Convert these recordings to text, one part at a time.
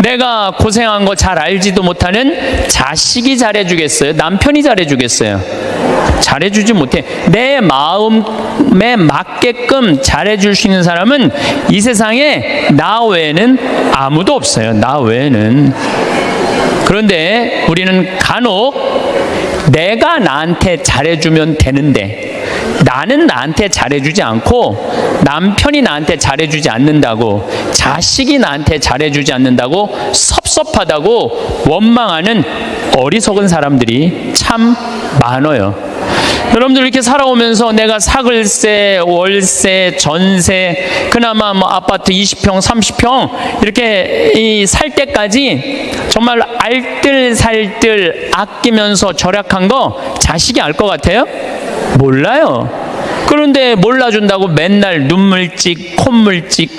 내가 고생한 거 잘 알지도 못하는 자식이 잘해주겠어요? 남편이 잘해주겠어요? 잘해주지 못해. 내 마음에 맞게끔 잘해줄 수 있는 사람은 이 세상에 나 외에는 아무도 없어요. 나 외에는. 그런데 우리는 간혹 내가 나한테 잘해주면 되는데 나는 나한테 잘해주지 않고 남편이 나한테 잘해주지 않는다고, 자식이 나한테 잘해주지 않는다고 섭섭하다고 원망하는 어리석은 사람들이 참 많아요. 여러분들 이렇게 살아오면서 내가 사글세, 월세, 전세, 그나마 뭐 아파트 20평, 30평 이렇게 살 때까지 정말 알뜰살뜰 아끼면서 절약한 거 자식이 알 것 같아요? 몰라요. 그런데 몰라준다고 맨날 눈물찍, 콧물찍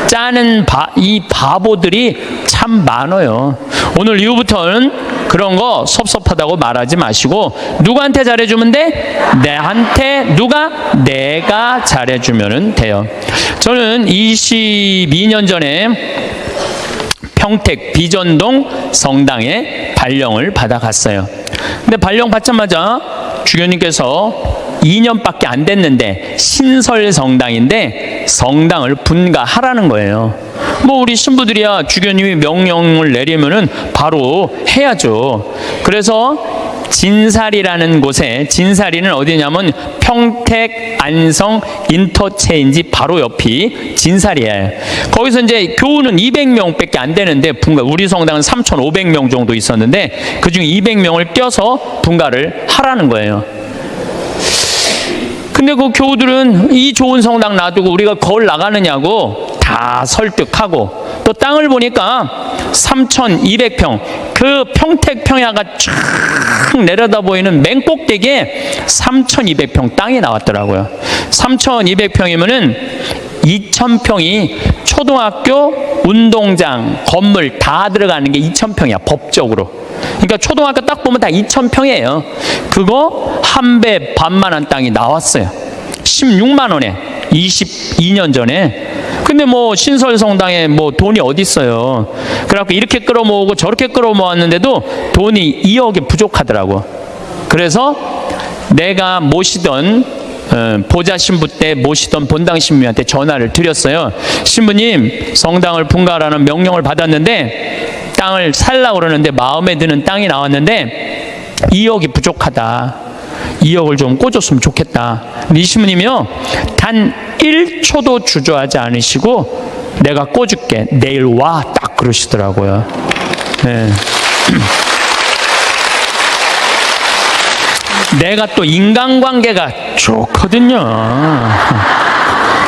짜는 이 바보들이 참 많아요. 오늘 이후부터는 그런 거 섭섭하다고 말하지 마시고 누구한테 잘해주면 돼? 내가 잘해주면 돼요. 저는 22년 전에 평택 비전동 성당에 발령을 받아갔어요. 근데 발령 받자마자 주교님께서 2년밖에 안 됐는데 신설 성당인데 성당을 분가하라는 거예요. 뭐 우리 신부들이야 주교님이 명령을 내리면은 바로 해야죠. 그래서 진사리라는 곳에, 진사리는 어디냐면 평택 안성 인터체인지 바로 옆이 진사리예요. 거기서 이제 교우는 200명밖에 안 되는데 분가, 우리 성당은 3,500명 정도 있었는데 그중 200명을 떼어서 분가를 하라는 거예요. 근데 그 교우들은 이 좋은 성당 놔두고 우리가 거울 나가느냐고 다 설득하고, 또 땅을 보니까 3,200평, 그 평택 평야가 쫙 내려다 보이는 맨 꼭대기에 3,200평 땅이 나왔더라고요. 3,200평이면은 2,000평이 초등학교, 운동장, 건물 다 들어가는 게 2,000평이야, 법적으로. 그러니까 초등학교 딱 보면 다 2,000평이에요. 그거 한 배 반만한 땅이 나왔어요. 16만 원에, 22년 전에. 근데 뭐 신설성당에 뭐 돈이 어디 있어요. 그래갖고 이렇게 끌어모으고 저렇게 끌어모았는데도 돈이 2억이 부족하더라고. 그래서 내가 모시던 보좌 신부 때 모시던 본당 신부한테 전화를 드렸어요. 신부님, 성당을 분가하라는 명령을 받았는데 땅을 살라고 그러는데 마음에 드는 땅이 나왔는데 2억이 부족하다. 2억을 좀 꿔줬으면 좋겠다. 이 신부님이요, 단 1초도 주저하지 않으시고 내가 꿔줄게, 내일 와, 딱 그러시더라고요. 네. 내가 또 인간관계가 좋거든요.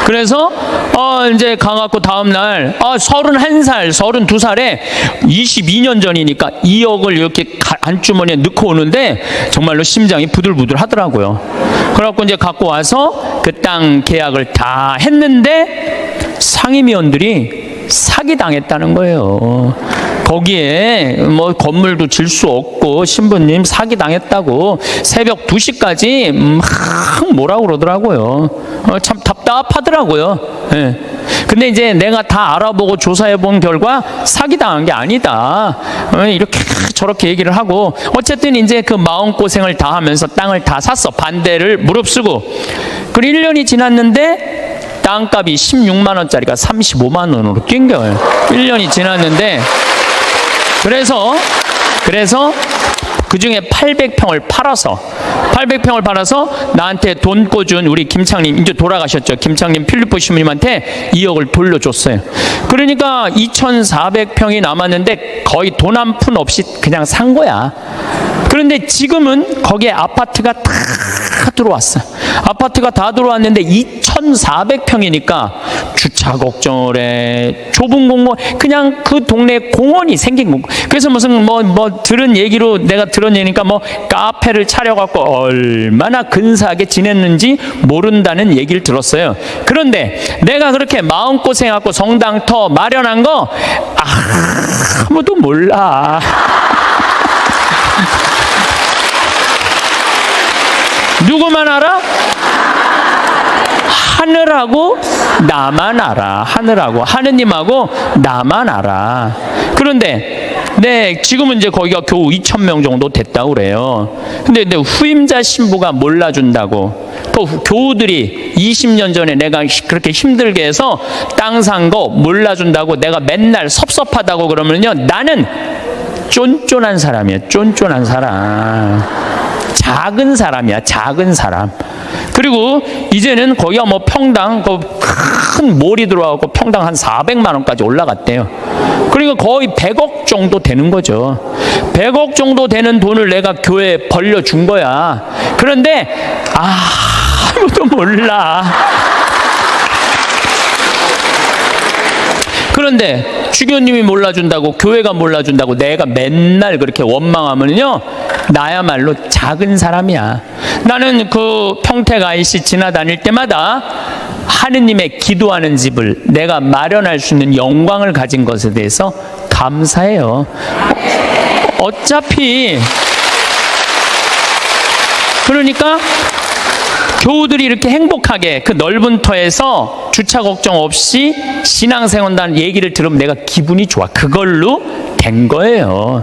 그래서 이제 가갖고 다음날 31살, 32살에 22년 전이니까 2억을 이렇게 안주머니에 넣고 오는데 정말로 심장이 부들부들 하더라고요. 그래갖고 이제 갖고 와서 그 땅 계약을 다 했는데 상임위원들이 사기당했다는 거예요. 거기에 뭐 건물도 질 수 없고 신부님 사기당했다고 새벽 2시까지 막 뭐라고 그러더라고요. 참 답답하더라고요. 네. 근데 이제 내가 다 알아보고 조사해 본 결과 사기당한 게 아니다. 이렇게 저렇게 얘기를 하고, 어쨌든 이제 그 마음고생을 다 하면서 땅을 다 샀어. 반대를 무릅쓰고. 그리고 1년이 지났는데 땅값이 16만 원짜리가 35만 원으로 뛴 거예요. 1년이 지났는데 그래서 그 중에 800평을 팔아서 나한테 돈 꿔준 우리 김창님, 이제 돌아가셨죠. 김창님 필리포 신부님한테 2억을 돌려줬어요. 그러니까 2,400평이 남았는데 거의 돈 한 푼 없이 그냥 산 거야. 그런데 지금은 거기에 아파트가 다 들어왔어. 아파트가 다 들어왔는데 2,400평이니까 주차 걱정을 해. 좁은 공원, 그냥 그 동네에 공원이 생긴 거. 그래서 무슨 뭐 들은 얘기로, 내가 들은 얘기니까 뭐 카페를 차려갖고 얼마나 근사하게 지냈는지 모른다는 얘기를 들었어요. 그런데 내가 그렇게 마음고생하고 성당터 마련한 거 아무도 몰라. 누구만 알아? 하늘하고 나만 알아. 하늘하고 하느님하고 나만 알아. 그런데 지금은 이제 거기가 겨우 2,000명 정도 됐다고 그래요. 근데 후임자 신부가 몰라준다고. 그 교우들이 20년 전에 내가 그렇게 힘들게 해서 땅 산 거 몰라준다고 내가 맨날 섭섭하다고 그러면요, 나는 쫀쫀한 사람이야. 쫀쫀한 사람. 작은 사람이야. 작은 사람. 그리고 이제는 거기가 뭐 평당 큰 몰이 들어와서 평당 한 400만 원까지 올라갔대요. 그러니까 거의 100억 정도 되는 거죠. 100억 정도 되는 돈을 내가 교회에 벌려준 거야. 그런데 아무도 몰라. 그런데 주교님이 몰라준다고, 교회가 몰라준다고 내가 맨날 그렇게 원망하면요, 나야말로 작은 사람이야. 나는 그 평택 IC 지나다닐 때마다 하느님의 기도하는 집을 내가 마련할 수 있는 영광을 가진 것에 대해서 감사해요. 어차피 그러니까 교우들이 이렇게 행복하게 그 넓은 터에서 주차 걱정 없이 신앙생활한다는 얘기를 들으면 내가 기분이 좋아. 그걸로 된 거예요.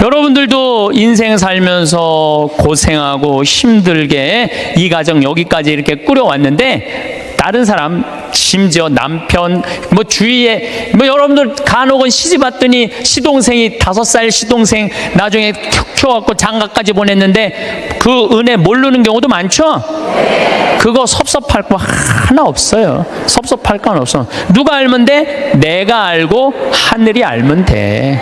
여러분들도 인생 살면서 고생하고 힘들게 이 가정 여기까지 이렇게 꾸려왔는데, 다른 사람, 심지어 남편, 뭐 주위에, 뭐 여러분들 간혹은 시집 왔더니 시동생이 5살 시동생 나중에 키워갖고 장가까지 보냈는데 그 은혜 모르는 경우도 많죠? 그거 섭섭할 거 하나 없어요. 섭섭할 건 없어. 누가 알면 돼? 내가 알고 하늘이 알면 돼.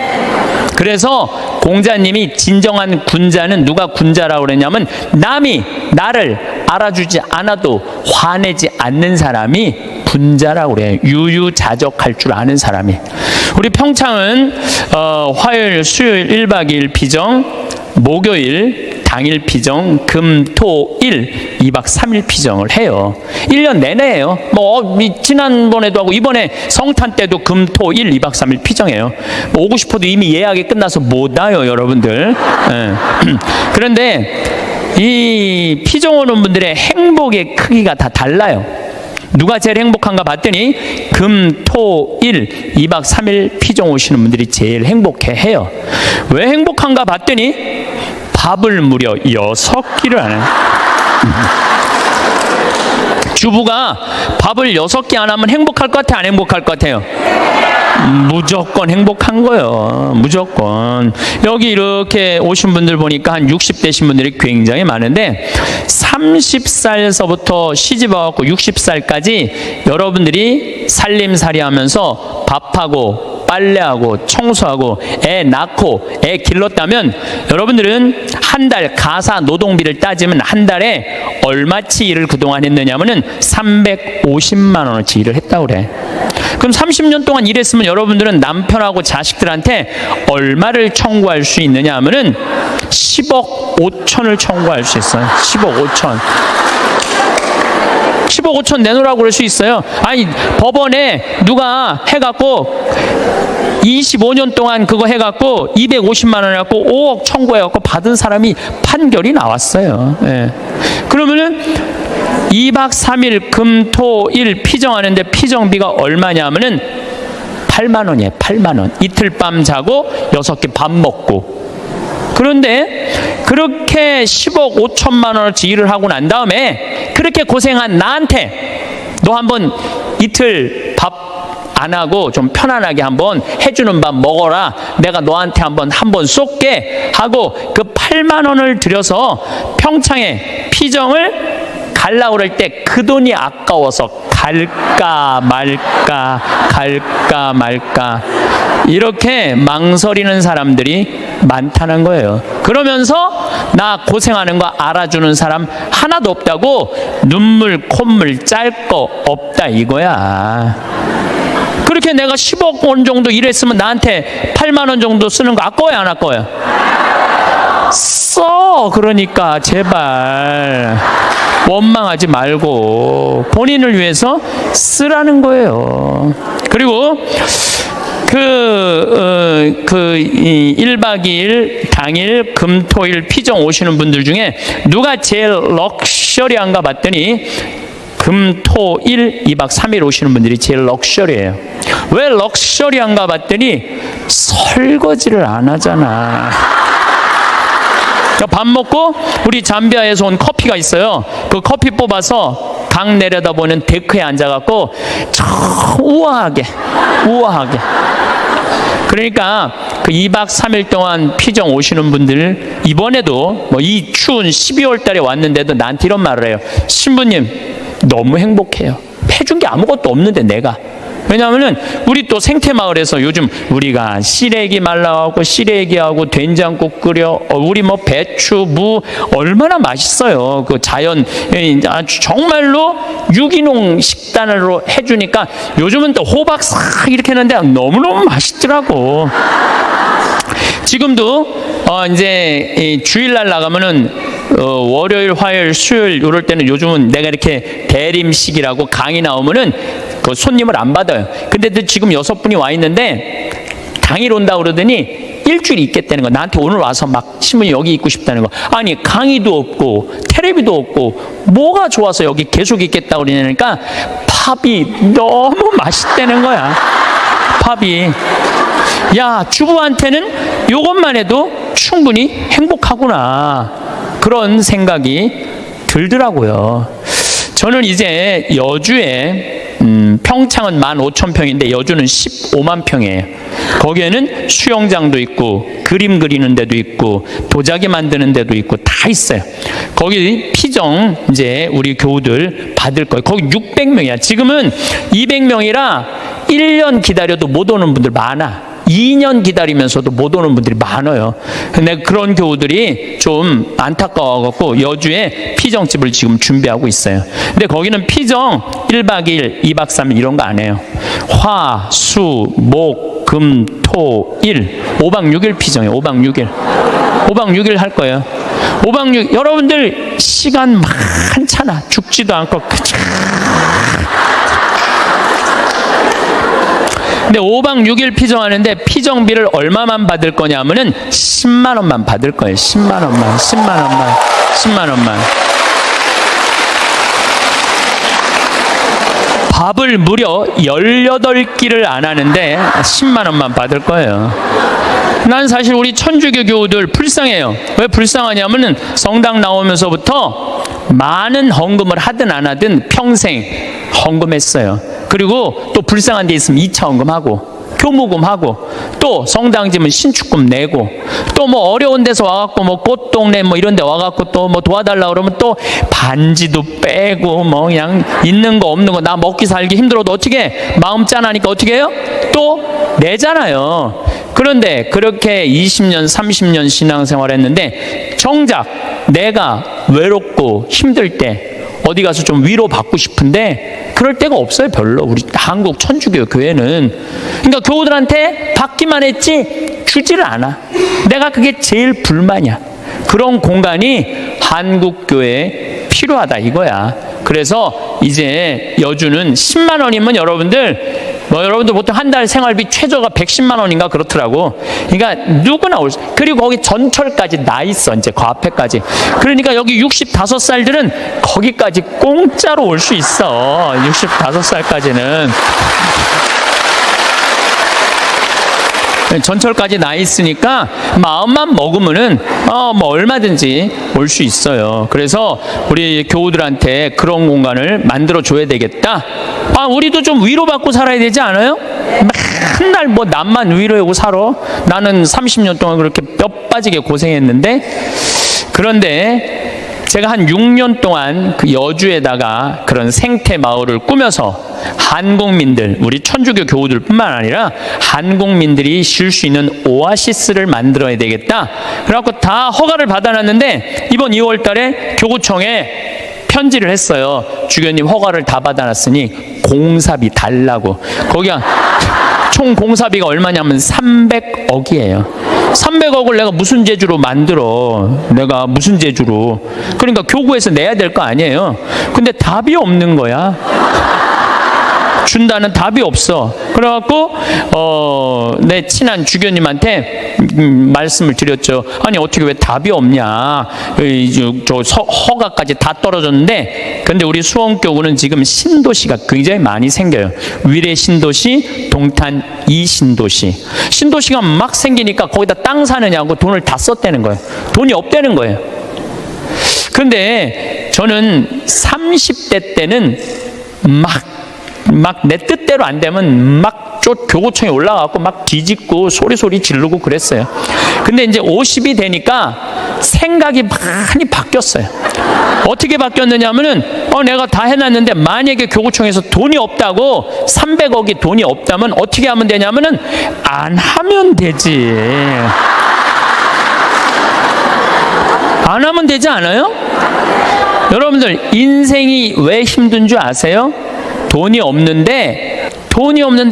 그래서 공자님이 진정한 군자는, 누가 군자라고 그랬냐면 남이 나를 알아주지 않아도 화내지 않는 사람이 군자라고 그래요. 유유자적할 줄 아는 사람이. 우리 평창은 화요일, 수요일 1박 2일 피정, 목요일 당일 피정, 금, 토, 일 2박 3일 피정을 해요. 1년 내내 해요. 뭐 지난번에도 하고 이번에 성탄 때도 금, 토, 일 2박 3일 피정해요. 오고 싶어도 이미 예약이 끝나서 못 와요, 여러분들. 그런데 이 피정 오는 분들의 행복의 크기가 다 달라요. 누가 제일 행복한가 봤더니 금, 토, 일 2박 3일 피정 오시는 분들이 제일 행복해 해요. 왜 행복한가 봤더니 밥을 무려 6끼를 하는. 주부가 밥을 6끼 안 하면 행복할 것 같아, 안 행복할 것 같아요? 무조건 행복한 거예요. 무조건. 여기 이렇게 오신 분들 보니까 한 60대신 분들이 굉장히 많은데, 30살서부터 시집 와갖고 60살까지 여러분들이 살림살이 하면서 밥하고 빨래하고 청소하고 애 낳고 애 길렀다면, 여러분들은 한 달 가사 노동비를 따지면 한 달에 얼마치 일을 그동안 했느냐면은 350만 원어치 일을 했다고 그래. 그럼 30년 동안 일했으면 여러분들은 남편하고 자식들한테 얼마를 청구할 수 있느냐 하면은 10억 5천을 청구할 수 있어요. 10억 5천. 10억 5천 내놓으라고 그럴 수 있어요. 아니, 법원에 누가 해갖고 25년 동안 그거 해갖고 250만 원 해갖고 5억 청구해갖고 받은 사람이 판결이 나왔어요. 예. 그러면은 2박 3일 금, 토, 일 피정하는데 피정비가 얼마냐면은 8만 원이에요. 8만 원. 이틀 밤 자고 6끼 밥 먹고. 그런데 그렇게 10억 5천만 원어치 일을 하고 난 다음에 그렇게 고생한 나한테 너 한번 이틀 밥 안 하고 좀 편안하게 한번 해주는 밥 먹어라. 내가 너한테 한번 쏠게 하고 그 8만 원을 들여서 평창에 피정을 갈라 그럴 때 그 돈이 아까워서 갈까 말까 이렇게 망설이는 사람들이 많다는 거예요. 그러면서 나 고생하는 거 알아주는 사람 하나도 없다고 눈물 콧물 짤 거 없다 이거야. 그렇게 내가 10억 원 정도 일했으면 나한테 8만 원 정도 쓰는 거 아까워요, 안 아까워요? 써. 그러니까 제발 원망하지 말고 본인을 위해서 쓰라는 거예요. 그리고 그 1박 2일 당일 금토일 피정 오시는 분들 중에 누가 제일 럭셔리한가 봤더니 금, 토, 일, 2박 3일 오시는 분들이 제일 럭셔리해요. 왜 럭셔리한가 봤더니 설거지를 안 하잖아. 밥 먹고 우리 잠비아에서 온 커피가 있어요. 그 커피 뽑아서 강 내려다보는 데크에 앉아갖고 우아하게 그러니까 그 2박 3일 동안 피정 오시는 분들 이번에도 뭐 이 추운 12월 달에 왔는데도 나한테 이런 말을 해요. 신부님 너무 행복해요. 해준 게 아무것도 없는데 내가. 왜냐하면은 우리 또 생태마을에서 요즘 우리가 시래기 말라갖고 시래기하고 된장국 끓여 우리 뭐 배추 무 얼마나 맛있어요. 그 자연 정말로 유기농 식단으로 해주니까 요즘은 또 호박 싹 이렇게 했는데 너무너무 맛있더라고. 지금도 이제 주일날 나가면은 월요일, 화요일, 수요일 이럴 때는 요즘은 내가 이렇게 대림식이라고 강의 나오면은 그 손님을 안 받아요. 근데 지금 6분이 와 있는데 강의를 온다 그러더니 일주일 있겠다는 거. 나한테 오늘 와서 막 신부님 여기 있고 싶다는 거. 아니 강의도 없고 텔레비도 없고 뭐가 좋아서 여기 계속 있겠다 그러니까 팝이 너무 맛있다는 거야. 팝이. 야, 주부한테는 이것만 해도 충분히 행복하구나. 그런 생각이 들더라고요. 저는 이제 여주에 평창은 15,000평인데 여주는 15만 평이에요. 거기에는 수영장도 있고 그림 그리는 데도 있고 도자기 만드는 데도 있고 다 있어요. 거기 피정 이제 우리 교우들 받을 거예요. 거기 600명이야. 지금은 200명이라 1년 기다려도 못 오는 분들 많아. 2년 기다리면서도 못 오는 분들이 많아요. 근데 그런 교우들이 좀 안타까워갖고 여주에 피정집을 지금 준비하고 있어요. 근데 거기는 피정 1박 2일, 2박 3일 이런 거 안 해요. 화, 수, 목, 금, 토, 일 5박 6일 피정이에요. 5박 6일 5박 6일 할 거예요. 5박 6일 여러분들 시간 많잖아. 죽지도 않고 근데 5박 6일 피정하는데 피정비를 얼마만 받을 거냐면은 10만 원만 받을 거예요. 10만 원만. 밥을 무려 18끼를 안 하는데 10만 원만 받을 거예요. 난 사실 우리 천주교 교우들 불쌍해요. 왜 불쌍하냐면은 성당 나오면서부터 많은 헌금을 하든 안 하든 평생 헌금했어요. 그리고 또 불쌍한 데 있으면 2차 헌금하고 교무금하고 또 성당지면 신축금 내고 또 뭐 어려운 데서 와갖고 뭐 꽃동네 뭐 이런 데 와갖고 또 뭐 도와달라 그러면 또 반지도 빼고 뭐 그냥 있는 거 없는 거 나 먹기 살기 힘들어도 어떻게 해? 마음 짠하니까 어떻게 해요? 또 내잖아요. 그런데 그렇게 20년 30년 신앙생활 했는데 정작 내가 외롭고 힘들 때 어디 가서 좀 위로받고 싶은데 그럴 데가 없어요. 별로. 우리 한국 천주교 교회는. 그러니까 교우들한테 받기만 했지 주지를 않아. 내가 그게 제일 불만이야. 그런 공간이 한국 교회에 필요하다 이거야. 그래서 이제 여주는 10만 원이면 여러분들 보통 한 달 생활비 최저가 110만 원인가 그렇더라고. 그러니까 누구나 올 수. 그리고 거기 전철까지 나 있어. 이제 그 앞에까지. 그러니까 여기 65살들은 거기까지 공짜로 올 수 있어. 65살까지는. 전철까지 나 있으니까 마음만 먹으면은 뭐 얼마든지 올 수 있어요. 그래서 우리 교우들한테 그런 공간을 만들어 줘야 되겠다. 우리도 좀 위로받고 살아야 되지 않아요? 맨날 뭐 남만 위로하고 살아. 나는 30년 동안 그렇게 뼈 빠지게 고생했는데. 그런데 제가 한 6년 동안 그 여주에다가 그런 생태 마을을 꾸며서 한국민들, 우리 천주교 교우들 뿐만 아니라 한국민들이 쉴 수 있는 오아시스를 만들어야 되겠다. 그래갖고 다 허가를 받아놨는데 이번 2월 달에 교구청에 편지를 했어요. 주교님 허가를 다 받아놨으니 공사비 달라고. 거기가 총 공사비가 얼마냐면 300억이에요. 300억을 내가 무슨 재주로 만들어. 내가 무슨 재주로. 그러니까 교구에서 내야 될 거 아니에요. 근데 답이 없는 거야. 준다는 답이 없어. 그래갖고 내 친한 주교님한테 말씀을 드렸죠. 아니 어떻게 왜 답이 없냐. 저 허가까지 다 떨어졌는데, 근데 우리 수원교구는 지금 신도시가 굉장히 많이 생겨요. 위례 신도시, 동탄 이신도시. 신도시가 막 생기니까 거기다 땅 사느냐고 돈을 다 썼다는 거예요. 돈이 없다는 거예요. 그런데 저는 30대 때는 막 내 뜻대로 안 되면 막 교구청에 올라가고 막 뒤집고 소리 지르고 그랬어요. 근데 이제 50이 되니까 생각이 많이 바뀌었어요. 어떻게 바뀌었느냐면은 내가 다 해놨는데 만약에 교구청에서 돈이 없다고, 300억이 돈이 없다면 어떻게 하면 되냐면은 안 하면 되지. 안 하면 되지 않아요? 여러분들 인생이 왜 힘든 줄 아세요? 돈이 없는데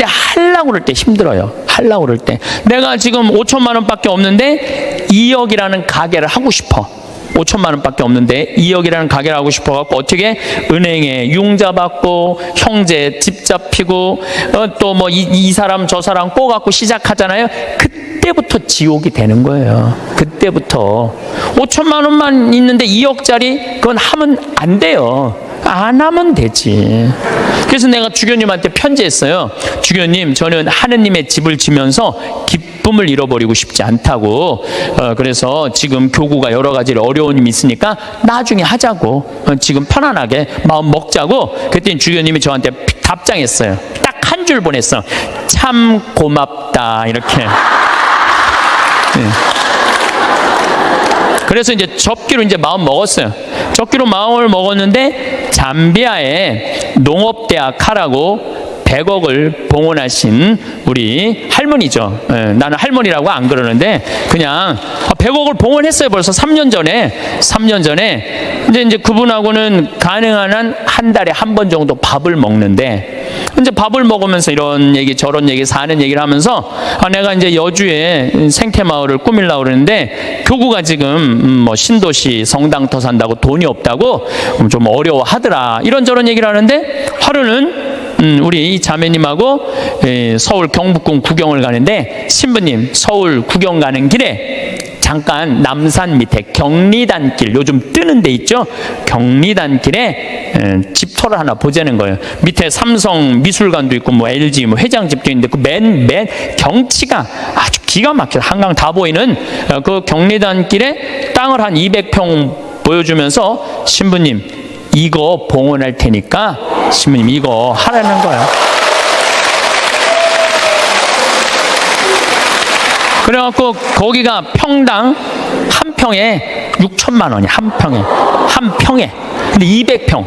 하려고 그럴 때 힘들어요. 하려고 그럴 때. 내가 지금 5천만 원밖에 없는데 2억이라는 가게를 하고 싶어. 5천만 원밖에 없는데 2억이라는 가게를 하고 싶어갖고 어떻게 은행에 융자 받고 형제 집 잡히고 또 뭐 이 사람 저 사람 꼬갖고 시작하잖아요. 그때부터 지옥이 되는 거예요. 그때부터 5천만 원만 있는데 2억짜리 그건 하면 안 돼요. 안 하면 되지. 그래서 내가 주교님한테 편지했어요. 주교님, 저는 하느님의 집을 지면서 기쁨을 잃어버리고 싶지 않다고. 그래서 지금 교구가 여러 가지 어려움이 있으니까 나중에 하자고. 지금 편안하게 마음 먹자고. 그랬더니 주교님이 저한테 답장했어요. 딱 한 줄 보냈어. 참 고맙다. 이렇게. 네. 그래서 이제 접기로 이제 마음 먹었어요. 접기로 마음을 먹었는데 잠비아에 농업대학 하라고 100억을 봉헌하신 우리 할머니죠. 나는 할머니라고 안 그러는데 그냥 100억을 봉헌했어요. 벌써 3년 전에 이제 그분하고는 가능한 한 한 달에 한 번 정도 밥을 먹는데, 이제 밥을 먹으면서 이런 얘기 저런 얘기 사는 얘기를 하면서 내가 이제 여주에 생태마을을 꾸밀려고 그러는데 교구가 지금 뭐 신도시 성당터 산다고 돈이 없다고 좀 어려워하더라. 이런저런 얘기를 하는데 하루는 우리 자매님하고 서울 경복궁 구경을 가는데, 신부님 서울 구경 가는 길에 잠깐 남산 밑에 경리단길, 요즘 뜨는 데 있죠? 경리단길에 집터를 하나 보자는 거예요. 밑에 삼성 미술관도 있고 뭐 LG 뭐 회장집도 있는데 그 맨 경치가 아주 기가 막혀. 한강 다 보이는 그 경리단길에 땅을 한 200평 보여주면서 신부님 이거 봉헌할 테니까 신부님 이거 하라는 거예요. 그래갖고 거기가 평당 한 평에 6천만 원이 한 평에. 근데 200평.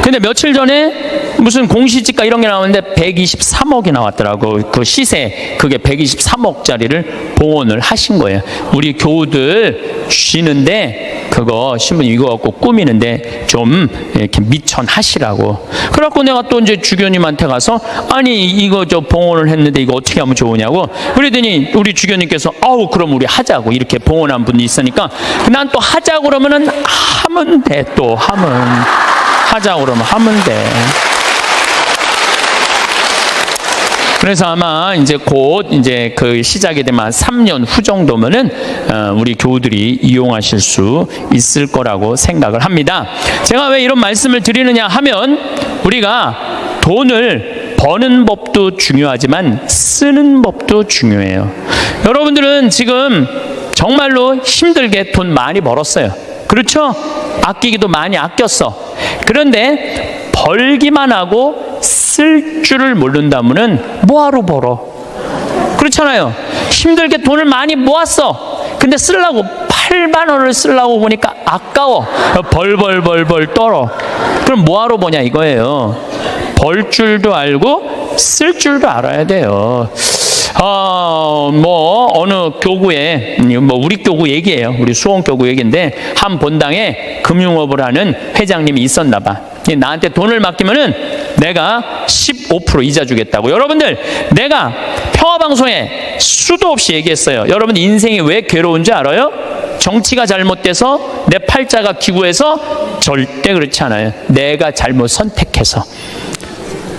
근데 며칠 전에 무슨 공시지가 이런 게 나오는데 123억이 나왔더라고. 그 시세 그게 123억짜리를 봉헌을 하신 거예요. 우리 교우들 쉬는데 그거 신부님 이거 갖고 꾸미는데 좀 이렇게 미천하시라고. 그래갖고 내가 또 이제 주교님한테 가서 아니 이거 저 봉헌을 했는데 이거 어떻게 하면 좋으냐고. 그러더니 우리 주교님께서 아우 그럼 우리 하자고. 이렇게 봉헌한 분이 있으니까 난 또 하자고 그러면은 하면 돼. 또 하자고 그러면 하면 돼. 그래서 아마 이제 곧 이제 그 시작이 되면 3년 후 정도면은 우리 교우들이 이용하실 수 있을 거라고 생각을 합니다. 제가 왜 이런 말씀을 드리느냐 하면 우리가 돈을 버는 법도 중요하지만 쓰는 법도 중요해요. 여러분들은 지금 정말로 힘들게 돈 많이 벌었어요. 그렇죠? 아끼기도 많이 아꼈어. 그런데 벌기만 하고 쓸 줄을 모른다면은 뭐하러 벌어? 그렇잖아요. 힘들게 돈을 많이 모았어. 근데 쓰려고 8만 원을 쓰려고 보니까 아까워. 벌 떨어. 그럼 뭐하러 버냐 이거예요. 벌 줄도 알고 쓸 줄도 알아야 돼요. 뭐 어느 교구에 뭐 우리 교구 얘기예요. 우리 수원교구 얘기인데 한 본당에 금융업을 하는 회장님이 있었나 봐. 나한테 돈을 맡기면은 내가 15% 이자 주겠다고. 여러분들 내가 평화방송에 수도 없이 얘기했어요. 여러분 인생이 왜 괴로운 줄 알아요? 정치가 잘못돼서 내 팔자가 기구해서 절대 그렇지 않아요. 내가 잘못 선택해서.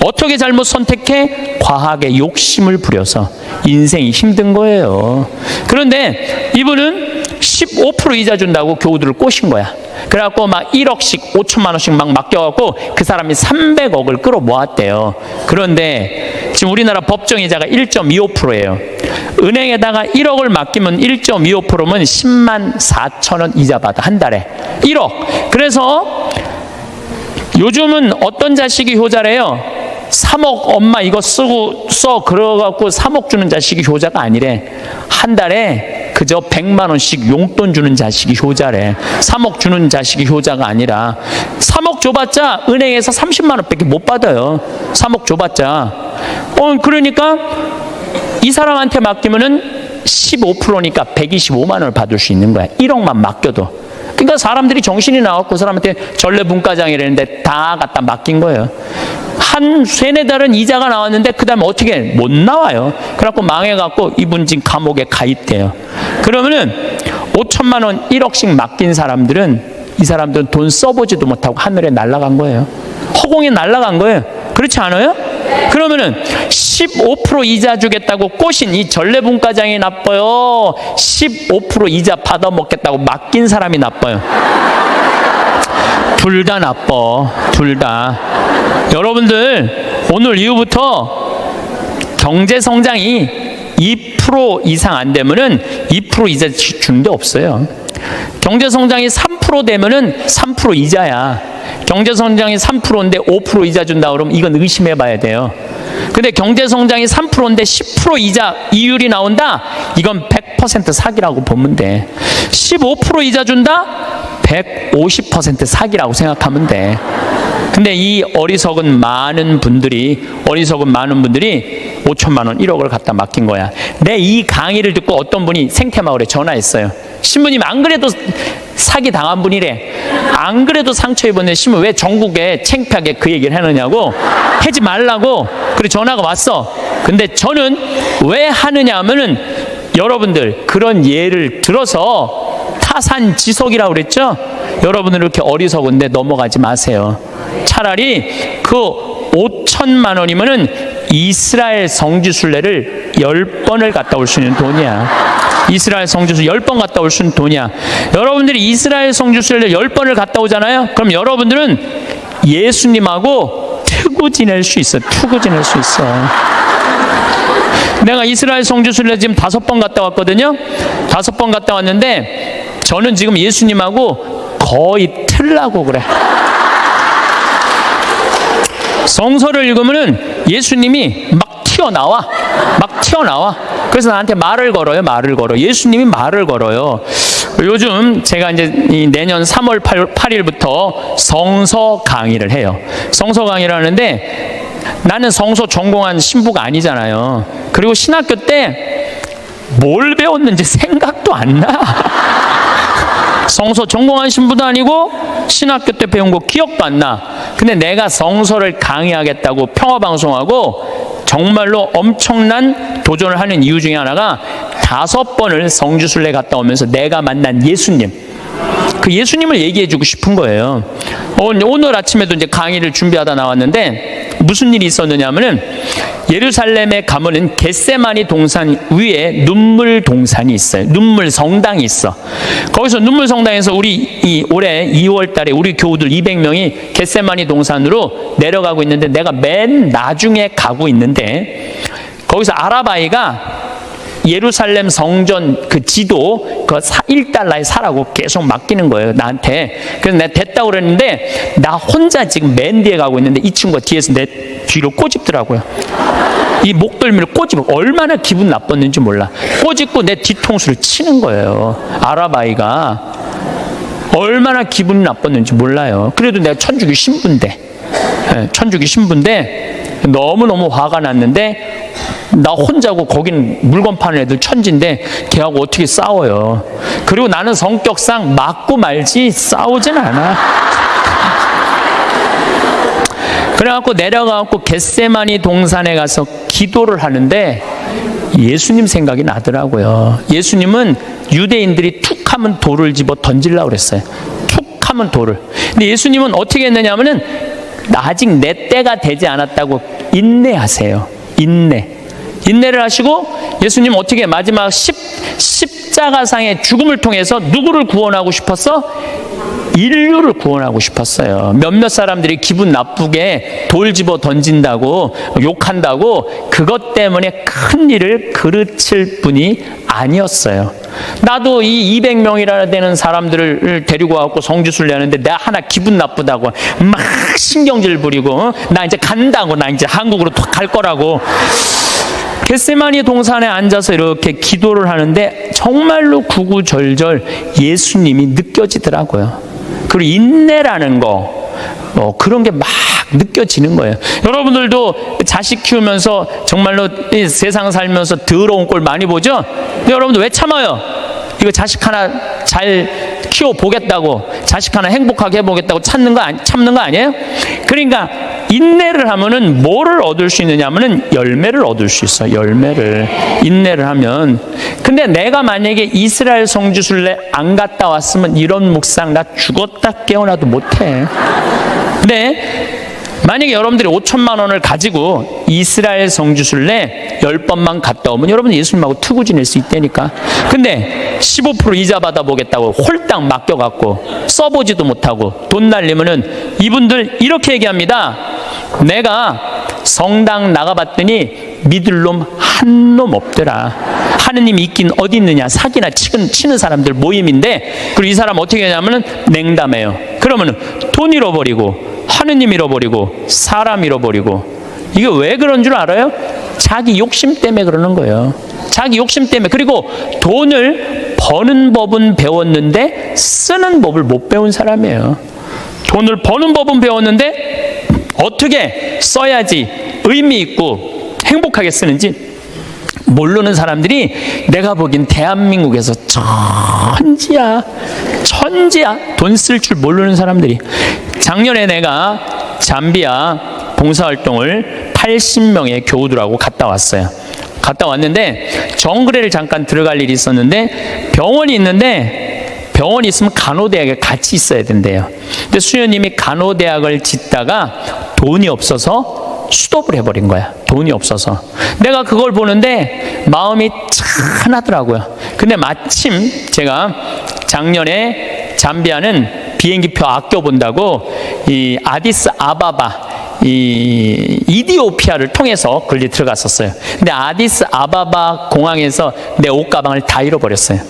어떻게 잘못 선택해? 과하게 욕심을 부려서 인생이 힘든 거예요. 그런데 이분은 15% 이자 준다고 교우들을 꼬신 거야. 그래갖고 막 1억씩 5천만 원씩 막 맡겨갖고 그 사람이 300억을 끌어모았대요. 그런데 지금 우리나라 법정이자가 1.25%예요. 은행에다가 1억을 맡기면 1.25%면 10만 4천 원 이자 받아, 한 달에. 1억. 그래서 요즘은 어떤 자식이 효자래요? 3억 엄마 이거 써 그래갖고 3억 주는 자식이 효자가 아니래. 한 달에 그저 100만 원씩 용돈 주는 자식이 효자래. 3억 주는 자식이 효자가 아니라. 3억 줘봤자 은행에서 30만 원밖에 못 받아요. 3억 줘봤자. 그러니까 이 사람한테 맡기면은 15%니까 125만 원을 받을 수 있는 거야. 1억만 맡겨도. 그러니까 사람들이 정신이 나왔고 그 사람한테 전래분과장이라는데 다 갖다 맡긴 거예요. 한 세네 달은 이자가 나왔는데 그 다음에 어떻게 못 나와요. 그래갖고 망해갖고 이분 지금 감옥에 가입돼요. 그러면은 5천만 원 1억씩 맡긴 사람들은, 이 사람들은 돈 써보지도 못하고 하늘에 날아간 거예요. 허공에 날아간 거예요. 그렇지 않아요? 그러면은 15% 이자 주겠다고 꼬신 이 전래분과장이 나빠요? 15% 이자 받아먹겠다고 맡긴 사람이 나빠요? 둘 다 나빠. 둘 다. 여러분들 오늘 이후부터 경제성장이 2% 이상 안 되면은 2% 이자 주는 데 없어요. 경제성장이 3% 되면은 3% 이자야. 경제성장이 3%인데 5% 이자 준다 그러면 이건 의심해 봐야 돼요. 근데 경제성장이 3%인데 10% 이자 이율이 나온다? 이건 100% 사기라고 보면 돼. 15% 이자 준다? 150% 사기라고 생각하면 돼. 근데 이 어리석은 많은 분들이 5천만 원 1억을 갖다 맡긴 거야. 내 이 강의를 듣고 어떤 분이 생태마을에 전화했어요. 신부님 안 그래도 사기 당한 분이래. 안 그래도 상처 입었는데 신부 왜 전국에 창피하게 그 얘기를 하느냐고, 하지 말라고. 그래 전화가 왔어. 근데 저는 왜 하느냐 하면은 여러분들 그런 예를 들어서 타산지석이라고 그랬죠? 여러분들 이렇게 어리석은데 넘어가지 마세요. 차라리 그 5천만 원이면은 이스라엘 성지순례를 10번을 갔다 올 수 있는 돈이야. 이스라엘 성지순례 10번 갔다 올 수 있는 돈이야. 여러분들이 이스라엘 성지순례를 10번을 갔다 오잖아요. 그럼 여러분들은 예수님하고 투구 지낼 수 있어. 투구 지낼 수 있어. 내가 이스라엘 성지순례 지금 5번 갔다 왔거든요. 5번 갔다 왔는데 저는 지금 예수님하고 거의 틀라고 그래. 성서를 읽으면은 예수님이 막 튀어나와. 그래서 나한테 말을 걸어요. 예수님이 말을 걸어요. 요즘 제가 이제 내년 3월 8일부터 성서 강의를 해요. 성서 강의를 하는데 나는 성서 전공한 신부가 아니잖아요. 그리고 신학교 때 뭘 배웠는지 생각도 안 나. 성서 전공한 신부도 아니고 신학교 때 배운 거 기억도 안 나. 근데 내가 성서를 강의하겠다고 평화방송하고 정말로 엄청난 도전을 하는 이유 중에 하나가 5번을 성지순례 갔다 오면서 내가 만난 예수님, 그 예수님을 얘기해 주고 싶은 거예요. 오늘 아침에도 이제 강의를 준비하다 나왔는데 무슨 일이 있었느냐 하면은 예루살렘에 가면은 겟세마니 동산 위에 눈물 동산이 있어요. 눈물 성당이 있어. 거기서 눈물 성당에서 우리 올해 2월 달에 우리 교우들 200명이 겟세마니 동산으로 내려가고 있는데 내가 맨 나중에 가고 있는데 거기서 아라바이가 예루살렘 성전 그 지도 그 1달러에 사라고 계속 맡기는 거예요, 나한테. 그래서 내가 됐다고 그랬는데 나 혼자 지금 맨 뒤에 가고 있는데 이 친구가 뒤에서 내 뒤로 꼬집더라고요. 이 목덜미를 꼬집어. 얼마나 기분 나빴는지 몰라. 꼬집고 내 뒤통수를 치는 거예요. 아라바이가 얼마나 기분 나빴는지 몰라요. 그래도 내가 천주교 신부인데, 천주교 신부인데 너무너무 화가 났는데 나 혼자고 거긴 물건 파는 애들 천지인데 걔하고 어떻게 싸워요. 그리고 나는 성격상 맞고 말지 싸우진 않아. 그래갖고 내려가갖고 겟세마니 동산에 가서 기도를 하는데 예수님 생각이 나더라고요. 예수님은 유대인들이 툭 하면 돌을 집어 던지려고 그랬어요. 툭 하면 돌을. 근데 예수님은 어떻게 했느냐 하면은 아직 내 때가 되지 않았다고 인내하세요. 인내를 하시고 예수님 어떻게 마지막 십자가상의 죽음을 통해서 누구를 구원하고 싶었어? 인류를 구원하고 싶었어요. 몇몇 사람들이 기분 나쁘게 돌 집어 던진다고 욕한다고 그것 때문에 큰 일을 그르칠 분이 아니었어요. 나도 이 200명이나 되는 사람들을 데리고 와서 성지순례 하는데 내가 하나 기분 나쁘다고 막 신경질 부리고 나 이제 간다고, 나 이제 한국으로 갈 거라고 겟세마니 동산에 앉아서 이렇게 기도를 하는데 정말로 구구절절 예수님이 느껴지더라고요. 그리고 인내라는 거 그런 게 막 느껴지는 거예요. 여러분들도 자식 키우면서 정말로 이 세상 살면서 더러운 꼴 많이 보죠? 근데 여러분들 왜 참아요? 이거 자식 하나 잘 키워보겠다고, 자식 하나 행복하게 해보겠다고 참는 거 아니에요? 그러니까 인내를 하면은 뭐를 얻을 수 있느냐 하면은 열매를 얻을 수 있어요. 열매를. 인내를 하면. 근데 내가 만약에 이스라엘 성지순례 안 갔다 왔으면 이런 묵상 나 죽었다 깨어나도 못해. 근데 만약에 여러분들이 5천만 원을 가지고 이스라엘 성지순례 10번만 갔다 오면 여러분 예수님하고 투구 지낼 수 있다니까. 근데 15% 이자 받아보겠다고 홀딱 맡겨갖고 써보지도 못하고 돈 날리면은 이분들 이렇게 얘기합니다. 내가 성당 나가봤더니 믿을 놈 한 놈 없더라. 하느님이 있긴 어디 있느냐. 사기나 치는 사람들 모임인데, 그리고 이 사람 어떻게 하냐면은 냉담해요. 그러면은 돈 잃어버리고 하느님 잃어버리고 사람 잃어버리고. 이게 왜 그런 줄 알아요? 자기 욕심 때문에 그러는 거예요. 자기 욕심 때문에. 그리고 돈을 버는 법은 배웠는데 쓰는 법을 못 배운 사람이에요. 돈을 버는 법은 배웠는데 어떻게 써야지 의미 있고 행복하게 쓰는지 모르는 사람들이 내가 보기엔 대한민국에서 천지야. 돈 쓸 줄 모르는 사람들이. 작년에 내가 잠비아 봉사활동을 80명의 교우들하고 갔다 왔어요. 갔다 왔는데 정글에를 잠깐 들어갈 일이 있었는데 병원이 있는데, 병원이 있으면 간호대학에 같이 있어야 된대요. 근데 수녀님이 간호대학을 짓다가 돈이 없어서 수도를 해버린 거야. 돈이 없어서. 내가 그걸 보는데 마음이 짠하더라고요. 근데 마침 제가 작년에 잠비아는 비행기표 아껴본다고 이 아디스 아바바 이 이디오피아를 통해서 걸리 들어갔었어요. 근데 아디스 아바바 공항에서 내 옷가방을 다 잃어버렸어요.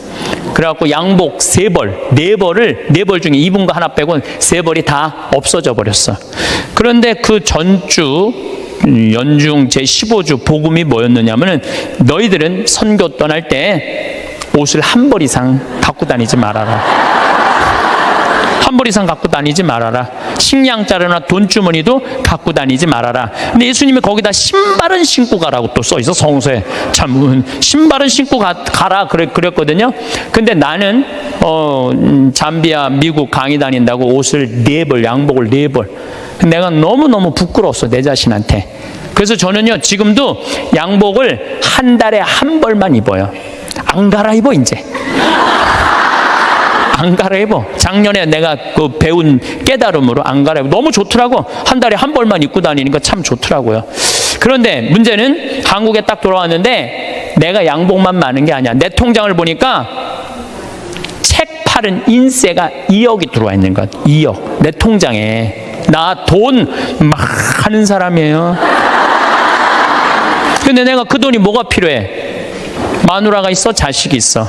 그래갖고 양복 3벌, 4벌 중에 입은 거 하나 빼고는 3벌이 다 없어져 버렸어. 그런데 그 전주 연중 제15주 복음이 뭐였느냐면은 너희들은 선교 떠날 때 옷을 1벌 이상 갖고 다니지 말아라. 1벌 이상 갖고 다니지 말아라. 식량자루나 돈주머니도 갖고 다니지 말아라. 근데 예수님이 거기다 신발은 신고 가라고 또 써있어. 성서에. 참 신발은 신고 가라 그랬거든요. 근데 나는 잠비아 미국 강의 다닌다고 옷을 4벌, 양복을 4벌. 내가 너무너무 부끄러웠어, 내 자신한테. 그래서 저는요 지금도 양복을 한 달에 1벌만 입어요. 안 갈아입어 이제. 안 갈아입어. 작년에 내가 그 배운 깨달음으로 안 갈아입어. 너무 좋더라고. 한 달에 1벌만 입고 다니니까 참 좋더라고요. 그런데 문제는 한국에 딱 돌아왔는데 내가 양복만 많은 게 아니야. 내 통장을 보니까 책 팔은 인세가 2억이 들어와 있는 것. 2억. 내 통장에. 나 돈 막 하는 사람이에요. 근데 내가 그 돈이 뭐가 필요해? 마누라가 있어? 자식이 있어.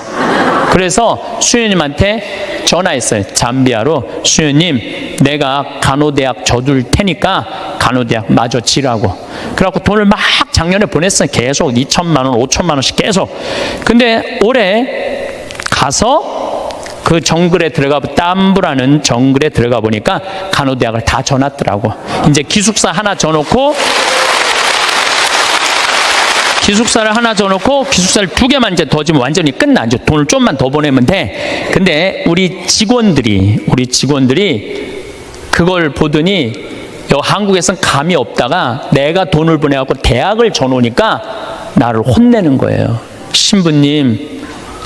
그래서 수녀님한테 전화했어요. 잠비아로. 수녀님, 내가 간호대학 져둘 테니까 간호대학 마저 지라고. 그래갖고 돈을 막 작년에 보냈어요. 계속 2천만 원, 5천만 원씩 계속. 근데 올해 가서 그 정글에 땀부라는 정글에 들어가 보니까 간호대학을 다 져놨더라고. 이제 기숙사 하나 져놓고 기숙사를 하나 져놓고 기숙사를 2개만 이제 더 지면 완전히 끝나. 이제 돈을 좀만 더 보내면 돼. 근데 우리 직원들이 그걸 보더니 한국에선 감이 없다가 내가 돈을 보내갖고 대학을 져놓으니까 나를 혼내는 거예요. 신부님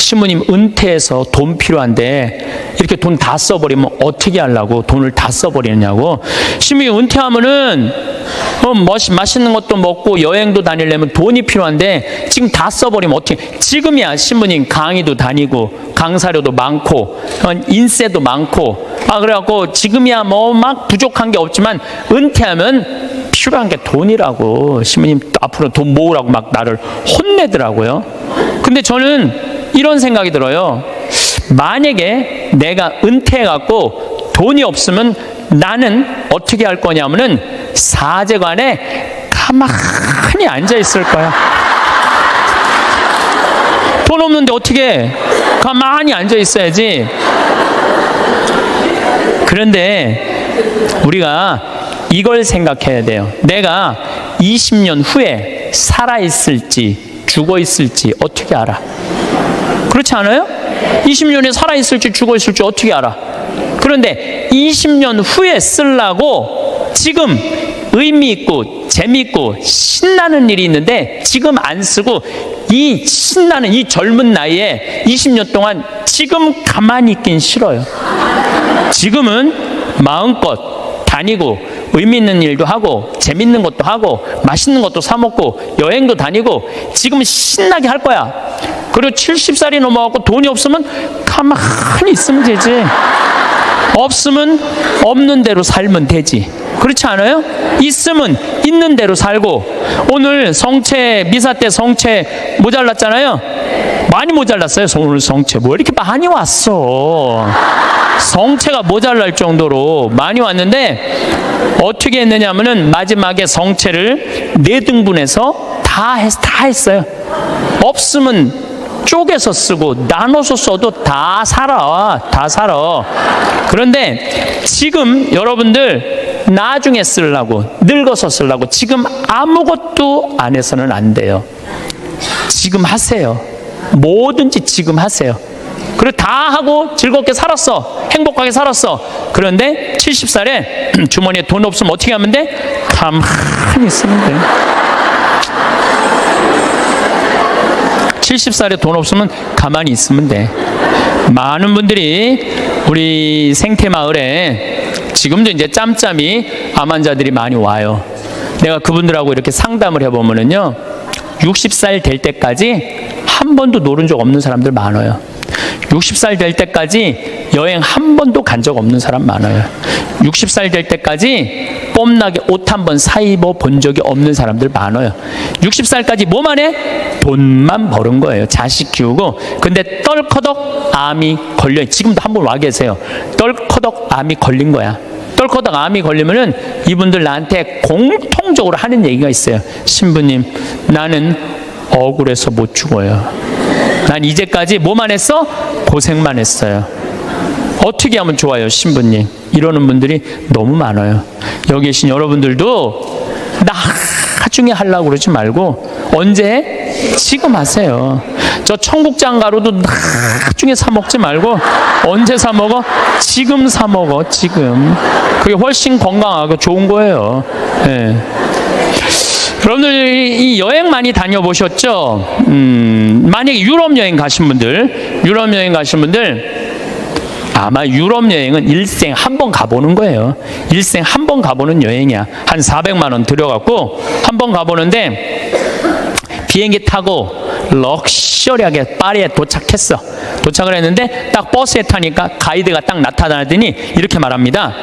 신부님 은퇴해서 돈 필요한데 이렇게 돈 다 써버리면 어떻게 하려고 돈을 다 써버리느냐고. 신부님 은퇴하면은 맛있는 것도 먹고 여행도 다니려면 돈이 필요한데 지금 다 써버리면 어떻게. 지금이야 신부님 강의도 다니고 강사료도 많고 인세도 많고 그래갖고 지금이야 뭐 막 부족한 게 없지만 은퇴하면 필요한 게 돈이라고. 신부님 앞으로 돈 모으라고 막 나를 혼내더라고요. 근데 저는 이런 생각이 들어요. 만약에 내가 은퇴해갖고 돈이 없으면 나는 어떻게 할 거냐면은 사제관에 가만히 앉아 있을 거야. 돈 없는데 어떻게 가만히 앉아 있어야지. 그런데 우리가 이걸 생각해야 돼요. 내가 20년 후에 살아있을지 죽어있을지 어떻게 알아? 그렇지 않아요? 20년에 살아있을지 죽어있을지 어떻게 알아? 그런데 20년 후에 쓰려고 지금 의미 있고 재미있고 신나는 일이 있는데 지금 안 쓰고 이 신나는 이 젊은 나이에 20년 동안 지금 가만히 있긴 싫어요. 지금은 마음껏 다니고 의미 있는 일도 하고 재밌는 것도 하고 맛있는 것도 사 먹고 여행도 다니고 지금 신나게 할 거야. 그리고 70살이 넘어가고 돈이 없으면 가만히 있으면 되지. 없으면 없는 대로 살면 되지. 그렇지 않아요? 있으면 있는 대로 살고. 오늘 성채 미사 때 성채 모자랐잖아요. 많이 모자랐어요. 오늘 성채 뭐 이렇게 많이 왔어. 성채가 모자랄 정도로 많이 왔는데 어떻게 했느냐면은 마지막에 성채를 4등분해서 다 했어요. 없으면 쪼개서 쓰고 나눠서 써도 다 살아. 그런데 지금 여러분들 나중에 쓰려고 늙어서 쓰려고 지금 아무것도 안 해서는 안 돼요. 지금 하세요. 뭐든지 지금 하세요. 그리고 다 하고 즐겁게 살았어. 행복하게 살았어. 그런데 70살에 주머니에 돈 없으면 어떻게 하면 돼? 가만히 있으면 돼. 70살에 돈 없으면 가만히 있으면 돼. 많은 분들이 우리 생태마을에 지금도 이제 짬짬이 암 환자들이 많이 와요. 내가 그분들하고 이렇게 상담을 해보면은요, 60살 될 때까지 한 번도 노른 적 없는 사람들 많아요. 60살 될 때까지 여행 한 번도 간 적 없는 사람 많아요. 60살 될 때까지 뽐나게 옷 한 번 사입어 본 적이 없는 사람들 많아요. 60살까지 뭐만 해? 돈만 버는 거예요. 자식 키우고. 근데 떨커덕 암이 걸려. 지금도 한 번 와 계세요. 떨커덕 암이 걸린 거야. 떨커덕 암이 걸리면은 이분들 나한테 공통적으로 하는 얘기가 있어요. 신부님, 나는 억울해서 못 죽어요. 난 이제까지 뭐만 했어? 고생만 했어요. 어떻게 하면 좋아요, 신부님? 이러는 분들이 너무 많아요. 여기 계신 여러분들도 나중에 하려고 그러지 말고 언제? 지금 하세요. 저 청국장 가루도 나중에 사 먹지 말고 언제 사 먹어? 지금 사 먹어. 지금. 그게 훨씬 건강하고 좋은 거예요. 네. 여러분들 이 여행 많이 다녀보셨죠? 만약에 유럽 여행 가신 분들 아마 유럽 여행은 일생 한 번 가보는 거예요. 일생 한 번 가보는 여행이야. 한 400만 원 들여갖고 한 번 가보는데 비행기 타고 럭셔리하게 파리에 도착했어. 도착을 했는데 딱 버스에 타니까 가이드가 딱 나타나더니 이렇게 말합니다.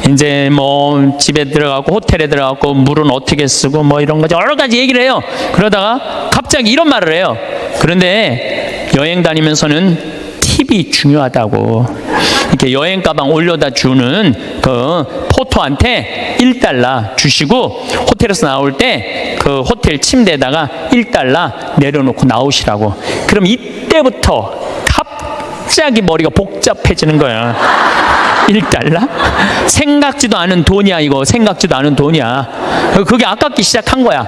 이제 뭐 집에 들어가고 호텔에 들어가고 물은 어떻게 쓰고 뭐 이런 거 여러 가지 얘기를 해요. 그러다가 갑자기 이런 말을 해요. 그런데 여행 다니면서는 팁이 중요하다고. 이렇게 여행 가방 올려다 주는 그 포토한테 1달러 주시고 호텔에서 나올 때 그 호텔 침대에다가 1달러 내려놓고 나오시라고. 그럼 이때부터 갑자기 머리가 복잡해지는 거야. 1달러? 생각지도 않은 돈이야. 이거 생각지도 않은 돈이야. 그게 아깝기 시작한 거야.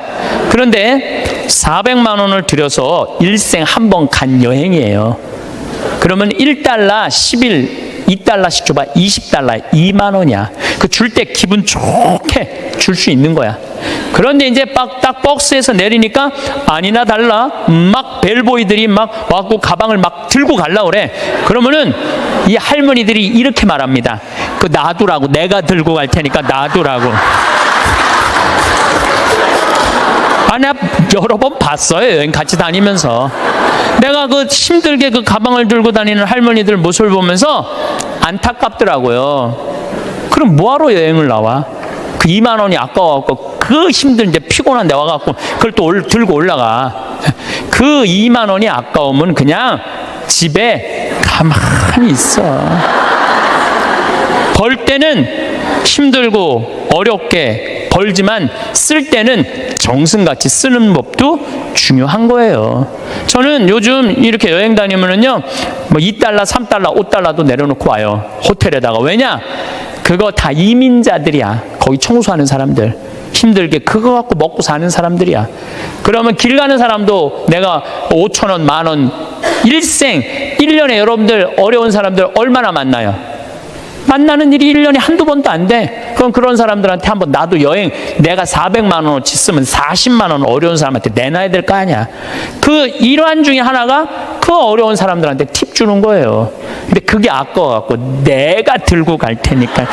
그런데 400만 원을 들여서 일생 한 번 간 여행이에요. 그러면 1달러 10일 2달러씩 줘봐. 20달러 2만 원이야. 그 줄 때 기분 좋게 줄 수 있는 거야. 그런데 이제 딱 버스에서 내리니까 아니나 달라 막 벨보이들이 막 와갖고 가방을 막 들고 갈라 그래. 그러면은 이 할머니들이 이렇게 말합니다. 그 놔두라고, 내가 들고 갈 테니까 놔두라고. 내가 여러 번 봤어요. 여행 같이 다니면서. 내가 그 힘들게 그 가방을 들고 다니는 할머니들 모습을 보면서 안타깝더라고요. 그럼 뭐하러 여행을 나와? 그 2만 원이 아까워갖고 그 힘든데 피곤한데 와갖고 그걸 또 들고 올라가. 그 2만 원이 아까우면 그냥 집에 가만히 있어. 벌 때는 힘들고 어렵게 벌지만 쓸 때는 정승같이 쓰는 법도 중요한 거예요. 저는 요즘 이렇게 여행 다니면은요, 뭐 2달러, 3달러, 5달러도 내려놓고 와요. 호텔에다가. 왜냐? 그거 다 이민자들이야. 거기 청소하는 사람들. 힘들게 그거 갖고 먹고 사는 사람들이야. 그러면 길 가는 사람도 내가 5천 원, 만 원, 일생, 1년에 여러분들 어려운 사람들 얼마나 만나요? 만나는 일이 1년에 한두 번도 안 돼. 그럼 그런 사람들한테 한번 나도 여행 내가 400만 원어치 쓰면 40만 원 어려운 사람한테 내놔야 될 거 아니야. 그 일환 중에 하나가 그 어려운 사람들한테 팁 주는 거예요. 근데 그게 아까워갖고 내가 들고 갈 테니까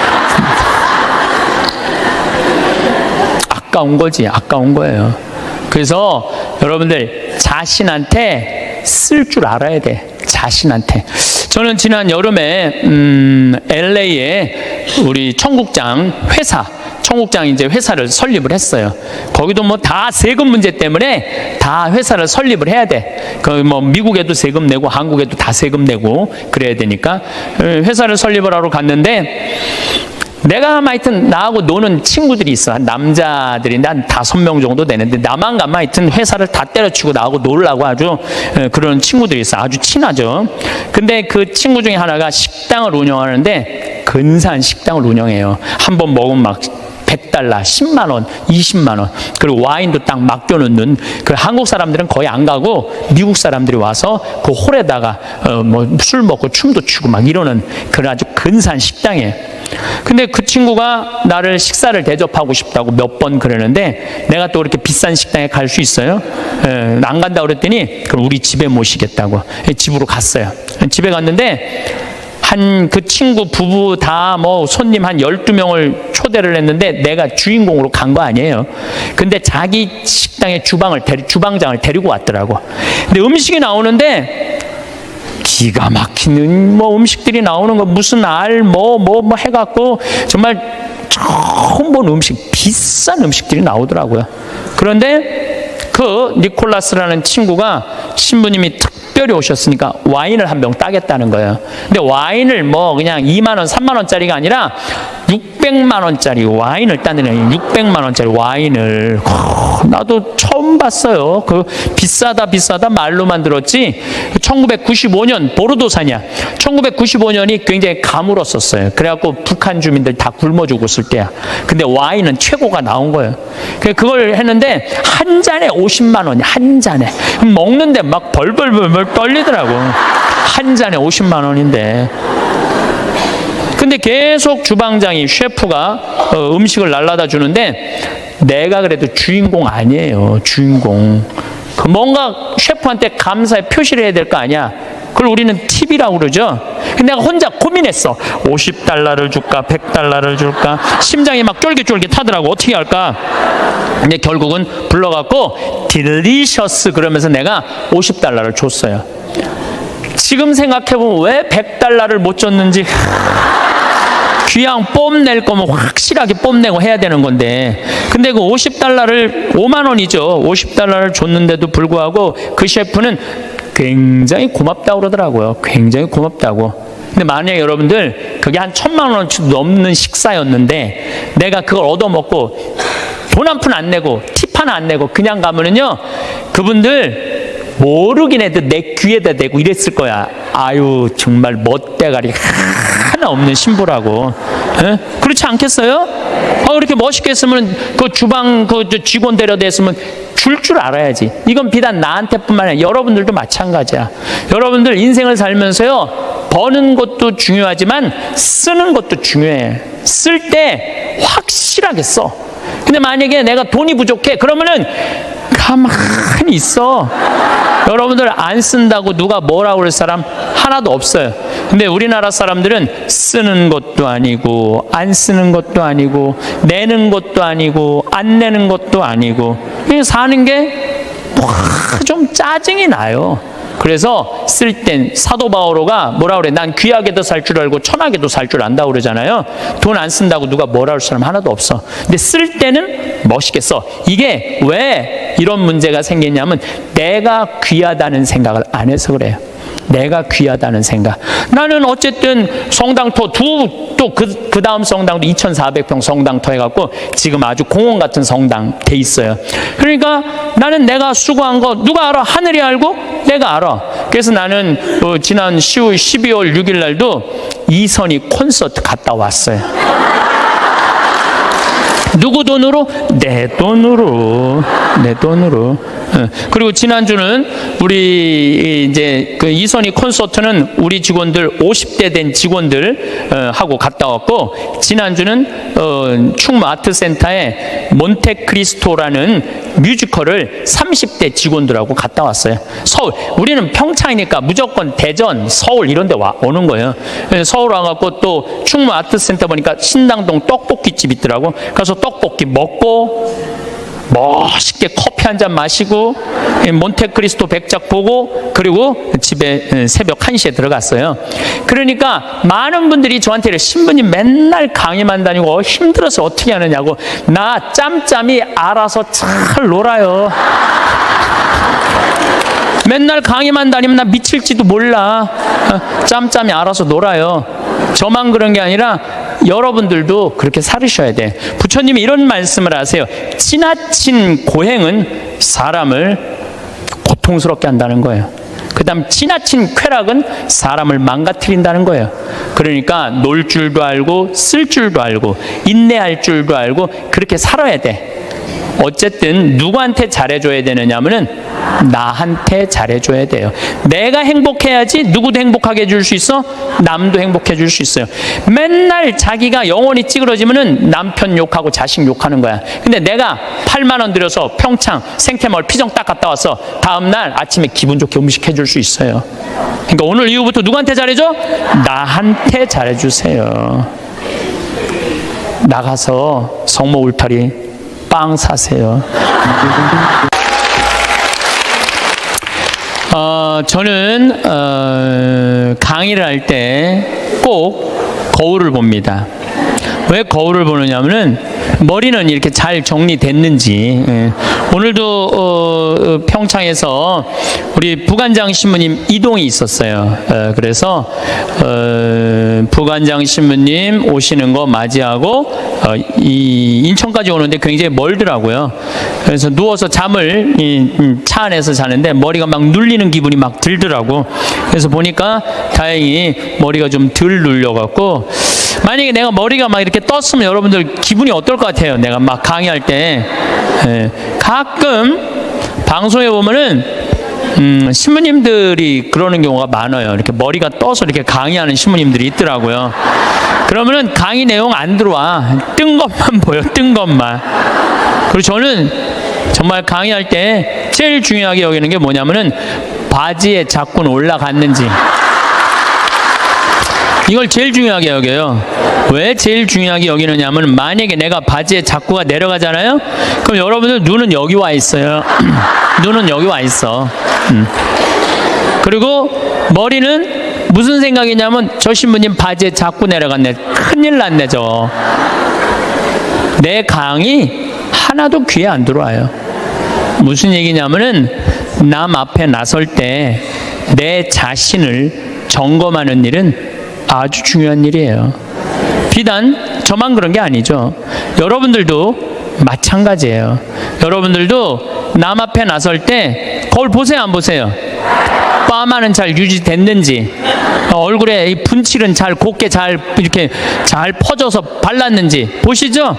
아까운 거지. 아까운 거예요. 그래서 여러분들 자신한테 쓸 줄 알아야 돼. 자신한테. 저는 지난 여름에 LA에 우리 청국장 이제 회사를 설립을 했어요. 거기도 뭐 다 세금 문제 때문에 다 회사를 설립을 해야 돼. 그 뭐 미국에도 세금 내고 한국에도 다 세금 내고 그래야 되니까 회사를 설립을 하러 갔는데 내가 하여튼 나하고 노는 친구들이 있어. 남자들인데 한 5명 정도 되는데 나만 가면 하여튼 회사를 다 때려치고 나하고 놀라고 아주 그런 친구들이 있어. 아주 친하죠. 근데 그 친구 중에 하나가 식당을 운영하는데 근사한 식당을 운영해요. 한 번 먹으면 막 100달러, 10만 원, 20만 원. 그리고 와인도 딱 맡겨놓는. 그 한국 사람들은 거의 안 가고 미국 사람들이 와서 그 홀에다가 뭐 술 먹고 춤도 추고 막 이러는 그런 아주 근사한 식당이에요. 근데 그 친구가 나를 식사를 대접하고 싶다고 몇 번 그러는데 내가 또 그렇게 비싼 식당에 갈 수 있어요? 안 간다고 그랬더니 그럼 우리 집에 모시겠다고. 집으로 갔어요. 집에 갔는데 그 친구 부부 다 뭐 손님 한 12명을 초대를 했는데 내가 주인공으로 간 거 아니에요. 근데 자기 식당에 주방장을 데리고 왔더라고. 근데 음식이 나오는데 기가 막히는 뭐 음식들이 나오는 거 무슨 뭐 해갖고 정말 처음 본 음식, 비싼 음식들이 나오더라고요. 그런데 그 니콜라스라는 친구가 신부님이 특별히 오셨으니까 와인을 한 병 따겠다는 거예요. 근데 와인을 뭐 그냥 2만 원, 3만 원짜리가 아니라 600만 원짜리 와인을 따는 거예요. 600만 원짜리 와인을. 나도 처음 봤어요. 그 비싸다 말로만 들었지. 1995년 보르도산이야. 1995년이 굉장히 가물었었어요. 그래갖고 북한 주민들 다 굶어 죽었을 때야. 근데 와인은 최고가 나온 거예요. 그걸 했는데 한 잔에 50만 원이 한 잔에. 먹는데 막 벌벌 떨리더라고. 한 잔에 50만 원인데. 근데 계속 주방장이 셰프가 음식을 날라다 주는데 내가 그래도 주인공 아니에요. 주인공. 그 뭔가 셰프한테 감사의 표시를 해야 될 거 아니야. 그걸 우리는 팁이라고 그러죠. 근데 내가 혼자 고민했어. 50달러를 줄까 100달러를 줄까. 심장이 막 쫄깃쫄깃하더라고. 어떻게 할까. 근데 결국은 불러갖고 딜리셔스 그러면서 내가 50달러를 줬어요. 지금 생각해보면 왜 100달러를 못 줬는지. 귀양 뽐낼 거면 확실하게 뽐내고 해야 되는 건데 근데 그 50달러를 5만 원이죠. 50달러를 줬는데도 불구하고 그 셰프는 굉장히 고맙다고 그러더라고요. 굉장히 고맙다고. 근데 만약에 여러분들 그게 한 1,000만 원어치 넘는 식사였는데 내가 그걸 얻어먹고 돈 한 푼 안 내고 팁 하나 안 내고 그냥 가면은요 그분들 모르긴 해도 내 귀에다 대고 이랬을 거야. 아유 정말 멋대가리 하나 없는 신부라고. 에? 그렇지 않겠어요? 그렇게 멋있게 했으면 그 주방 그 직원 데려다 했으면 줄 알아야지. 이건 비단 나한테뿐만 아니라 여러분들도 마찬가지야. 여러분들 인생을 살면서요 버는 것도 중요하지만 쓰는 것도 중요해. 쓸 때 확실하게 써. 근데 만약에 내가 돈이 부족해, 그러면은 가만히 있어. 여러분들 안 쓴다고 누가 뭐라고 그럴 사람 하나도 없어요. 근데 우리나라 사람들은 쓰는 것도 아니고 안 쓰는 것도 아니고 내는 것도 아니고 안 내는 것도 아니고 그냥 사는 게 좀 짜증이 나요. 그래서 쓸 땐 사도 바오로가 뭐라 그래? 난 귀하게도 살 줄 알고 천하게도 살 줄 안다고 그러잖아요. 돈 안 쓴다고 누가 뭐라 할 사람 하나도 없어. 근데 쓸 때는 멋있게 써. 이게 왜 이런 문제가 생겼냐면 내가 귀하다는 생각을 안 해서 그래요. 내가 귀하다는 생각. 나는 어쨌든 성당터 또 그 다음 성당도 2,400평 성당터 해갖고 지금 아주 공원 같은 성당 돼 있어요. 그러니까 나는 내가 수고한 거 누가 알아? 하늘이 알고 내가 알아. 그래서 나는 지난 12월 6일 날도 이선희 콘서트 갔다 왔어요. 누구 돈으로? 내 돈으로. 내 돈으로. 그리고 지난주는 우리 이제 그 이선희 콘서트는 우리 직원들 50대 된 직원들 하고 갔다 왔고, 지난주는 충무 아트센터에 몬테크리스토라는 뮤지컬을 30대 직원들하고 갔다 왔어요. 서울. 우리는 평창이니까 무조건 대전, 서울 이런 데 오는 거예요. 서울 와갖고 또 충무 아트센터 보니까 신당동 떡볶이집 있더라고. 그래서 떡볶이 먹고 멋있게 커피 한 잔 마시고 몬테크리스토 백작 보고 그리고 집에 새벽 1시에 들어갔어요. 그러니까 많은 분들이 저한테 신부님 맨날 강의만 다니고 힘들어서 어떻게 하느냐고. 나 짬짬이 알아서 잘 놀아요. 맨날 강의만 다니면 나 미칠지도 몰라. 짬짬이 알아서 놀아요. 저만 그런 게 아니라 여러분들도 그렇게 살으셔야 돼. 부처님이 이런 말씀을 하세요. 지나친 고행은 사람을 고통스럽게 한다는 거예요. 그 다음 지나친 쾌락은 사람을 망가뜨린다는 거예요. 그러니까 놀 줄도 알고 쓸 줄도 알고 인내할 줄도 알고 그렇게 살아야 돼. 어쨌든 누구한테 잘해줘야 되느냐면은 나한테 잘해줘야 돼요. 내가 행복해야지 누구도 행복하게 해줄 수 있어? 남도 행복해 줄 수 있어요. 맨날 자기가 영혼이 찌그러지면은 남편 욕하고 자식 욕하는 거야. 근데 내가 8만 원 들여서 평창 생태마을 피정 딱 갔다 와서 다음날 아침에 기분 좋게 음식 해줄 수 있어요. 그러니까 오늘 이후부터 누구한테 잘해줘? 나한테 잘해주세요. 나가서 성모 울타리 빵 사세요. 저는 강의를 할 때 꼭 거울을 봅니다. 왜 거울을 보느냐면은 머리는 이렇게 잘 정리됐는지. 오늘도 평창에서 우리 부관장 신부님 이동이 있었어요. 그래서 부관장 신부님 오시는 거 맞이하고 이 인천까지 오는데 굉장히 멀더라고요. 그래서 누워서 잠을 차 안에서 자는데 머리가 막 눌리는 기분이 막 들더라고. 그래서 보니까 다행히 머리가 좀 덜 눌려갖고, 만약에 내가 머리가 막 이렇게 떴으면 여러분들 기분이 어떨 것 같아요? 내가 막 강의할 때 가끔 방송에 보면은 신부님들이 그러는 경우가 많아요. 이렇게 머리가 떠서 이렇게 강의하는 신부님들이 있더라고요. 그러면은 강의 내용 안 들어와. 뜬 것만 보여. 뜬 것만. 그리고 저는 정말 강의할 때 제일 중요하게 여기는 게 뭐냐면은 바지에 자꾸는 올라갔는지. 이걸 제일 중요하게 여겨요. 왜 제일 중요하게 여기느냐 하면, 만약에 내가 바지에 자꾸가 내려가잖아요? 그럼 여러분들 눈은 여기 와 있어요. 눈은 여기 와 있어. 그리고 머리는 무슨 생각이냐면, 저 신부님 바지에 자꾸 내려갔네. 큰일 났네 저. 내 강의 하나도 귀에 안 들어와요. 무슨 얘기냐면은, 남 앞에 나설 때 내 자신을 점검하는 일은 아주 중요한 일이에요. 비단 저만 그런 게 아니죠. 여러분들도 마찬가지예요. 여러분들도 남 앞에 나설 때 거울 보세요, 안 보세요? 파마는 잘 유지됐는지, 얼굴에 이 분칠은 잘 곱게 잘 이렇게 잘 퍼져서 발랐는지 보시죠?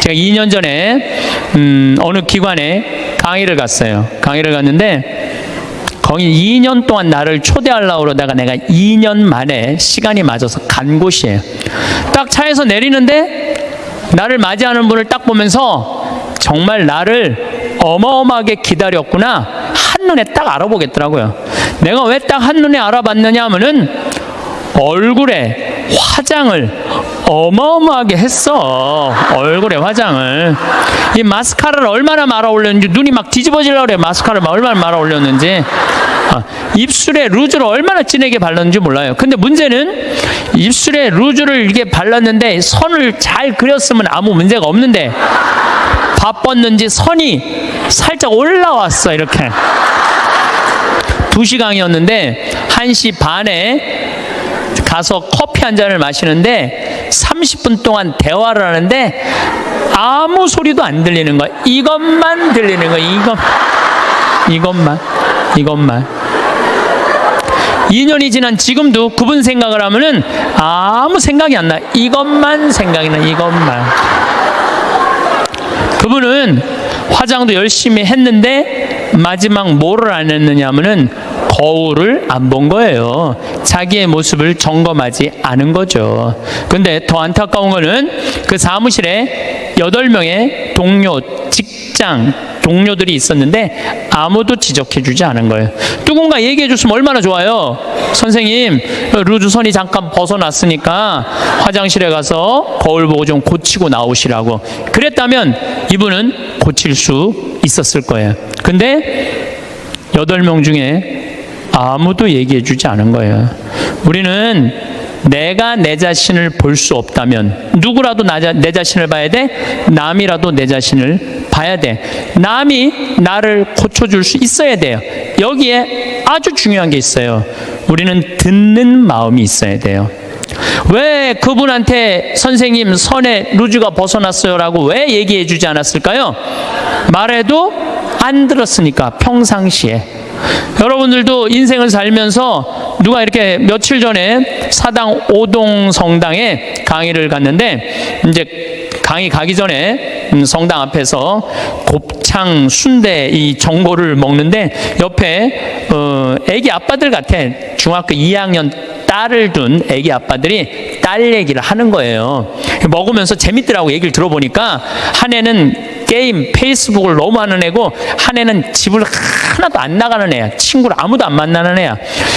제가 2년 전에 어느 기관에 강의를 갔어요. 강의를 갔는데 거기 2년 동안 나를 초대하려고 그러다가 내가 2년 만에 시간이 맞아서 간 곳이에요. 딱 차에서 내리는데 나를 맞이하는 분을 딱 보면서 정말 나를 어마어마하게 기다렸구나 한눈에 딱 알아보겠더라고요. 내가 왜 딱 한눈에 알아봤느냐 하면은 얼굴에 화장을 어마어마하게 했어. 얼굴에 화장을. 이 마스카라를 얼마나 말아 올렸는지, 눈이 막 뒤집어지려고 그래. 마스카라를 얼마나 말아 올렸는지. 입술에 루즈를 얼마나 진하게 발랐는지 몰라요. 근데 문제는 입술에 루즈를 이렇게 발랐는데 선을 잘 그렸으면 아무 문제가 없는데 바빴는지 선이 살짝 올라왔어. 이렇게 2시간이었는데 1시 반에 가서 커피 한 잔을 마시는데 30분 동안 대화를 하는데 아무 소리도 안 들리는 거야. 이것만 들리는 거야. 이것만. 2년이 지난 지금도 그분 생각을 하면은 아무 생각이 안 나. 이것만 생각이 나. 이것만. 그분은 화장도 열심히 했는데 마지막 뭐를 안 했느냐 하면은 거울을 안 본 거예요. 자기의 모습을 점검하지 않은 거죠. 근데 더 안타까운 거는 그 사무실에 8명의 동료, 직장 동료들이 있었는데 아무도 지적해 주지 않은 거예요. 누군가 얘기해 줬으면 얼마나 좋아요. 선생님, 루즈선이 잠깐 벗어났으니까 화장실에 가서 거울 보고 좀 고치고 나오시라고. 그랬다면 이분은 고칠 수 있었을 거예요. 근데 8명 중에 아무도 얘기해 주지 않은 거예요. 우리는 내가 내 자신을 볼 수 없다면 누구라도 내 자신을 봐야 돼. 남이라도 내 자신을 봐야 돼. 남이 나를 고쳐줄 수 있어야 돼요. 여기에 아주 중요한 게 있어요. 우리는 듣는 마음이 있어야 돼요. 왜 그분한테 선생님 선에 루즈가 벗어났어요 라고 왜 얘기해 주지 않았을까요? 말해도 안 들었으니까. 평상시에 여러분들도 인생을 살면서 누가 이렇게 며칠 전에 사당 오동 성당에 강의를 갔는데 이제 강의 가기 전에 성당 앞에서 곱창 순대 이 전골을 먹는데 옆에 애기 아빠들 같아. 중학교 2학년 딸을 둔 애기 아빠들이 딸 얘기를 하는 거예요. 먹으면서 재밌더라고. 얘기를 들어보니까 한 애는 게임, 페이스북을 너무 하는 애고 한 애는 집을 하나도 안 나가는 애야. 친구를 아무도 안 만나는 애야.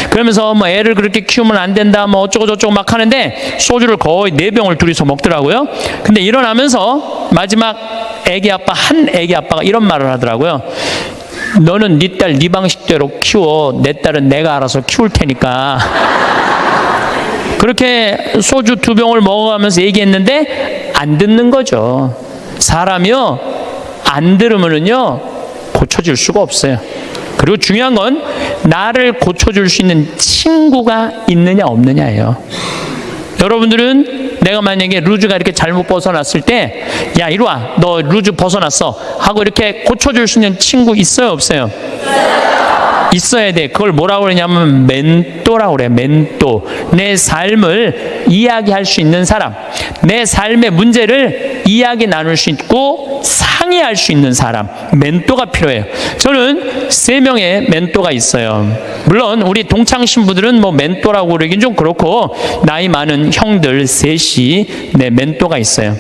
그러면서 뭐 애를 그렇게 키우면 안 된다 뭐 어쩌고 저쩌고 막 하는데 소주를 거의 4병을 둘이서 먹더라고요. 근데 일어나면서 마지막 한 애기 아빠가 이런 말을 하더라고요. 너는 네 딸 네 방식대로 키워. 내 딸은 내가 알아서 키울 테니까. 그렇게 소주 2병을 먹어가면서 얘기했는데 안 듣는 거죠. 사람이요 안 들으면은요 고쳐질 수가 없어요. 그리고 중요한 건 나를 고쳐줄 수 있는 친구가 있느냐 없느냐예요. 여러분들은 내가 만약에 루즈가 이렇게 잘못 벗어났을 때 야 이리 와 너 루즈 벗어났어 하고 이렇게 고쳐줄 수 있는 친구 있어요 없어요? 있어야 돼. 그걸 뭐라고 그러냐면 멘토라고 그래. 멘토. 내 삶을 이야기할 수 있는 사람, 내 삶의 문제를 이야기 나눌 수 있고 상의할 수 있는 사람, 멘토가 필요해요. 저는 3명의 멘토가 있어요. 물론 우리 동창 신부들은 뭐 멘토라고 그러긴 좀 그렇고 나이 많은 형들 셋이 내 멘토가 있어요.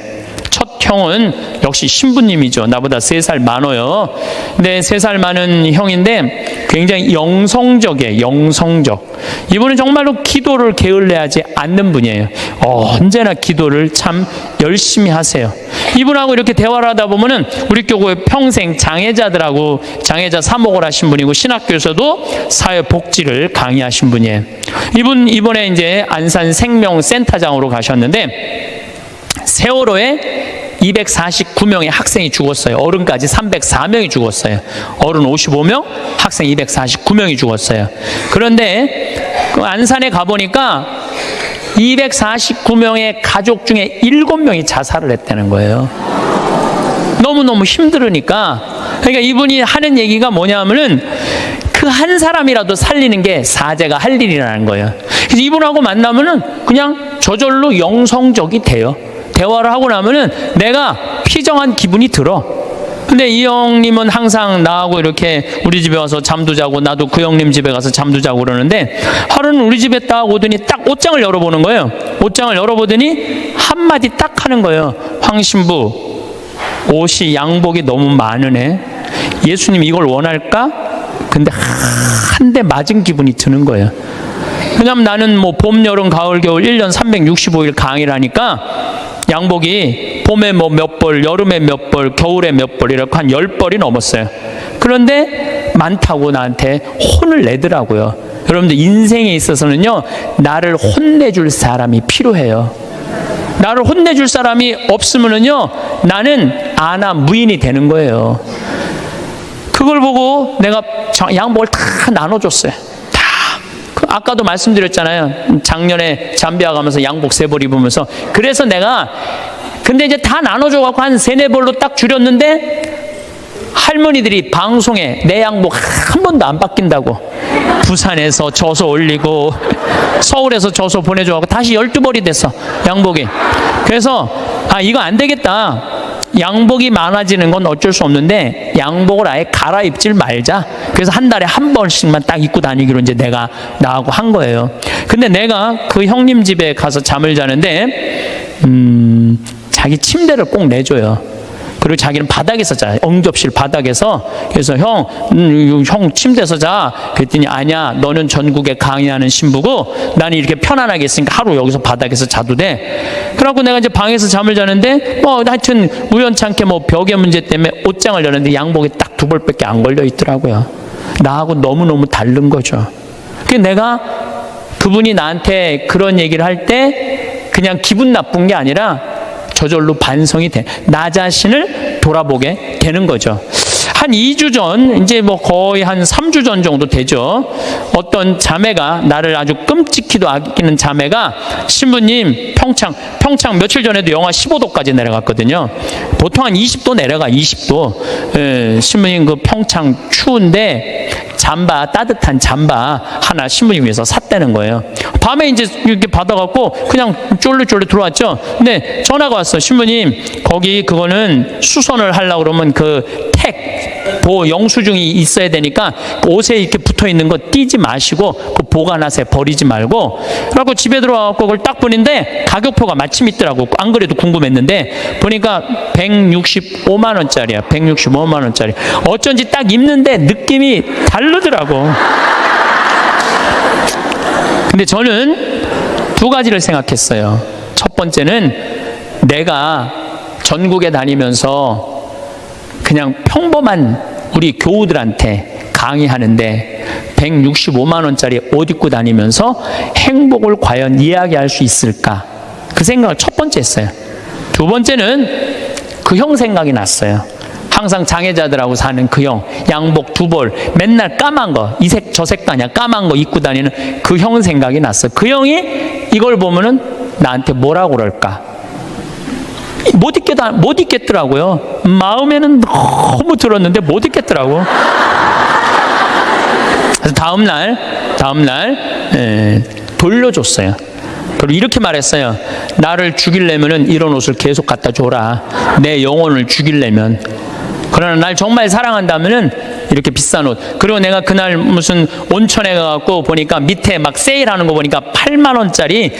첫 형은 역시 신부님이죠. 나보다 3살 많아요. 근데 3살 많은 형인데 굉장히 영성적이에요. 영성적. 이분은 정말로 기도를 게을리하지 않는 분이에요. 언제나 기도를 참 열심히 하세요. 이분하고 이렇게 대화를 하다 보면은 우리 교회 평생 장애자들하고 장애자 사목을 하신 분이고 신학교에서도 사회복지를 강의하신 분이에요. 이분 이번에 이제 안산 생명센터장으로 가셨는데 세월호에 249명의 학생이 죽었어요. 어른까지 304명이 죽었어요. 어른 55명, 학생 249명이 죽었어요. 그런데 그 안산에 가보니까 249명의 가족 중에 7명이 자살을 했다는 거예요. 너무너무 힘들으니까. 그러니까 이분이 하는 얘기가 뭐냐면은 그 한 사람이라도 살리는 게 사제가 할 일이라는 거예요. 그래서 이분하고 만나면은 그냥 저절로 영성적이 돼요. 대화를 하고 나면은 내가 피정한 기분이 들어. 근데 이 형님은 항상 나하고 이렇게 우리 집에 와서 잠도 자고 나도 그 형님 집에 가서 잠도 자고 그러는데 하루는 우리 집에 딱 오더니 딱 옷장을 열어보는 거예요. 옷장을 열어보더니 한마디 딱 하는 거예요. 황 신부, 옷이 양복이 너무 많으네. 예수님 이걸 원할까? 근데 한 대 맞은 기분이 드는 거예요. 왜냐면 나는 뭐 봄, 여름, 가을, 겨울 1년 365일 강의를 하니까 양복이 봄에 뭐 몇 벌, 여름에 몇 벌, 겨울에 몇 벌 이렇게 한 10벌이 넘었어요. 그런데 많다고 나한테 혼을 내더라고요. 여러분들 인생에 있어서는요, 나를 혼내줄 사람이 필요해요. 나를 혼내줄 사람이 없으면은요, 나는 아나 무인이 되는 거예요. 그걸 보고 내가 양복을 다 나눠줬어요. 다. 아까도 말씀드렸잖아요. 작년에 잠비아 가면서 양복 3벌 입으면서. 그래서 내가 근데 이제 다 나눠줘갖고 한 3-4벌로 딱 줄였는데 할머니들이 방송에 내 양복 한 번도 안 바뀐다고 부산에서 져서 올리고 서울에서 져서 보내줘갖고 다시 12벌이 됐어, 양복이. 그래서 이거 안 되겠다. 양복이 많아지는 건 어쩔 수 없는데 양복을 아예 갈아입질 말자. 그래서 한 달에 한 번씩만 딱 입고 다니기로 이제 내가 나하고 한 거예요. 근데 내가 그 형님 집에 가서 잠을 자는데 자기 침대를 꼭 내줘요. 그리고 자기는 바닥에서 자요. 응접실 바닥에서. 그래서 형 침대에서 자. 그랬더니 아니야, 너는 전국에 강의하는 신부고 나는 이렇게 편안하게 있으니까 하루 여기서 바닥에서 자도 돼. 그래갖고 내가 이제 방에서 잠을 자는데 뭐 하여튼 우연찮게 뭐 벽의 문제 때문에 옷장을 열었는데 양복이 딱 2벌밖에 안 걸려 있더라고요. 나하고 너무너무 다른 거죠. 그래서 내가 그분이 나한테 그런 얘기를 할 때 그냥 기분 나쁜 게 아니라 저절로 반성이 돼. 나 자신을 돌아보게 되는 거죠. 한 2주 전, 이제 뭐 거의 한 3주 전 정도 되죠. 어떤 자매가, 나를 아주 끔찍히도 아끼는 자매가, 신부님, 평창 며칠 전에도 영하 15도까지 내려갔거든요. 보통 한 20도 내려가, 20도. 신부님 그 평창 추운데, 따뜻한 잠바 하나 신부님 위해서 샀다는 거예요. 밤에 이제 이렇게 받아갖고 그냥 쫄래쫄래 들어왔죠. 근데 전화가 왔어. 신부님, 거기 그거는 수선을 하려고 그러면 그 영수증이 있어야 되니까 옷에 이렇게 붙어 있는 거 띄지 마시고 그 보관하세요. 버리지 말고. 그래갖고 집에 들어와갖고 그걸 딱 보는데 가격표가 마침 있더라고. 안 그래도 궁금했는데 보니까 165만 원짜리야. 165만 원짜리. 어쩐지 딱 입는데 느낌이 다르더라고. 근데 저는 2가지를 생각했어요. 첫 번째는 내가 전국에 다니면서 그냥 평범한 우리 교우들한테 강의하는데 165만 원짜리 옷 입고 다니면서 행복을 과연 이야기할 수 있을까? 그 생각을 첫 번째 했어요. 2번째는 그 형 생각이 났어요. 항상 장애자들하고 사는 그 형, 양복 2벌, 맨날 까만 거, 이 색 저 색도 아니야, 까만 거 입고 다니는 그 형 생각이 났어요. 그 형이 이걸 보면은 나한테 뭐라고 그럴까? 못 있겠더라고요. 마음에는 너무 들었는데 못 있겠더라고. 그래서 다음날 돌려줬어요. 그리고 이렇게 말했어요. 나를 죽이려면은 이런 옷을 계속 갖다 줘라. 내 영혼을 죽이려면. 그러나 날 정말 사랑한다면은 이렇게 비싼 옷. 그리고 내가 그날 무슨 온천에 가갖고 보니까 밑에 막 세일하는 거 보니까 8만 원짜리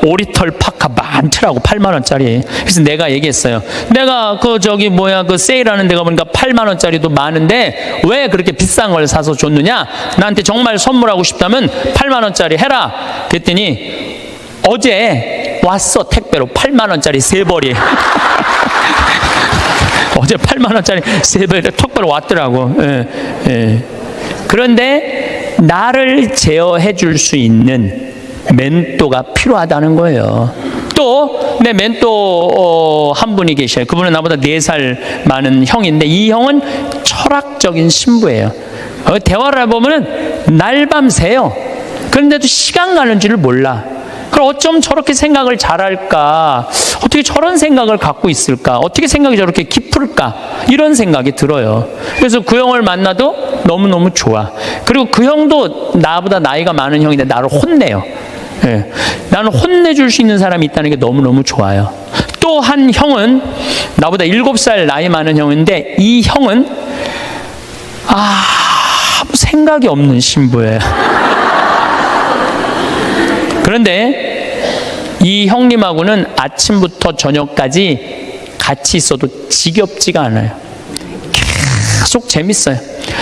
오리털 파카 많더라고. 8만 원짜리. 그래서 내가 얘기했어요. 내가 그 세일하는 데가 보니까 8만 원짜리도 많은데 왜 그렇게 비싼 걸 사서 줬느냐? 나한테 정말 선물하고 싶다면 8만 원짜리 해라. 그랬더니 어제 왔어. 택배로 8만 원짜리 3벌이. 어제 8만 원짜리 3벌이 턱벌 왔더라고. 그런데 나를 제어해 줄 수 있는 멘토가 필요하다는 거예요. 또 내 멘토 한 분이 계셔요. 그분은 나보다 4살 많은 형인데 이 형은 철학적인 신부예요. 대화를 해보면 날밤 새요. 그런데도 시간 가는 줄을 몰라. 그럼 어쩜 저렇게 생각을 잘할까? 어떻게 저런 생각을 갖고 있을까? 어떻게 생각이 저렇게 깊을까? 이런 생각이 들어요. 그래서 그 형을 만나도 너무너무 좋아. 그리고 그 형도 나보다 나이가 많은 형인데 나를 혼내요. 나는 혼내줄 수 있는 사람이 있다는 게 너무너무 좋아요. 또 한 형은 나보다 7살 나이 많은 형인데 이 형은 아무 생각이 없는 신부예요. 그런데 이 형님하고는 아침부터 저녁까지 같이 있어도 지겹지가 않아요. 계속 재밌어요.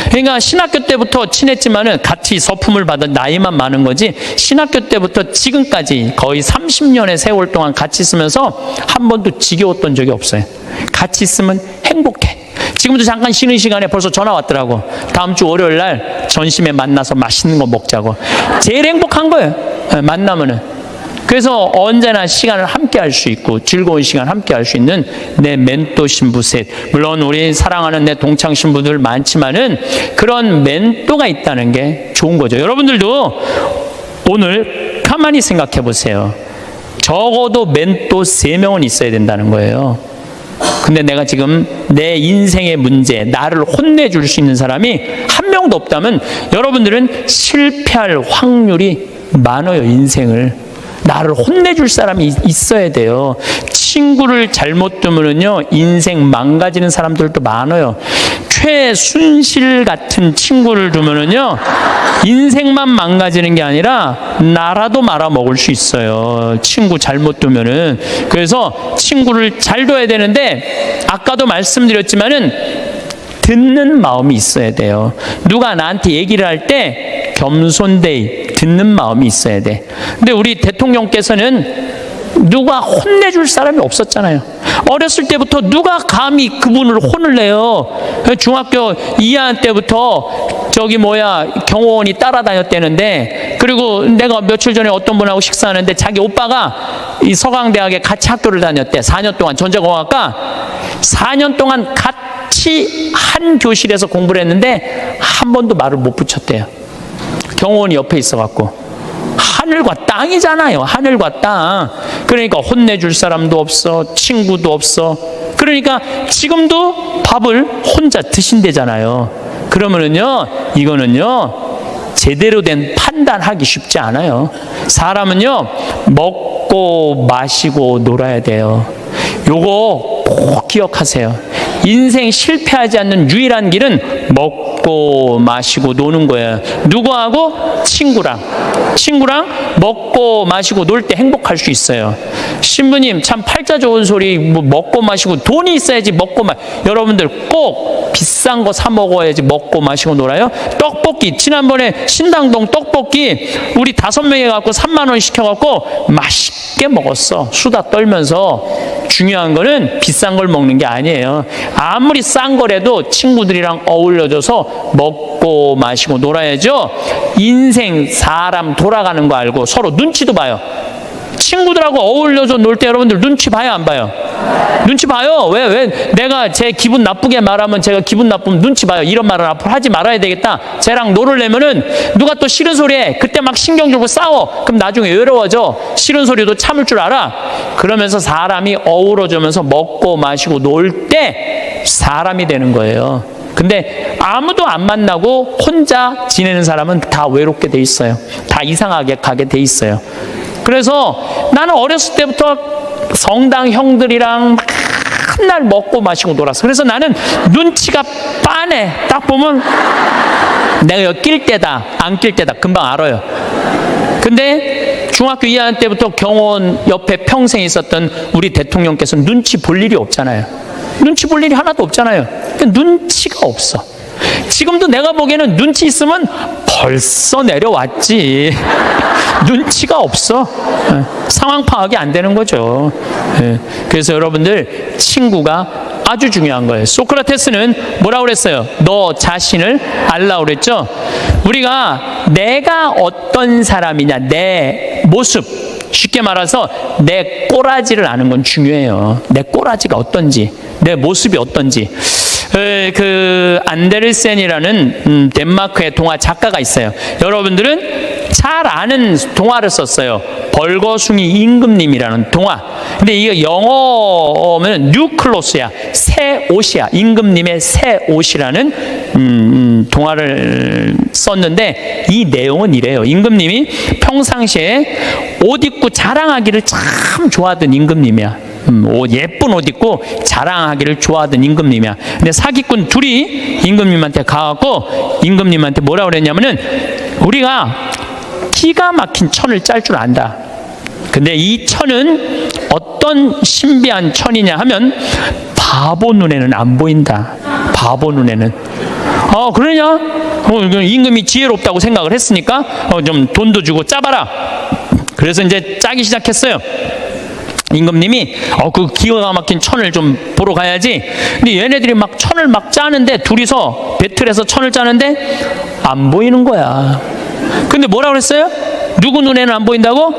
그러니까 신학교 때부터 친했지만은 같이 서품을 받은 나이만 많은 거지, 신학교 때부터 지금까지 거의 30년의 세월 동안 같이 있으면서 한 번도 지겨웠던 적이 없어요. 같이 있으면 행복해. 지금도 잠깐 쉬는 시간에 벌써 전화 왔더라고. 다음 주 월요일 날 전심에 만나서 맛있는 거 먹자고. 제일 행복한 거예요, 만나면은. 그래서 언제나 시간을 함께 할 수 있고 즐거운 시간 함께 할 수 있는 내 멘토 신부 셋. 물론 우리 사랑하는 내 동창 신부들 많지만은 그런 멘토가 있다는 게 좋은 거죠. 여러분들도 오늘 가만히 생각해 보세요. 적어도 멘토 3명은 있어야 된다는 거예요. 근데 내가 지금 내 인생의 문제, 나를 혼내줄 수 있는 사람이 한 명도 없다면 여러분들은 실패할 확률이 많아요. 인생을 나를 혼내줄 사람이 있어야 돼요. 친구를 잘못 두면은요 인생 망가지는 사람들도 많아요. 최순실 같은 친구를 두면은요 인생만 망가지는 게 아니라 나라도 말아먹을 수 있어요. 친구 잘못 두면은. 그래서 친구를 잘 둬야 되는데 아까도 말씀드렸지만은 듣는 마음이 있어야 돼요. 누가 나한테 얘기를 할 때 겸손되이 듣는 마음이 있어야 돼. 근데 우리 대통령께서는 누가 혼내줄 사람이 없었잖아요. 어렸을 때부터 누가 감히 그분을 혼을 내요. 중학교 2학년 때부터 경호원이 따라다녔다는데, 그리고 내가 며칠 전에 어떤 분하고 식사하는데 자기 오빠가 이 서강대학에 같이 학교를 다녔대. 4년 동안 전자공학과 4년 동안 같이 한 교실에서 공부를 했는데 한 번도 말을 못 붙였대요. 경호원이 옆에 있어갖고. 하늘과 땅이잖아요. 하늘과 땅. 그러니까 혼내줄 사람도 없어, 친구도 없어. 그러니까 지금도 밥을 혼자 드신대잖아요. 그러면은요 이거는요 제대로 된 판단하기 쉽지 않아요. 사람은요 먹고 마시고 놀아야 돼요. 요거 꼭 기억하세요. 인생 실패하지 않는 유일한 길은 먹고 마시고 노는 거예요. 누구하고? 친구랑 먹고 마시고 놀 때 행복할 수 있어요. 신부님 참 팔자 좋은 소리, 뭐 먹고 마시고 돈이 있어야지 여러분들 꼭 비싼 거 사 먹어야지 먹고 마시고 놀아요. 떡볶이, 지난번에 신당동 떡볶이 우리 5명이 갖고 3만 원 시켜갖고 맛있게 먹었어. 수다 떨면서. 중요한 거는 비싼 걸 먹는 게 아니에요. 아무리 싼 거라도 친구들이랑 어울려져서 먹고 마시고 놀아야죠. 인생 사람 돌아가는 거 알고 서로 눈치도 봐요. 친구들하고 어울려서 놀 때 여러분들 눈치 봐요, 안 봐요? 눈치 봐요. 왜 내가 제 기분 나쁘게 말하면 제가 기분 나쁘면 눈치 봐요. 이런 말은 앞으로 하지 말아야 되겠다. 쟤랑 놀으려면은 누가 또 싫은 소리 해. 그때 막 신경 주고 싸워. 그럼 나중에 외로워져. 싫은 소리도 참을 줄 알아. 그러면서 사람이 어우러지면서 먹고 마시고 놀 때 사람이 되는 거예요. 근데 아무도 안 만나고 혼자 지내는 사람은 다 외롭게 돼 있어요. 다 이상하게 가게 돼 있어요. 그래서 나는 어렸을 때부터 성당 형들이랑 맨날 먹고 마시고 놀았어. 그래서 나는 눈치가 빠네. 딱 보면 내가 여기 낄 때다 안 낄 때다 금방 알아요. 근데 중학교 2학년 때부터 경호원 옆에 평생 있었던 우리 대통령께서는 눈치 볼 일이 없잖아요. 눈치 볼 일이 하나도 없잖아요. 눈치가 없어. 지금도 내가 보기에는 눈치 있으면 벌써 내려왔지. 눈치가 없어. 상황 파악이 안 되는 거죠. 그래서 여러분들 친구가 아주 중요한 거예요. 소크라테스는 뭐라고 그랬어요? 너 자신을 알라고 그랬죠. 우리가 내가 어떤 사람이냐, 내 모습, 쉽게 말해서 내 꼬라지를 아는 건 중요해요. 내 꼬라지가 어떤지, 내 모습이 어떤지. 그 안데르센이라는 덴마크의 동화 작가가 있어요. 여러분들은 잘 아는 동화를 썼어요. 벌거숭이 임금님이라는 동화. 근데 이거 영어면 뉴클로스야, 새 옷이야. 임금님의 새 옷이라는 동화를 썼는데 이 내용은 이래요. 임금님이 평상시에 옷 입고 자랑하기를 참 좋아하던 임금님이야. 예쁜 옷 입고 자랑하기를 좋아하던 임금님이야. 근데 사기꾼 둘이 임금님한테 가갖고 임금님한테 뭐라 그랬냐면은 우리가 기가 막힌 천을 짤 줄 안다. 근데 이 천은 어떤 신비한 천이냐 하면 바보 눈에는 안 보인다. 바보 눈에는. 그러냐? 임금이 지혜롭다고 생각을 했으니까 좀 돈도 주고 짜봐라. 그래서 이제 짜기 시작했어요. 임금님이 그 기가 막힌 천을 좀 보러 가야지. 근데 얘네들이 막 천을 막 짜는데, 둘이서 배틀해서 천을 짜는데 안 보이는 거야. 근데 뭐라 그랬어요? 누구 눈에는 안 보인다고?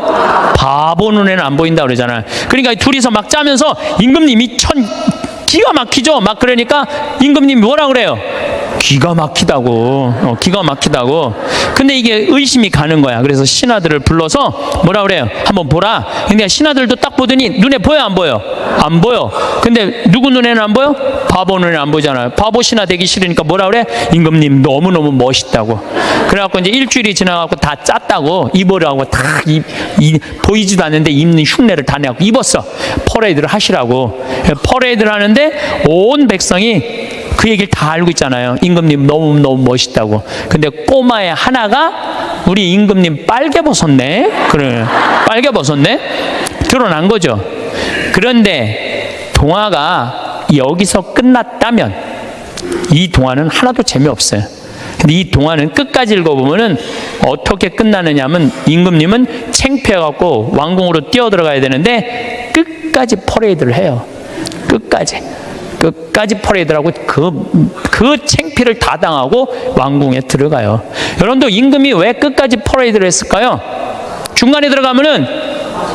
바보 눈에는 안 보인다 그러잖아요. 그러니까 둘이서 막 짜면서 임금님이 천 기가 막히죠. 막 그러니까 임금님이 뭐라 그래요? 기가 막히다고. 기가 막히다고. 근데 이게 의심이 가는 거야. 그래서 신하들을 불러서 뭐라 그래요? 한번 보라. 근데 신하들도 딱 보더니 눈에 보여 안 보여? 안 보여. 근데 누구 눈에는 안 보여? 바보 눈에는 안 보이잖아요. 바보 신하 되기 싫으니까 뭐라 그래? 임금님 너무너무 멋있다고. 그래갖고 이제 일주일이 지나갖고 다 짰다고 입으라고 다 보이지도 않는데 입는 흉내를 다 내고 입었어. 퍼레이드를 하시라고. 퍼레이드를 하는데 온 백성이 그 얘기를 다 알고 있잖아요. 임금님 너무너무 멋있다고. 근데 꼬마의 하나가 우리 임금님 빨개 벗었네. 그래, 빨개 벗었네. 드러난 거죠. 그런데 동화가 여기서 끝났다면 이 동화는 하나도 재미없어요. 근데 이 동화는 끝까지 읽어보면은 어떻게 끝나느냐 하면 임금님은 창피해갖고 왕궁으로 뛰어들어가야 되는데 끝까지 퍼레이드를 해요. 끝까지 퍼레이드라고 그 창피를 다 당하고 왕궁에 들어가요. 여러분도 임금이 왜 끝까지 퍼레이드를 했을까요? 중간에 들어가면은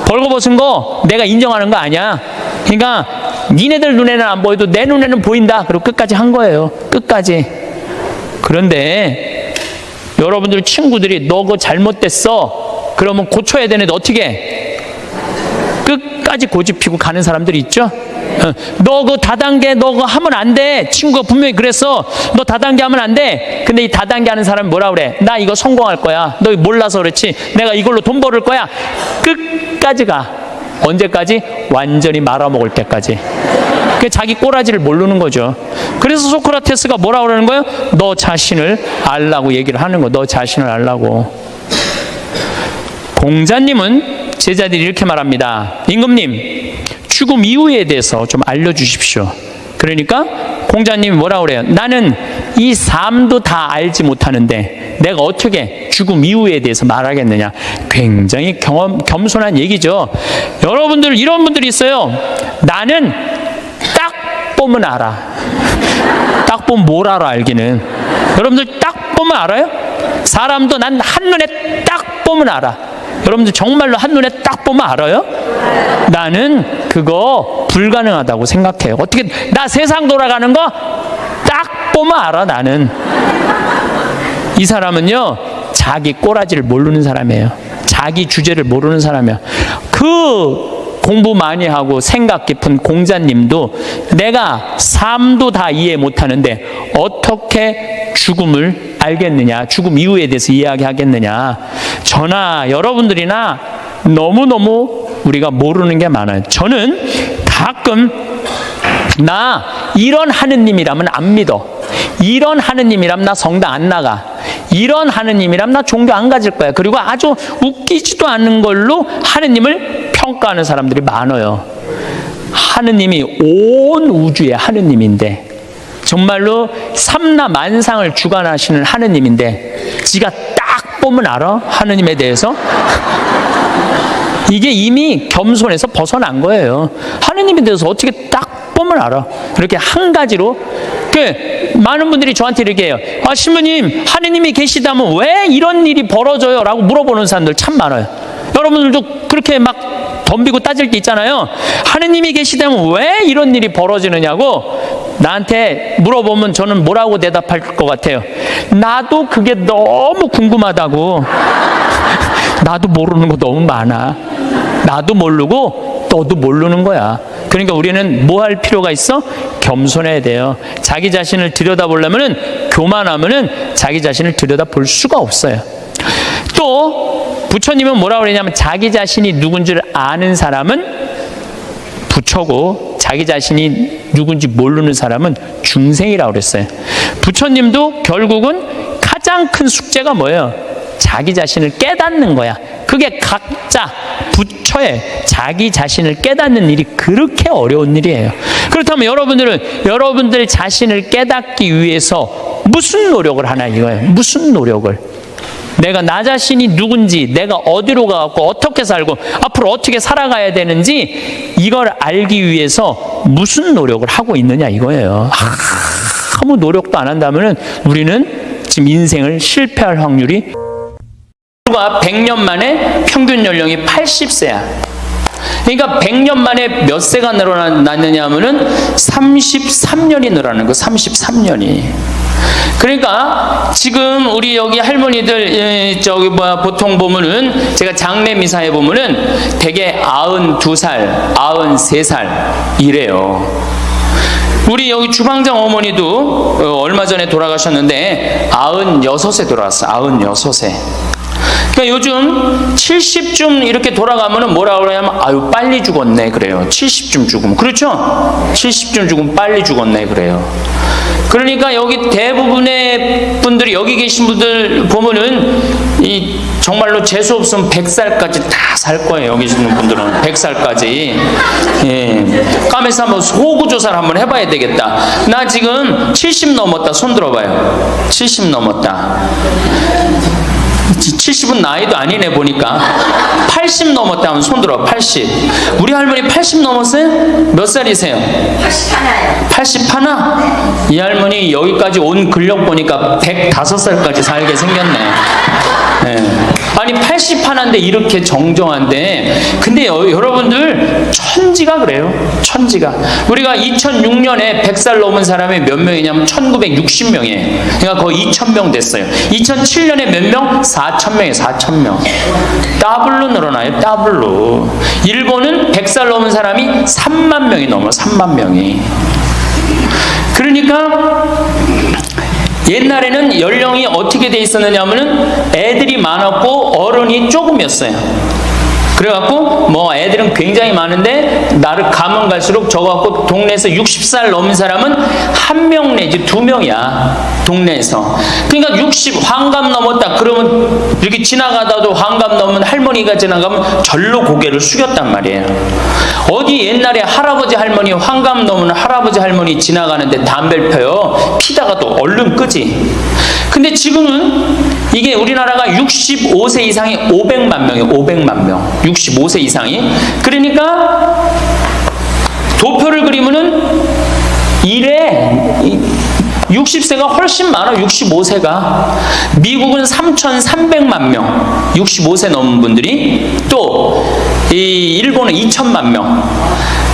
벌거벗은 거 내가 인정하는 거 아니야. 그러니까 니네들 눈에는 안 보여도 내 눈에는 보인다. 그리고 끝까지 한 거예요. 끝까지. 그런데 여러분들 친구들이 너 그거 잘못됐어. 그러면 고쳐야 되는데 어떻게 해? 끝까지 고집피고 가는 사람들이 있죠. 너 그거 다단계 너 그거 하면 안 돼. 친구가 분명히 그랬어. 너 다단계 하면 안 돼. 근데 이 다단계 하는 사람이 뭐라 그래? 나 이거 성공할 거야. 너 몰라서 그렇지. 내가 이걸로 돈 벌을 거야. 끝까지 가. 언제까지? 완전히 말아먹을 때까지. 그 자기 꼬라지를 모르는 거죠. 그래서 소크라테스가 뭐라 그러는 거예요? 너 자신을 알라고 얘기를 하는 거. 너 자신을 알라고. 공자님은 제자들이 이렇게 말합니다. 임금님, 죽음 이후에 대해서 좀 알려주십시오. 그러니까 공자님이 뭐라 그래요? 나는 이 삶도 다 알지 못하는데 내가 어떻게 죽음 이후에 대해서 말하겠느냐. 굉장히 겸손한 얘기죠. 여러분들 이런 분들이 있어요. 나는 딱 보면 알아. 딱 보면 뭘 알아 알기는. 여러분들 딱 보면 알아요? 사람도 난 한눈에 딱 보면 알아. 여러분들 정말로 한눈에 딱 보면 알아요? 나는 그거 불가능하다고 생각해요. 어떻게 나 세상 돌아가는 거 딱 보면 알아. 나는. 이 사람은요 자기 꼬라지를 모르는 사람이에요. 자기 주제를 모르는 사람이에요. 그 공부 많이 하고 생각 깊은 공자님도 내가 삶도 다 이해 못하는데 어떻게 죽음을 알겠느냐, 죽음 이후에 대해서 이야기하겠느냐. 저나 여러분들이나 너무너무 우리가 모르는 게 많아요. 저는 가끔 나 이런 하느님이라면 안 믿어. 이런 하느님이라면 나 성당 안 나가. 이런 하느님이라면 나 종교 안 가질 거야. 그리고 아주 웃기지도 않는 걸로 하느님을 평가하는 사람들이 많아요. 하느님이 온 우주의 하느님인데 정말로 삼라 만상을 주관하시는 하느님인데 지가 딱 보면 알아? 하느님에 대해서? 이게 이미 겸손에서 벗어난 거예요. 하느님에 대해서 어떻게 딱 보면 알아? 이렇게 한 가지로. 많은 분들이 저한테 이렇게 해요. 아, 신부님, 하느님이 계시다면 왜 이런 일이 벌어져요? 라고 물어보는 사람들 참 많아요. 여러분들도 그렇게 막 덤비고 따질 게 있잖아요. 하느님이 계시다면 왜 이런 일이 벌어지느냐고 나한테 물어보면 저는 뭐라고 대답할 것 같아요? 나도 그게 너무 궁금하다고. 나도 모르는 거 너무 많아. 나도 모르고 너도 모르는 거야. 그러니까 우리는 뭐 할 필요가 있어? 겸손해야 돼요. 자기 자신을 들여다보려면은, 교만하면은 자기 자신을 들여다볼 수가 없어요. 또 부처님은 뭐라고 그러냐면 자기 자신이 누군 줄 아는 사람은 부처고 자기 자신이 누군지 모르는 사람은 중생이라고 그랬어요. 부처님도 결국은 가장 큰 숙제가 뭐예요? 자기 자신을 깨닫는 거야. 그게 각자 부처의 자기 자신을 깨닫는 일이 그렇게 어려운 일이에요. 그렇다면 여러분들은 여러분들 자신을 깨닫기 위해서 무슨 노력을 하나 이거예요. 무슨 노력을? 내가 나 자신이 누군지, 내가 어디로 가고 어떻게 살고 앞으로 어떻게 살아가야 되는지 이걸 알기 위해서 무슨 노력을 하고 있느냐 이거예요. 아무 노력도 안 한다면 우리는 지금 인생을 실패할 확률이 100년 만에 평균 연령이 80세야. 그러니까 100년 만에 몇 세가 늘어났느냐 하면은 33년이 늘어나는 거, 33년이. 그러니까 지금 우리 여기 할머니들 보통 보면은 제가 장례 미사에 보면은 대개 92살, 93살 이래요. 우리 여기 주방장 어머니도 얼마 전에 돌아가셨는데 96세 돌아왔어. 96세. 그러니까 요즘 70쯤 이렇게 돌아가면은 뭐라 그러냐면 아유 빨리 죽었네 그래요. 70쯤 죽으면. 그렇죠? 70쯤 죽으면 빨리 죽었네 그래요. 그러니까 여기 대부분의 분들이 여기 계신 분들 보면은 이 정말로 재수 없으면 100살까지 다 살 거예요. 여기 있는 분들은 100살까지. 예. 까메서 한번 소구조사를 한번 해봐야 되겠다. 나 지금 70 넘었다. 손 들어봐요. 70 넘었다. 70은 나이도 아니네 보니까. 80 넘었다 하면 손 들어. 80. 우리 할머니 80 넘었어요? 몇 살이세요? 81이요. 81? 이 할머니 여기까지 온 근력 보니까 105살까지 살게 생겼네. 네. 아니 81인데 이렇게 정정한데 근데 여러분들 천지가 그래요. 천지가. 우리가 2006년에 100살 넘은 사람이 몇 명이냐면 1960명이에요. 그러니까 거의 2000명 됐어요. 2007년에 몇 명? 4000명이에요. 4000명. 더블로 늘어나요. 더블로. 일본은 100살 넘은 사람이 3만 명이 넘어요. 3만 명이. 그러니까 옛날에는 연령이 어떻게 돼 있었느냐 하면은 애들이 많았고 어른이 조금이었어요. 그래갖고 뭐 애들은 굉장히 많은데 나를 가면 갈수록 저갖고 동네에서 60살 넘은 사람은 1명 내지 2명이야. 동네에서. 그러니까 60 환갑 넘었다 그러면 이렇게 지나가다도 환갑 넘은 할머니가 지나가면 절로 고개를 숙였단 말이에요. 어디 옛날에 할아버지 할머니 환갑 넘은 할아버지 할머니 지나가는데 담배를 펴요. 피다가도 얼른 끄지. 근데 지금은 이게 우리나라가 65세 이상이 500만 명이에요. 500만 명. 65세 이상이. 그러니까 도표를 그리면은 이래 60세가 훨씬 많아. 65세가. 미국은 3,300만 명. 65세 넘은 분들이. 또 이 일본은 2천만 명.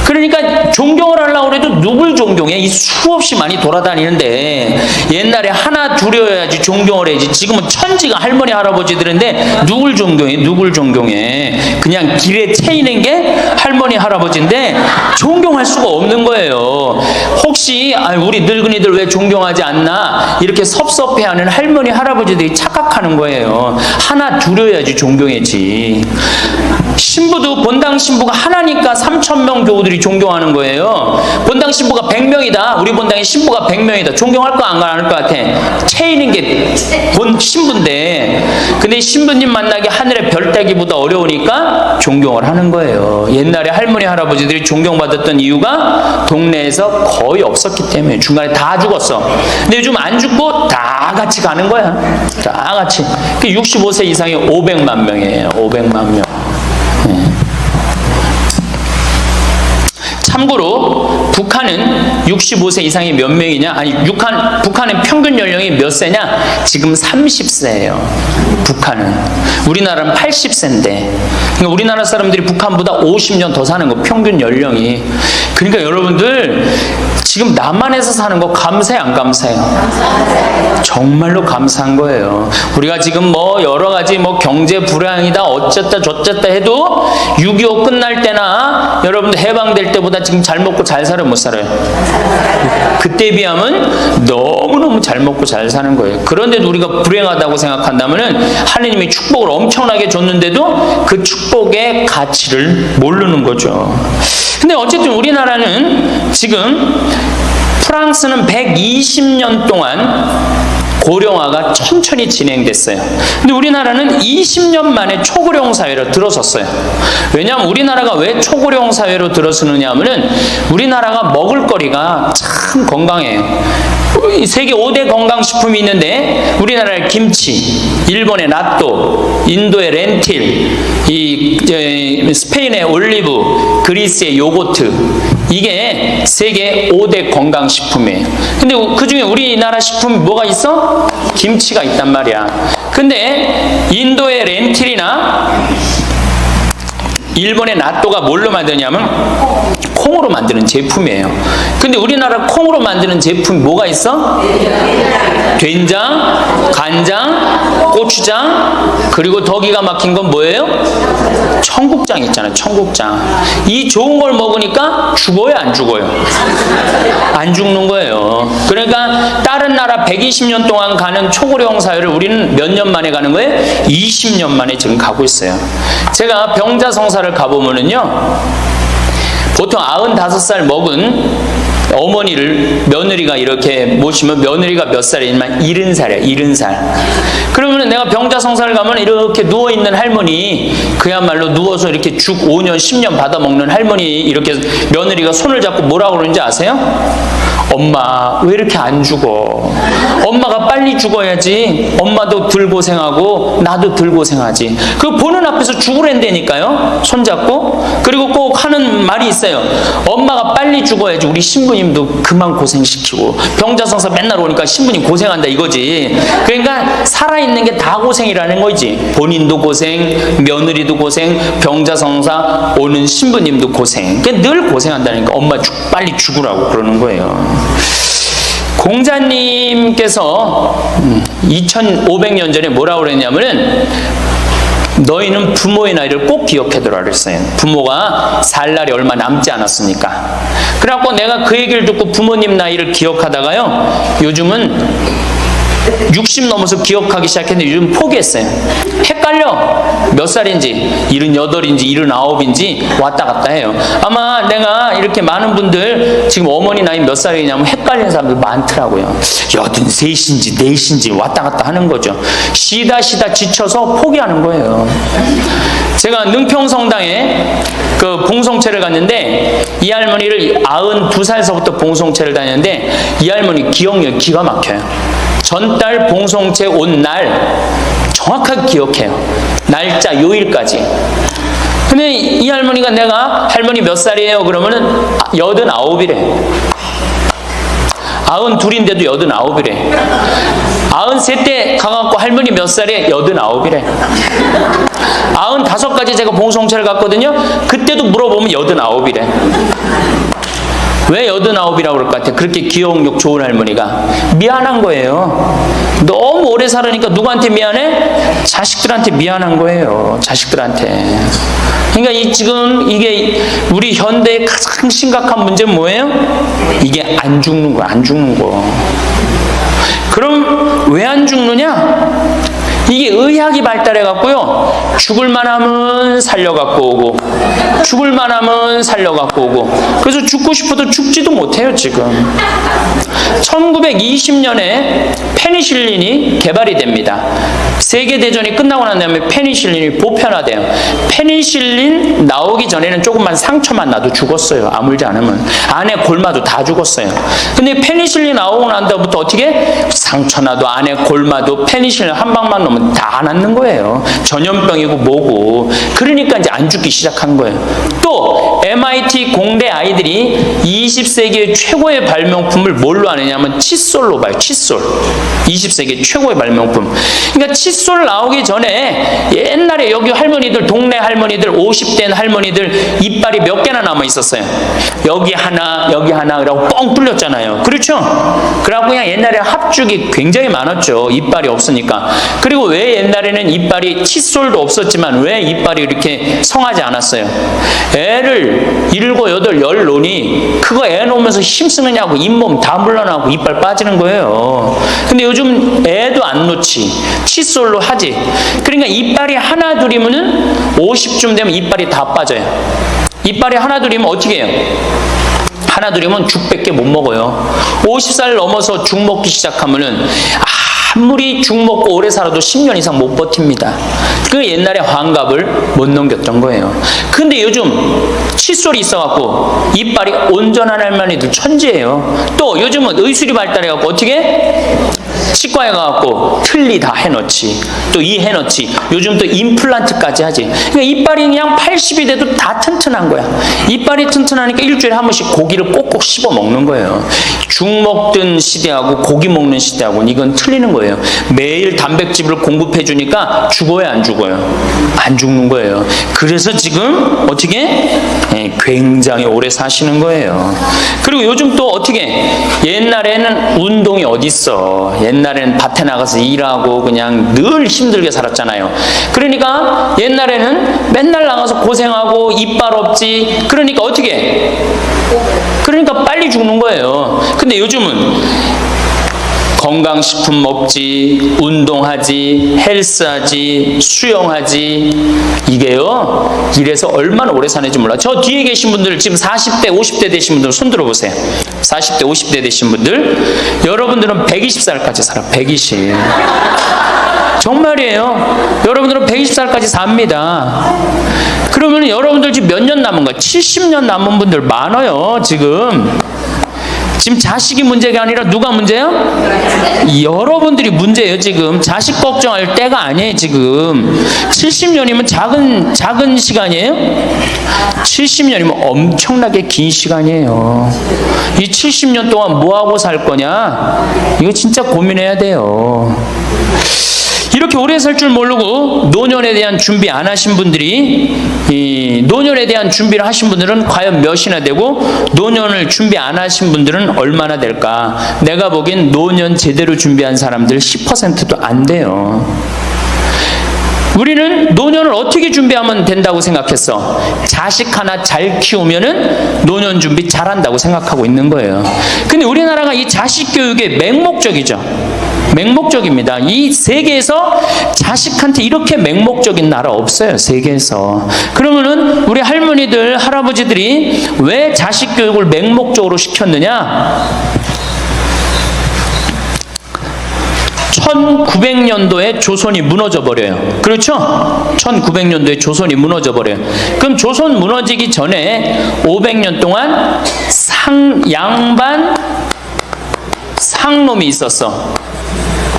그러니까 존경을 하려고 해도 누굴 존경해? 이 수없이 많이 돌아다니는데 옛날에 하나 둘이어야지 존경을 해야지. 지금은 천지가 할머니 할아버지들인데 누굴 존경해? 누굴 존경해? 그냥 길에 채이는 게 할머니 할아버지인데 존경할 수가 없는 거예요. 혹시 우리 늙은이들 왜 존경하지 않나 이렇게 섭섭해하는 할머니 할아버지들이 착각하는 거예요. 하나 둘이어야지 존경해지. 신부도 본당 신부가 하나니까 3,000명 교우들이 존경하는 거예요. 본당 신부가 100명이다. 우리 본당에 신부가 100명이다. 존경할 거 안 할 것 같아. 채이는 게 본 신부인데 근데 신부님 만나기 하늘의 별 따기보다 어려우니까 존경을 하는 거예요. 옛날에 할머니 할아버지들이 존경받았던 이유가 동네에서 거의 없었기 때문에. 중간에 다 죽었어. 근데 요즘 안 죽고 다 같이 가는 거야. 다 같이. 65세 이상이 500만 명이에요. 500만 명. 참고로 북한은 65세 이상이 몇 명이냐? 아니 북한은 평균 연령이 몇 세냐? 지금 30세예요. 북한은. 우리나라는 80세인데. 그러니까 우리나라 사람들이 북한보다 50년 더 사는 거 평균 연령이. 그러니까 여러분들 지금 남한에서 사는 거 감사해 안 감사해요? 정말로 감사한 거예요. 우리가 지금 뭐 여러 가지 뭐 경제 불황이다 어쨌다 저쨌다 해도 6.25 끝날 때나 여러분들 해방될 때보다 지금 잘 먹고 잘 살아요 못 살아요? 그때에 비하면 너무너무 잘 먹고 잘 사는 거예요. 그런데도 우리가 불행하다고 생각한다면 하느님이 축복을 엄청나게 줬는데도 그 축복의 가치를 모르는 거죠. 근데 어쨌든 우리나라는 지금 프랑스는 120년 동안 고령화가 천천히 진행됐어요. 근데 우리나라는 20년 만에 초고령 사회로 들어섰어요. 왜냐하면 우리나라가 왜 초고령 사회로 들어서느냐 하면은 우리나라가 먹을거리가 참 건강해요. 세계 5대 건강식품이 있는데 우리나라의 김치, 일본의 나또, 인도의 렌틸, 스페인의 올리브, 그리스의 요거트, 이게 세계 5대 건강식품이에요. 근데 그 중에 우리나라 식품이 뭐가 있어? 김치가 있단 말이야. 근데 인도의 렌틸이나 일본의 나또가 뭘로 만드냐면 콩으로 만드는 제품이에요. 근데 우리나라 콩으로 만드는 제품이 뭐가 있어? 된장, 간장, 고추장, 그리고 더 기가 막힌 건 뭐예요? 청국장 있잖아요. 청국장. 이 좋은 걸 먹으니까 죽어요, 안 죽어요? 안 죽는 거예요. 그러니까 다른 나라 120년 동안 가는 초고령 사회를 우리는 몇 년 만에 가는 거예요? 20년 만에 지금 가고 있어요. 제가 병자성사를 가보면은요, 보통 95살 먹은 어머니를 며느리가 이렇게 모시면 며느리가 몇 살이냐면 70살이야, 70살. 그러면 내가 병자성사를 가면 이렇게 누워있는 할머니, 그야말로 누워서 이렇게 죽 5년, 10년 받아먹는 할머니, 이렇게 며느리가 손을 잡고 뭐라고 그러는지 아세요? 엄마, 왜 이렇게 안 죽어? 엄마가 빨리 죽어야지. 엄마도 덜 고생하고 나도 덜 고생하지. 그 보는 앞에서 죽으랜다니까요. 손잡고. 그리고 꼭 하는 말이 있어요. 엄마가 빨리 죽어야지 우리 신부님도 그만 고생시키고. 병자성사 맨날 오니까 신부님 고생한다 이거지. 그러니까 살아있는 게 다 고생이라는 거지. 본인도 고생, 며느리도 고생, 병자성사 오는 신부님도 고생. 그러니까 늘 고생한다니까. 엄마 빨리 죽으라고 그러는 거예요. 공자님께서 2500년 전에 뭐라고 그랬냐면은 너희는 부모의 나이를 꼭 기억해두라 그랬어요. 부모가 살 날이 얼마 남지 않았으니까. 그래갖고 내가 그 얘기를 듣고 부모님 나이를 기억하다가요, 요즘은 60 넘어서 기억하기 시작했는데 요즘 포기했어요. 헷갈려. 몇 살인지 78인지 79인지 왔다 갔다 해요. 아마 내가 이렇게 많은 분들 지금 어머니 나이 몇 살이냐면 헷갈리는 사람들 많더라고요. 83인지 4인지 왔다 갔다 하는 거죠. 쉬다 지쳐서 포기하는 거예요. 제가 능평성당에 그 봉송체를 갔는데 이 할머니를 92살서부터 봉송체를 다녔는데 이 할머니 기억력이 기가 막혀요. 전달 봉송체 온 날 정확하게 기억해요. 날짜 요일까지. 근데 이 할머니가 내가 할머니 몇 살이에요? 그러면은 89이래. 92인데도 89이래. 93때 가갖고 할머니 몇 살이에요? 89이래. 95까지 제가 봉송체를 갔거든요. 그때도 물어보면 89이래. 왜 89이라고 그럴 것 같아? 그렇게 기억력 좋은 할머니가. 미안한 거예요. 너무 오래 살으니까 누구한테 미안해? 자식들한테 미안한 거예요. 자식들한테. 그러니까 지금 이게 우리 현대의 가장 심각한 문제는 뭐예요? 이게 안 죽는 거, 안 죽는 거. 그럼 왜 안 죽느냐? 이게 의학이 발달해갖고요, 죽을만 하면 살려갖고 오고, 죽을만 하면 살려갖고 오고, 그래서 죽고 싶어도 죽지도 못해요, 지금. 1920년에 페니실린이 개발이 됩니다. 세계대전이 끝나고 난 다음에 페니실린이 보편화돼요. 페니실린 나오기 전에는 조금만 상처만 나도 죽었어요. 아물지 않으면. 안에 골마도 다 죽었어요. 근데 페니실린 나오고 난 다음부터 어떻게? 상처 나도 안에 골마도 페니실린 한 방만 넣으면 다 낫는 거예요. 전염병이고 뭐고. 그러니까 이제 안 죽기 시작한 거예요. 또 MIT 공대 아이들이 20세기의 최고의 발명품을 뭘로 하느냐면 칫솔로 봐요. 칫솔. 20세기 최고의 발명품. 그러니까 칫솔 나오기 전에 옛날에 여기 할머니들, 동네 할머니들, 50된 할머니들 이빨이 몇 개나 남아 있었어요. 여기 하나, 여기 하나, 그러고 뻥 뚫렸잖아요. 그렇죠? 그래갖고 그냥 옛날에 합죽이 굉장히 많았죠. 이빨이 없으니까. 그리고 왜 옛날에는 이빨이, 칫솔도 없었지만 왜 이빨이 이렇게 성하지 않았어요? 애를 7, 8, 10 놓으니 그거 애 놓으면서 힘쓰느냐고 잇몸 다 물러나고 이빨 빠지는 거예요. 근데 요즘 애도 안 놓지. 칫솔로 하지. 그러니까 이빨이 하나 둘이면은 50쯤 되면 이빨이 다 빠져요. 이빨이 하나둘이면 어떻게 해요? 하나둘이면 죽밖에 못 먹어요. 50살 넘어서 죽 먹기 시작하면은 아무리 죽 먹고 오래 살아도 10년 이상 못 버팁니다. 그 옛날에 환갑을 못 넘겼던 거예요. 근데 요즘 칫솔이 있어갖고 이빨이 온전한 할머니들 천재예요. 또 요즘은 의술이 발달해갖고 어떻게? 치과에 가갖고 틀니 다 해놓지, 또 이 해놓지, 요즘 또 임플란트까지 하지. 그러니까 이빨이 그냥 80이 돼도 다 튼튼한 거야. 이빨이 튼튼하니까 일주일에 한 번씩 고기를 꼭꼭 씹어 먹는 거예요. 죽 먹던 시대하고 고기 먹는 시대하고는 이건 틀리는 거예요. 매일 단백질을 공급해 주니까 죽어요, 안 죽어요? 안 죽는 거예요. 그래서 지금 어떻게? 굉장히 오래 사시는 거예요. 그리고 요즘 또 어떻게? 옛날에는 운동이 어딨어. 옛날에는 밭에 나가서 일하고 그냥 늘 힘들게 살았잖아요. 그러니까 옛날에는 맨날 나가서 고생하고 이빨 없지. 그러니까 어떻게? 그러니까 빨리 죽는 거예요. 근데 요즘은 건강식품 먹지, 운동하지, 헬스하지, 수영하지. 이게요, 이래서 얼마나 오래 사는지 몰라. 저 뒤에 계신 분들, 지금 40대, 50대 되신 분들 손 들어보세요. 40대, 50대 되신 분들, 여러분들은 120살까지 살아. 120. 정말이에요. 여러분들은 120살까지 삽니다. 그러면 여러분들 지금 몇 년 남은 거야? 70년 남은 분들 많아요, 지금. 지금 자식이 문제가 아니라 누가 문제야? 여러분들이 문제예요, 지금. 자식 걱정할 때가 아니에요, 지금. 70년이면 작은 시간이에요? 70년이면 엄청나게 긴 시간이에요. 이 70년 동안 뭐하고 살 거냐? 이거 진짜 고민해야 돼요. 이렇게 오래 살 줄 모르고 노년에 대한 준비 안 하신 분들이, 이 노년에 대한 준비를 하신 분들은 과연 몇이나 되고, 노년을 준비 안 하신 분들은 얼마나 될까? 내가 보기엔 노년 제대로 준비한 사람들 10%도 안 돼요. 우리는 노년을 어떻게 준비하면 된다고 생각했어? 자식 하나 잘 키우면은 노년 준비 잘한다고 생각하고 있는 거예요. 근데 우리나라가 이 자식 교육에 맹목적이죠. 맹목적입니다. 이 세계에서 자식한테 이렇게 맹목적인 나라 없어요, 세계에서. 그러면은 우리 할머니들, 할아버지들이 왜 자식 교육을 맹목적으로 시켰느냐? 1900년도에 조선이 무너져 버려요. 그렇죠? 1900년도에 조선이 무너져 버려요. 그럼 조선 무너지기 전에 500년 동안 양반 상놈이 있었어.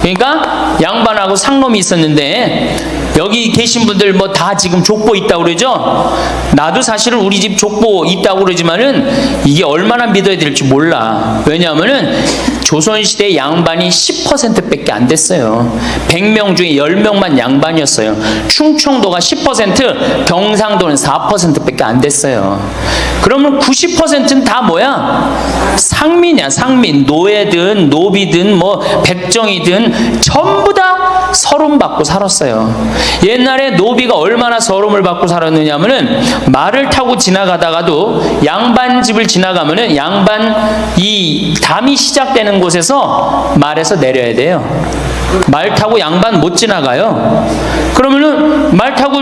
그러니까 양반하고 상놈이 있었는데, 여기 계신 분들 뭐 다 지금 족보 있다고 그러죠? 나도 사실은 우리 집 족보 있다고 그러지만은 이게 얼마나 믿어야 될지 몰라. 왜냐하면은 조선시대 양반이 10%밖에 안 됐어요. 100명 중에 10명만 양반이었어요. 충청도가 10%, 경상도는 4%밖에 안 됐어요. 그러면 90%는 다 뭐야? 상민이야, 상민. 노예든 노비든 뭐 백정이든 전부 다 서름 받고 살았어요. 옛날에 노비가 얼마나 서름을 받고 살았느냐 하면은, 말을 타고 지나가다가도 양반 집을 지나가면은 양반 이 담이 시작되는 곳에서 말에서 내려야 돼요. 말 타고 양반 못 지나가요. 그러면은 말 타고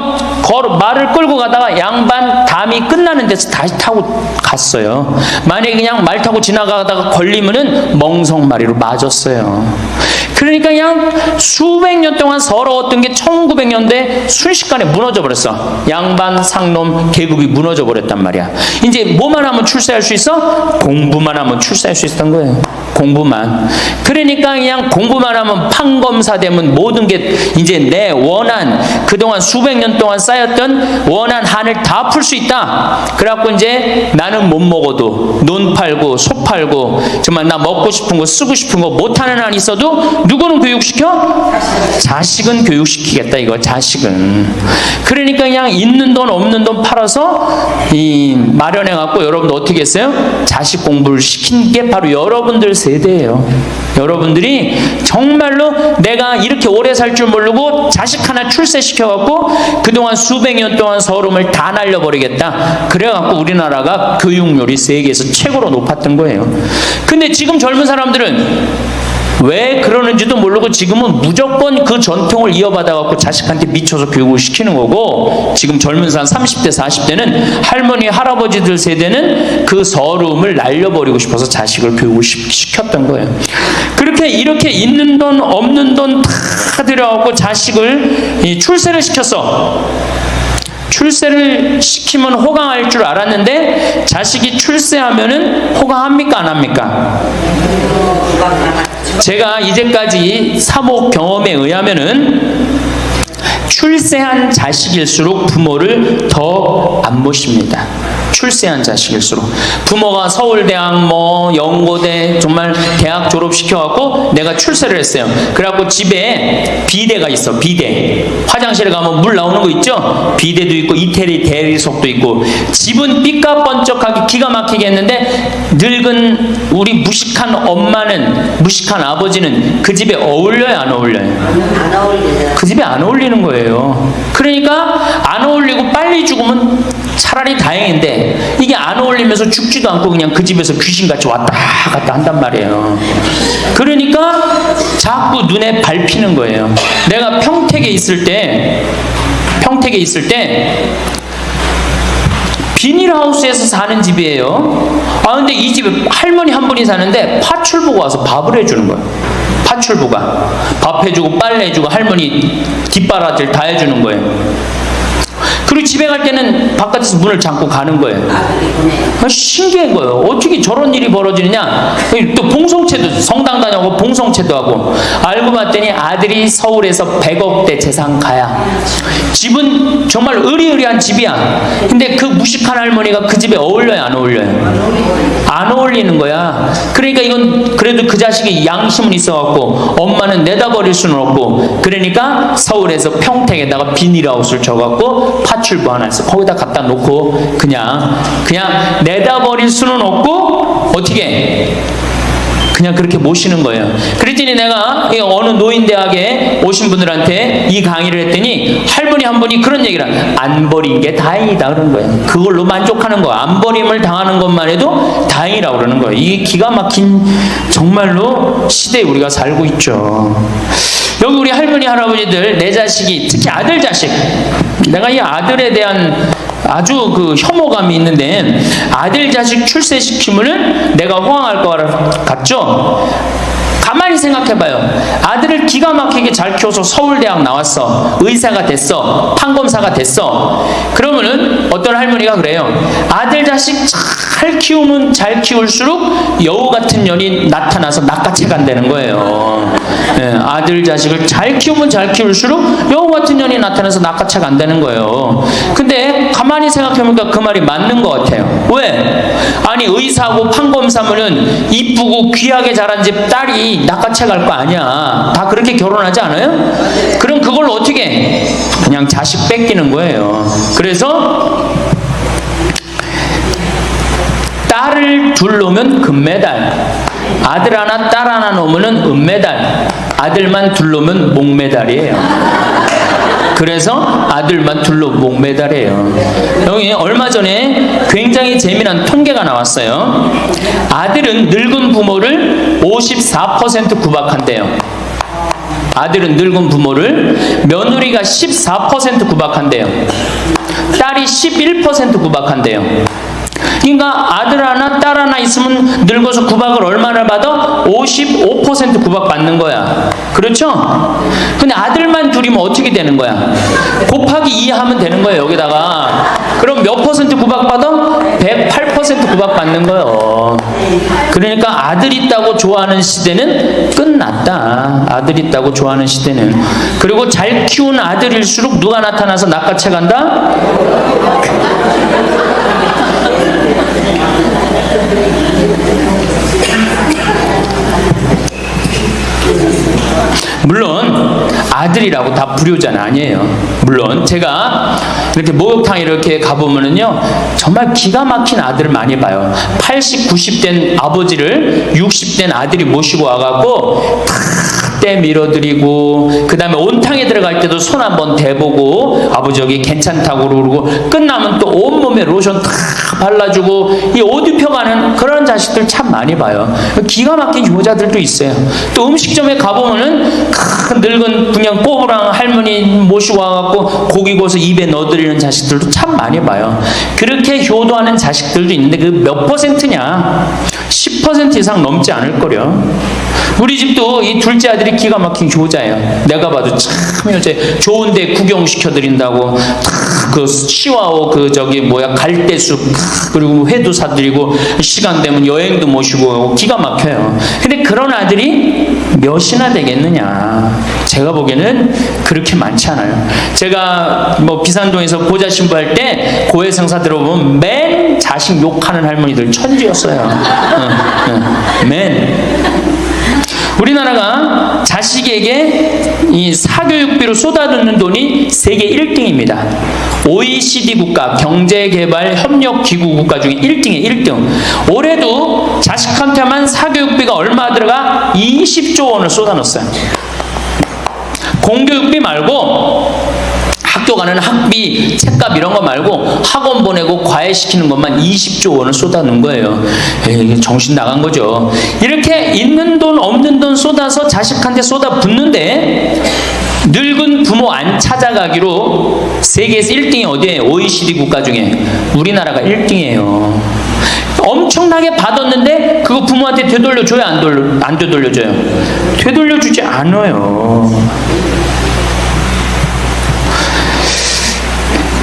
말을 끌고 가다가 양반 담이 끝나는 데서 다시 타고 갔어요. 만약에 그냥 말 타고 지나가다가 걸리면은 멍석마리로 맞았어요. 그러니까 그냥 수백 년 동안 서러웠던 게 1900년대 순식간에 무너져 버렸어. 양반, 상놈, 계급이 무너져 버렸단 말이야. 이제 뭐만 하면 출세할 수 있어? 공부만 하면 출세할 수 있었던 거예요. 공부만. 그러니까 그냥 공부만 하면 판검사 되면 모든 게 이제 내 원한, 그동안 수백 년 동안 쌓였던 원한 한을 다 풀 수 있다. 그래갖고 이제 나는 못 먹어도 논 팔고 소 팔고 정말 나 먹고 싶은 거 쓰고 싶은 거 못하는 한 있어도 누구는 교육시켜? 자식은 교육시키겠다, 이거. 자식은. 그러니까 그냥 있는 돈 없는 돈 팔아서 마련해갖고 여러분들 어떻게 했어요? 자식 공부를 시킨 게 바로 여러분들 세대예요. 여러분들이 정말로 내가 이렇게 오래 살 줄 모르고 자식 하나 출세시켜갖고 그동안 수백 년 동안 서름을 다 날려버리겠다. 그래갖고 우리나라가 교육률이 세계에서 최고로 높았던 거예요. 근데 지금 젊은 사람들은 왜 그러는지도 모르고 지금은 무조건 그 전통을 이어받아갖고 자식한테 미쳐서 교육을 시키는 거고, 지금 젊은 사람 30대 40대는 할머니 할아버지들 세대는 그 서름을 날려버리고 싶어서 자식을 교육을 시켰던 거예요. 그렇게 이렇게 있는 돈 없는 돈 다 들여갖고 자식을 출세를 시켰어. 출세를 시키면 호강할 줄 알았는데 자식이 출세하면은 호강합니까 안 합니까? 제가 이제까지 사목 경험에 의하면은 출세한 자식일수록 부모를 더 안 모십니다. 출세한 자식일수록. 부모가 서울대학 뭐 연고대 정말 대학 졸업시켜갖고 내가 출세를 했어요. 그래갖고 집에 비대가 있어. 비대. 화장실에 가면 물 나오는 거 있죠? 비대도 있고 이태리 대리석도 있고. 집은 삐까번쩍하게 기가 막히게 했는데 늙은 우리 무식한 엄마는, 무식한 아버지는 그 집에 어울려요 안 어울려요? 안 어울리죠. 그 집에 안 어울리는 거예요. 그러니까 안 어울리고 빨리 죽으면 차라리 다행인데, 이게 안 어울리면서 죽지도 않고 그냥 그 집에서 귀신같이 왔다 갔다 한단 말이에요. 그러니까 자꾸 눈에 밟히는 거예요. 내가 평택에 있을 때 비닐하우스에서 사는 집이에요. 아 근데 이 집에 할머니 한 분이 사는데 파출부가 와서 밥을 해주는 거예요. 파출부가 밥 해주고 빨래 해주고 할머니 뒷바라지를 다 해주는 거예요. 그리고 집에 갈 때는 바깥에서 문을 잠고 가는 거예요. 신기한 거예요. 어떻게 저런 일이 벌어지느냐. 또 봉송체도, 성당 다녀고 봉송체도 하고. 알고 봤더니 아들이 서울에서 100억대 재산가야. 집은 정말 의리의리한 집이야. 근데 그 무식한 할머니가 그 집에 어울려요 안 어울려요? 안 어울리는 거야. 그러니까 이건 그래도 그 자식이 양심은 있어갖고 엄마는 내다버릴 수는 없고, 그러니까 서울에서 평택에다가 비닐하우스를 줘갖고 파출부 하나 있어. 거기다 갖다 놓고 그냥 내다버릴 수는 없고 어떻게 그냥 그렇게 모시는 거예요. 그랬더니 내가 어느 노인대학에 오신 분들한테 이 강의를 했더니 할머니 한 분이 그런 얘기를 안 버린 게 다행이다 그런 거예요. 그걸로 만족하는 거야. 안 버림을 당하는 것만 해도 다행이라고 그러는 거예요. 이게 기가 막힌 정말로 시대에 우리가 살고 있죠. 여기 우리 할머니 할아버지들 내 자식이, 특히 아들 자식, 내가 이 아들에 대한 아주 그 혐오감이 있는데, 아들 자식 출세시키면은 내가 호강할 것 같죠? 가만히 생각해봐요. 아들을 기가 막히게 잘 키워서 서울대학 나왔어. 의사가 됐어. 판검사가 됐어. 그러면은 어떤 할머니가 그래요. 아들 자식 잘 키우면 잘 키울수록 여우 같은 년이 나타나서 낚아채 간다는 거예요. 네, 아들 자식을 잘 키우면 잘 키울수록 여우 같은 년이 나타나서 낚아채 간다는 거예요. 근데 가만히 생각해보니까 그 말이 맞는 것 같아요. 왜? 아니 의사고 판검사면은 이쁘고 귀하게 자란 집 딸이 낚아채 갈 거 아니야. 다 그렇게 결혼하지 않아요? 그럼 그걸 어떻게 해? 그냥 자식 뺏기는 거예요. 그래서 딸을 둘 놓으면 금메달, 아들 하나 딸 하나 놓으면 은메달, 아들만 둘 놓으면 목메달이에요. 그래서 아들만 둘 놓으면 목메달이에요. 여기 얼마 전에 굉장히 재미난 통계가 나왔어요. 아들은 늙은 부모를 54% 구박한대요. 아들은 늙은 부모를, 며느리가 14% 구박한대요. 딸이 11% 구박한대요. 그러니까 아들 하나 딸 하나 있으면 늙어서 구박을 얼마나 받아? 55% 구박 받는 거야. 그렇죠? 근데 아들만 둘이면 어떻게 되는 거야? 곱하기 2 하면 되는 거예요. 여기다가. 그럼 몇 퍼센트 구박 받아? 108% 구박 받는 거예요. 그러니까 아들 있다고 좋아하는 시대는 끝났다. 아들 있다고 좋아하는 시대는. 그리고 잘 키운 아들일수록 누가 나타나서 낚아채 간다? 물론 아들이라고 다 불효자는 아니에요. 물론 제가 이렇게 목욕탕 이렇게 가보면은요 정말 기가 막힌 아들을 많이 봐요. 80, 90된 아버지를 60된 아들이 모시고 와갖고 다 때 밀어드리고, 그 다음에 온탕에 들어갈 때도 손 한번 대보고 아버지 여기 괜찮다고 그러고, 끝나면 또 온몸에 로션 다 발라주고, 이 옷 입혀가는 그런 자식들 참 많이 봐요. 기가 막힌 효자들도 있어요. 또 음식점에 가보면은 큰 늙은 그냥 꼬부랑 할머니 모시고 와갖고 고기 구워서 입에 넣어드리는 자식들도 참 많이 봐요. 그렇게 효도하는 자식들도 있는데 그 몇 퍼센트냐? 10% 이상 넘지 않을 거려. 우리 집도 이 둘째 아들이 기가 막힌 효자예요. 내가 봐도 참 효자. 좋은데 구경시켜드린다고 그 시와오 그 저기 뭐야 갈대숲 그리고 회도 사드리고 시간 되면 여행도 모시고 기가 막혀요. 근데 그런 아들이 몇이나 되겠느냐? 제가 보기에는 그렇게 많지 않아요. 제가 뭐 비산동에서 보좌 신부할 때 고해성사 들어보면 맨 자식 욕하는 할머니들 천지였어요. 맨. 우리나라가 자식에게 이 사교육비로 쏟아붓는 돈이 세계 1등입니다. OECD 국가 경제개발협력기구 국가 중에 1등이에요. 1등. 올해도 자식한테만 사교육비가 얼마 들어가? 20조 원을 쏟아넣었어요. 공교육비 말고 학교 가는 학비, 책값 이런 거 말고 학원 보내고 과외시키는 것만 20조 원을 쏟아놓은 거예요. 에이, 정신 나간 거죠. 이렇게 있는 돈 없는 돈 쏟아서 자식한테 쏟아붓는데 늙은 부모 안 찾아가기로 세계에서 1등이 어디예요? OECD 국가 중에 우리나라가 1등이에요. 엄청나게 받았는데 그거 부모한테 되돌려줘요? 안 되돌려줘요? 되돌려주지 않아요.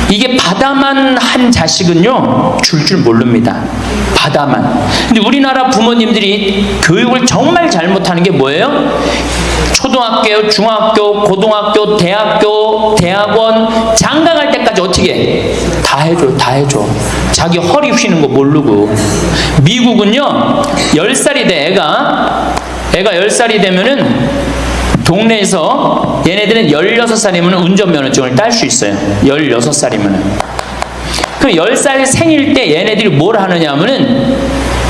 이게 받아만 한 자식은요 줄 모릅니다. 받아만. 근데 우리나라 부모님들이 교육을 정말 잘못하는 게 뭐예요? 초등학교, 중학교, 고등학교, 대학교, 대학원 장가 갈 때까지 어떻게 해? 다 해줘. 자기 허리 휘는 거 모르고. 미국은요 10살이 돼 애가 10살이 되면은 동네에서 얘네들은 16살이면 운전면허증을 딸 수 있어요. 16살이면. 그럼 10살 생일 때 얘네들이 뭘 하느냐 하면은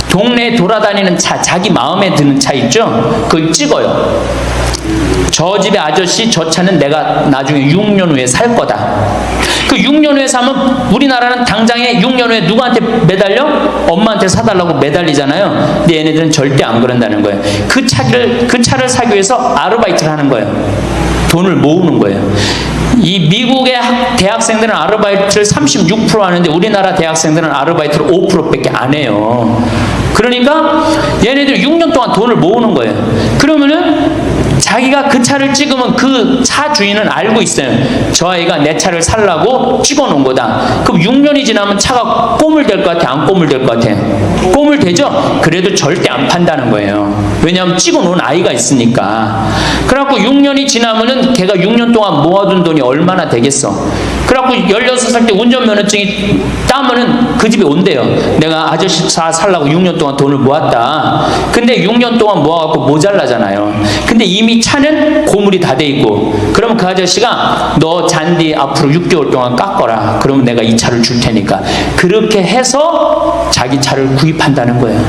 동네에 돌아다니는 차, 자기 마음에 드는 차 있죠? 그걸 찍어요. 저 집의 아저씨 저 차는 내가 나중에 6년 후에 살 거다. 그 6년 후에 사면 우리나라는 당장에 6년 후에 누구한테 매달려? 엄마한테 사달라고 매달리잖아요. 근데 얘네들은 절대 안 그런다는 거예요. 그 차를 사기 위해서 아르바이트를 하는 거예요. 돈을 모으는 거예요. 이 미국의 대학생들은 아르바이트를 36% 하는데 우리나라 대학생들은 아르바이트를 5%밖에 안 해요. 그러니까 얘네들 6년 동안 돈을 모으는 거예요. 그러면은 자기가 그 차를 찍으면 그 차 주인은 알고 있어요. 저 아이가 내 차를 살라고 찍어놓은 거다. 그럼 6년이 지나면 차가 꼬물될 것 같아? 안 꼬물될 것 같아? 꼬물되죠? 그래도 절대 안 판다는 거예요. 왜냐하면 찍어놓은 아이가 있으니까. 그래갖고 6년이 지나면은 걔가 6년 동안 모아둔 돈이 얼마나 되겠어? 그래갖고 16살 때 운전면허증이 따면은 그 집에 온대요. 내가 아저씨 차 살라고 6년 동안 돈을 모았다. 근데 6년 동안 모아갖고 모자라잖아요. 근데 이미 차는 고물이 다 돼 있고, 그러면 그 아저씨가 너 잔디 앞으로 6개월 동안 깎거라. 그러면 내가 이 차를 줄 테니까. 그렇게 해서 자기 차를 구입한다는 거예요.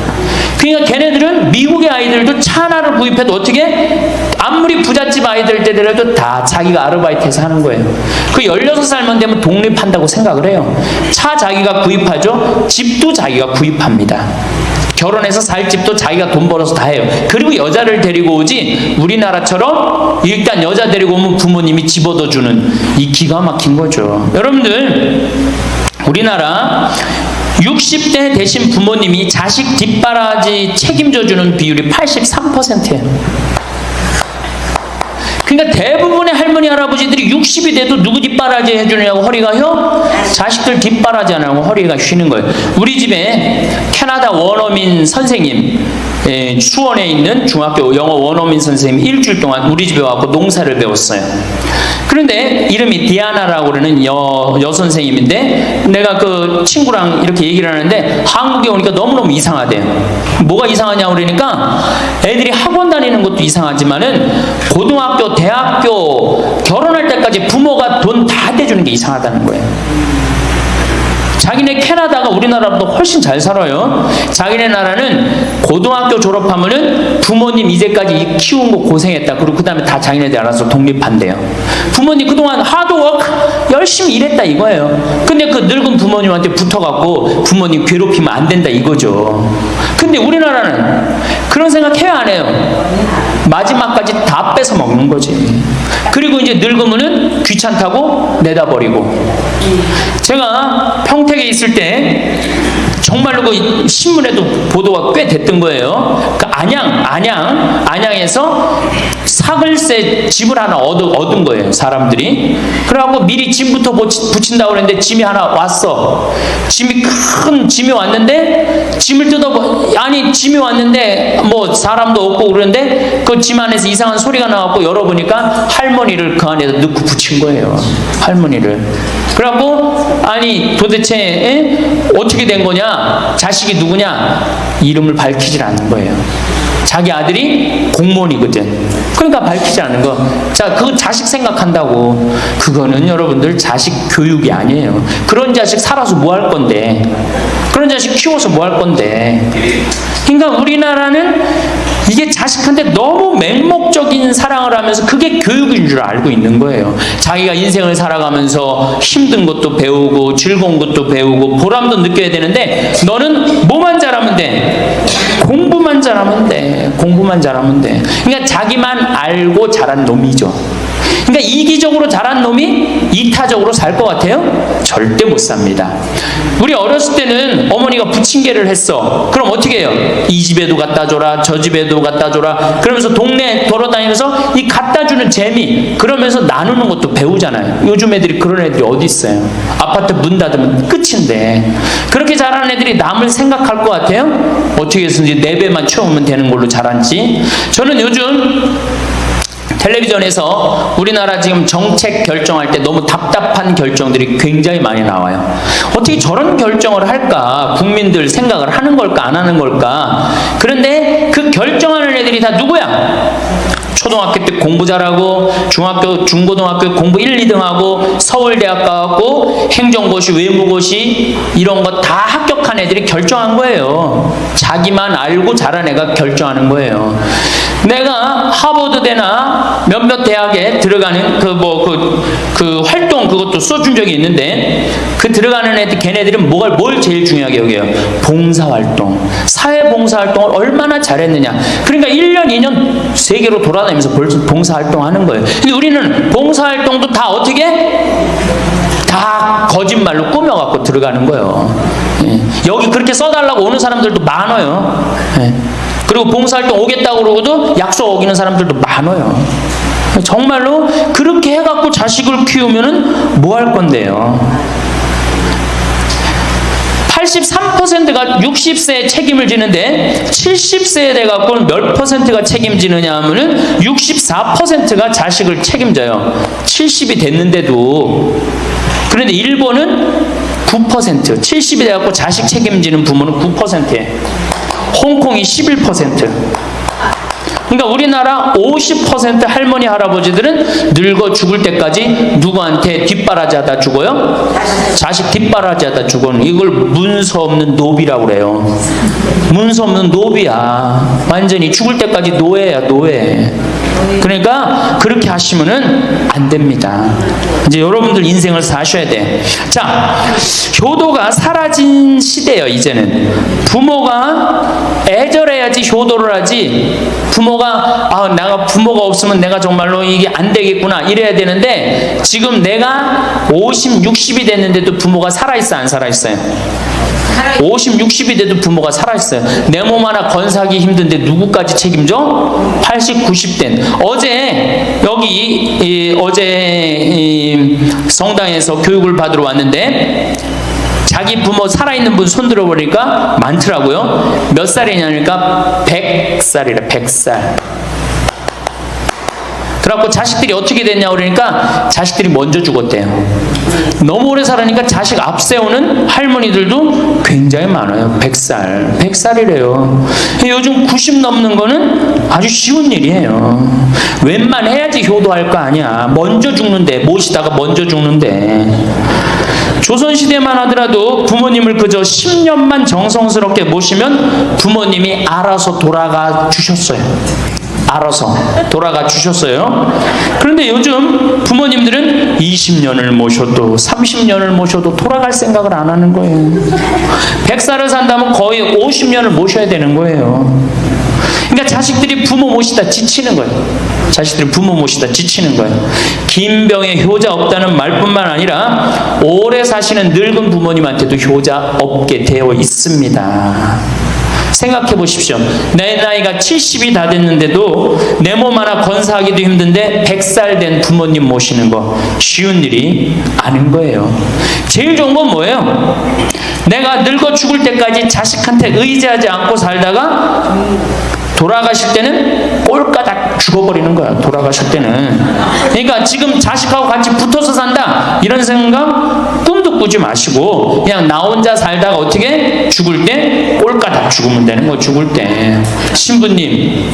그러니까 걔네들은 미국의 아이들도 차 하나를 구입해도 어떻게? 아무리 부잣집 아이들 때더라도 다 자기가 아르바이트해서 하는 거예요. 그 16살만 되면 독립한다고 생각을 해요. 차 자기가 구입하죠. 집도 자기가 구입합니다. 결혼해서 살 집도 자기가 돈 벌어서 다 해요. 그리고 여자를 데리고 오지 우리나라처럼 일단 여자 데리고 오면 부모님이 집 얻어주는 이 기가 막힌 거죠. 여러분들 우리나라 60대 되신 부모님이 자식 뒷바라지 책임져주는 비율이 83%예요. 그러니까 대부분의 할머니 할아버지들이 60이 돼도 누구 뒷바라지 해주느냐고 허리가 휘어? 자식들 뒷바라지 안 하고 허리가 휘는 거예요. 우리 집에 캐나다 원어민 선생님, 수원에 있는 중학교 영어 원어민 선생님이 일주일 동안 우리 집에 와서 농사를 배웠어요. 그런데 이름이 디아나라고 그러는 여선생님인데 내가 그 친구랑 이렇게 얘기를 하는데 한국에 오니까 너무너무 이상하대요. 뭐가 이상하냐고 그러니까 애들이 학원 다니는 것도 이상하지만은 고등학교, 대학교 결혼할 때까지 부모가 돈 다 대주는 게 이상하다는 거예요. 자기네 캐나다가 우리나라보다 훨씬 잘 살아요. 자기네 나라는 고등학교 졸업하면은 부모님 이제까지 키운 거 고생했다. 그리고 그 다음에 다 자기네들 알아서 독립한대요. 부모님 그동안 하드워크 열심히 일했다 이거예요. 근데 그 늙은 부모님한테 붙어갖고 부모님 괴롭히면 안 된다 이거죠. 근데 우리나라는 그런 생각 해야 안 해요. 마지막까지 다 뺏어 먹는 거지. 그리고 이제 늙으면은 귀찮다고 내다버리고. 제가 평택에 있을 때 정말로 그 신문에도 보도가 꽤 됐던 거예요. 그 안양에서 사글세 집을 하나 얻은 거예요, 사람들이. 그래갖고 미리 짐부터 붙인다고 그랬는데 짐이 하나 왔어. 큰 짐이 왔는데 짐을 짐이 왔는데 뭐 사람도 없고 그러는데 그 짐 안에서 이상한 소리가 나갖고 열어보니까 할머니를 그 안에다 넣고 붙인 거예요. 할머니를. 그래갖고 아니 도대체 어떻게 된 거냐? 자식이 누구냐? 이름을 밝히질 않는 거예요. 자기 아들이 공무원이거든. 그러니까 밝히지 않는 거. 자, 그 자식 생각한다고. 그거는 여러분들 자식 교육이 아니에요. 그런 자식 살아서 뭐 할 건데. 그런 자식 키워서 뭐 할 건데. 그러니까 우리나라는 이게 자식한테 너무 맹목적인 사랑을 하면서 그게 교육인 줄 알고 있는 거예요. 자기가 인생을 살아가면서 힘든 것도 배우고 즐거운 것도 배우고 보람도 느껴야 되는데 너는 뭐만 잘하면 돼? 공부만 잘하면 돼. 공부만 잘하면 돼. 그러니까 자기만 알고 자란 놈이죠. 그러니까 이기적으로 자란 놈이 이타적으로 살 것 같아요? 절대 못 삽니다. 우리 어렸을 때는 어머니가 부침개를 했어. 그럼 어떻게 해요? 이 집에도 갖다 줘라, 저 집에도 갖다 줘라. 그러면서 동네 돌아다니면서 이 갖다 주는 재미, 그러면서 나누는 것도 배우잖아요. 요즘 애들이 그런 애들이 어디 있어요? 아파트 문 닫으면 끝인데. 그렇게 자라는 애들이 남을 생각할 것 같아요? 어떻게 해서든지 4배만 채우면 되는 걸로 자란지. 저는 요즘 텔레비전에서 우리나라 지금 정책 결정할 때 너무 답답한 결정들이 굉장히 많이 나와요. 어떻게 저런 결정을 할까? 국민들 생각을 하는 걸까? 안 하는 걸까? 그런데 그 결정하는 애들이 다 누구야? 초등학교 때 공부 잘하고 중학교, 중고등학교 공부 1, 2등 하고 서울대학 가고 행정고시, 외무고시 이런 거 다 합격한 애들이 결정한 거예요. 자기만 알고 자란 애가 결정하는 거예요. 내가 하버드대나 몇몇 대학에 들어가는 그 활동 그것도 써준 적이 있는데 그 들어가는 애들 걔네들은 뭘 제일 중요하게 여겨요? 봉사활동, 사회봉사활동을 얼마나 잘했느냐. 그러니까 1년, 2년 세계로 돌아다니면서 봉사활동하는 거예요. 근데 우리는 봉사활동도 다 어떻게? 다 거짓말로 꾸며갖고 들어가는 거예요. 예. 여기 그렇게 써달라고 오는 사람들도 많아요. 예. 그리고 봉사활동 오겠다고 그러고도 약속 어기는 사람들도 많아요. 정말로 그렇게 해갖고 자식을 키우면은 뭐 할 건데요? 83%가 60세에 책임을 지는데 70세에 돼갖고는 몇 퍼센트가 책임지느냐 하면은 64%가 자식을 책임져요. 70이 됐는데도. 그런데 일본은 9%, 70이 돼갖고 자식 책임지는 부모는 9%예요. 홍콩이 11%. 그러니까 우리나라 50% 할머니 할아버지들은 늙어 죽을 때까지 누구한테 뒷바라지하다 죽어요? 자식 뒷바라지하다 죽어요. 이걸 문서 없는 노비라고 그래요. 문서 없는 노비야. 완전히 죽을 때까지 노예야, 노예. 그러니까 그렇게 하시면은 안 됩니다. 이제 여러분들 인생을 사셔야 돼. 자, 효도가 사라진 시대예요. 이제는 부모가 애절해야지 효도를 하지. 부모가 내가 부모가 없으면 내가 정말로 이게 안 되겠구나 이래야 되는데 지금 내가 50, 60이 됐는데도 부모가 살아있어 안 살아있어요? 50, 60이 돼도 부모가 살아있어요. 내 몸 하나 건사하기 힘든데 누구까지 책임져? 80, 90된. 어제 성당에서 교육을 받으러 왔는데 자기 부모 살아있는 분 손들어 보니까 많더라고요. 몇 살이냐니까 100살이래. 100살. 그래갖고 자식들이 어떻게 됐냐고 그러니까 자식들이 먼저 죽었대요. 너무 오래 살으니까 자식 앞세우는 할머니들도 굉장히 많아요. 100살. 100살이래요. 요즘 90 넘는 거는 아주 쉬운 일이에요. 웬만해야지 효도할 거 아니야. 먼저 죽는데, 모시다가 먼저 죽는데. 조선시대만 하더라도 부모님을 그저 10년만 정성스럽게 모시면 부모님이 알아서 돌아가 주셨어요. 알아서 돌아가 주셨어요. 그런데 요즘 부모님들은 20년을 모셔도 30년을 모셔도 돌아갈 생각을 안 하는 거예요. 100살을 산다면 거의 50년을 모셔야 되는 거예요. 그러니까 자식들이 부모 모시다 지치는 거예요. 자식들이 부모 모시다 지치는 거예요. 긴 병에 효자 없다는 말뿐만 아니라 오래 사시는 늙은 부모님한테도 효자 없게 되어 있습니다. 생각해 보십시오. 내 나이가 70이 다 됐는데도 내 몸 하나 건사하기도 힘든데 100살 된 부모님 모시는 거 쉬운 일이 아닌 거예요. 제일 좋은 건 뭐예요? 내가 늙어 죽을 때까지 자식한테 의지하지 않고 살다가 돌아가실 때는 꼴까닥 죽어버리는 거야. 돌아가실 때는. 그러니까 지금 자식하고 같이 붙어서 산다 이런 생각 꿈도 꾸지 마시고 그냥 나 혼자 살다가 어떻게 죽을 때 꼴까닥 죽으면 되는 거. 죽을 때 신부님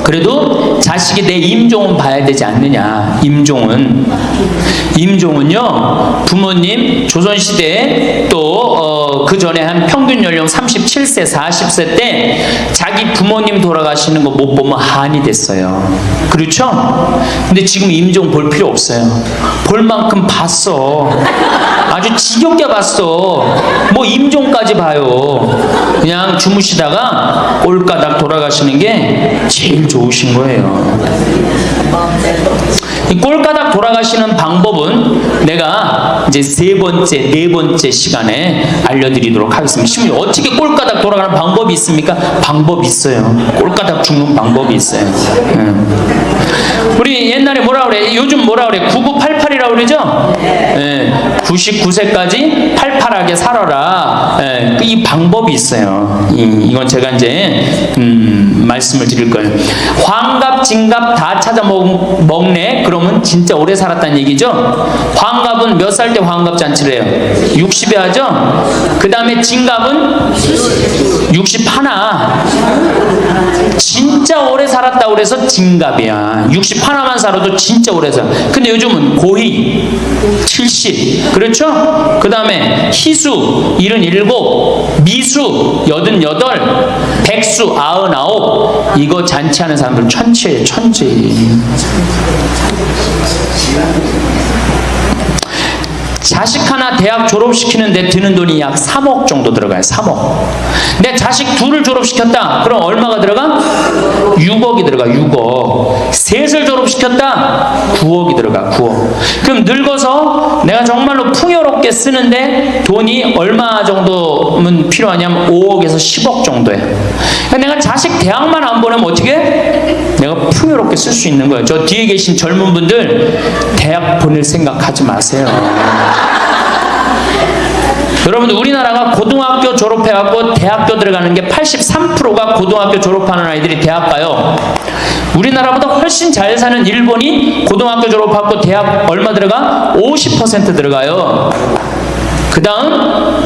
그래도 자식이 내 임종은 봐야 되지 않느냐. 임종은요 부모님 조선시대에 또 그 전에 한 평균 연령 37세 40세 때 자기 부모님 돌아가시는 거 못 보면 한이 됐어요. 그렇죠? 근데 지금 임종 볼 필요 없어요. 볼 만큼 봤어. 아주 지겹게 봤어. 뭐 임종까지 봐요. 그냥 주무시다가 꼴까닥 돌아가시는 게 제일 좋으신 거예요. 이 꼴까닥 돌아가시는 방법은 내가 이제 네 번째 시간에 알려드리도록 하겠습니다. 신부님 어떻게 꼴까닥 돌아가는 방법이 있습니까? 방법이 있어요. 꼴까닥 죽는 방법이 있어요. 우리 옛날에 뭐라 그래? 요즘 뭐라 그래? 9988이라고 그러죠? 99세까지 팔팔하게 살아라. 이 방법이 있어요. 이건 제가 이제 말씀을 드릴 거예요. 환갑, 진갑 다 찾아 먹네. 그러면 진짜 오래 살았다는 얘기죠. 환갑은 몇 살 때 환갑 잔치를 해요? 60에 하죠. 그 다음에 진갑은 61. 진짜 오래 살았다고 그래서 진갑이야. 61만 살아도 진짜 오래 살아. 근데 요즘은 고희 70. 그렇죠? 그 다음에 희수 77, 미수 88, 백수 99. 이거 잔치하는 사람들 천치예요. 천치. 자식 하나 대학 졸업시키는데 드는 돈이 약 3억 정도 들어가요. 3억. 내 자식 둘을 졸업시켰다. 그럼 얼마가 들어가? 6억이 들어가. 6억. 셋을 졸업시켰다. 9억이 들어가. 9억. 그럼 늙어서 내가 정말로 풍요롭게 쓰는데 돈이 얼마 정도면 필요하냐면 5억에서 10억 정도예요. 그러니까 내가 자식 대학만 안 보내면 어떻게? 내가 풍요롭게 쓸 수 있는 거예요. 저 뒤에 계신 젊은 분들 대학 보낼 생각하지 마세요. 여러분들 우리나라가 고등학교 졸업해갖고 대학교 들어가는 게 83%가 고등학교 졸업하는 아이들이 대학 가요. 우리나라보다 훨씬 잘 사는 일본이 고등학교 졸업하고 대학 얼마 들어가? 50% 들어가요. 그 다음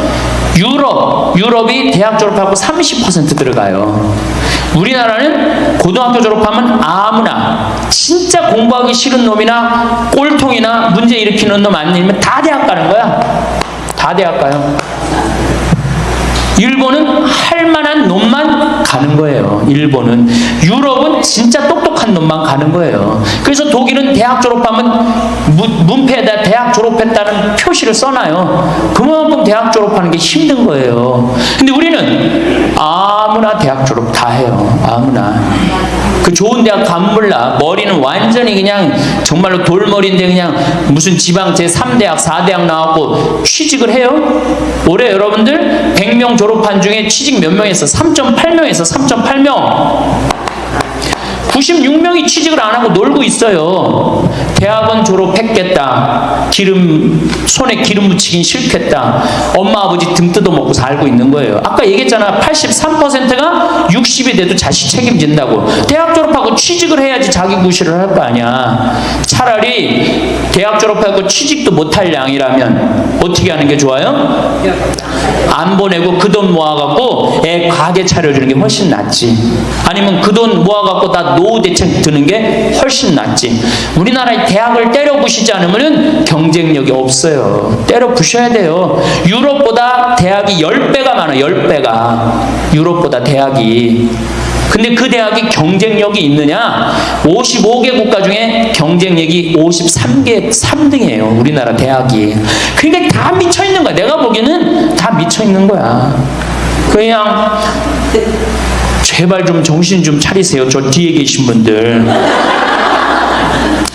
유럽이 대학 졸업하고 30% 들어가요. 우리나라는 고등학교 졸업하면 아무나 진짜 공부하기 싫은 놈이나 꼴통이나 문제 일으키는 놈 아니면 다 대학 가는 거야. 다 대학 가요. 일본은 할 만한 놈만 가는 거예요. 일본은. 유럽은 진짜 똑똑한 놈만 가는 거예요. 그래서 독일은 대학 졸업하면 문패에다 대학 졸업했다는 표시를 써놔요. 그만큼 대학 졸업하는 게 힘든 거예요. 근데 우리는 아무나 대학 졸업 다 해요. 아무나. 그 좋은 대학 가면 몰라. 머리는 완전히 그냥 정말로 돌머리인데 그냥 무슨 지방 제3대학 4대학 나왔고 취직을 해요. 올해 여러분들 100명 졸업한 중에 취직 몇 명 했어? 3.8명에서 3.8명. 96명이 취직을 안 하고 놀고 있어요. 대학원 졸업했겠다. 손에 기름 묻히긴 싫겠다. 엄마 아버지 등 뜯어먹고 살고 있는 거예요. 아까 얘기했잖아. 83%가 60이 돼도 자식 책임진다고. 대학 졸업하고 취직을 해야지 자기 구실을 할 거 아니야. 차라리 대학 졸업하고 취직도 못할 양이라면 어떻게 하는 게 좋아요? 안 보내고 그 돈 모아갖고 애 가게 차려주는 게 훨씬 낫지. 아니면 그 돈 모아갖고 다 노후 대책 드는 게 훨씬 낫지. 우리나라의 대학을 때려 부시지 않으면 경쟁력이 없어요. 때려 부셔야 돼요. 유럽보다 대학이 10배가 많아요. 10배가. 유럽보다 대학이. 근데 그 대학이 경쟁력이 있느냐? 55개 국가 중에 경쟁력이 53개 3등이에요. 우리나라 대학이. 그러니까 다 미쳐있는 거야. 내가 보기에는 다 미쳐있는 거야. 그냥 제발 좀 정신 좀 차리세요. 저 뒤에 계신 분들.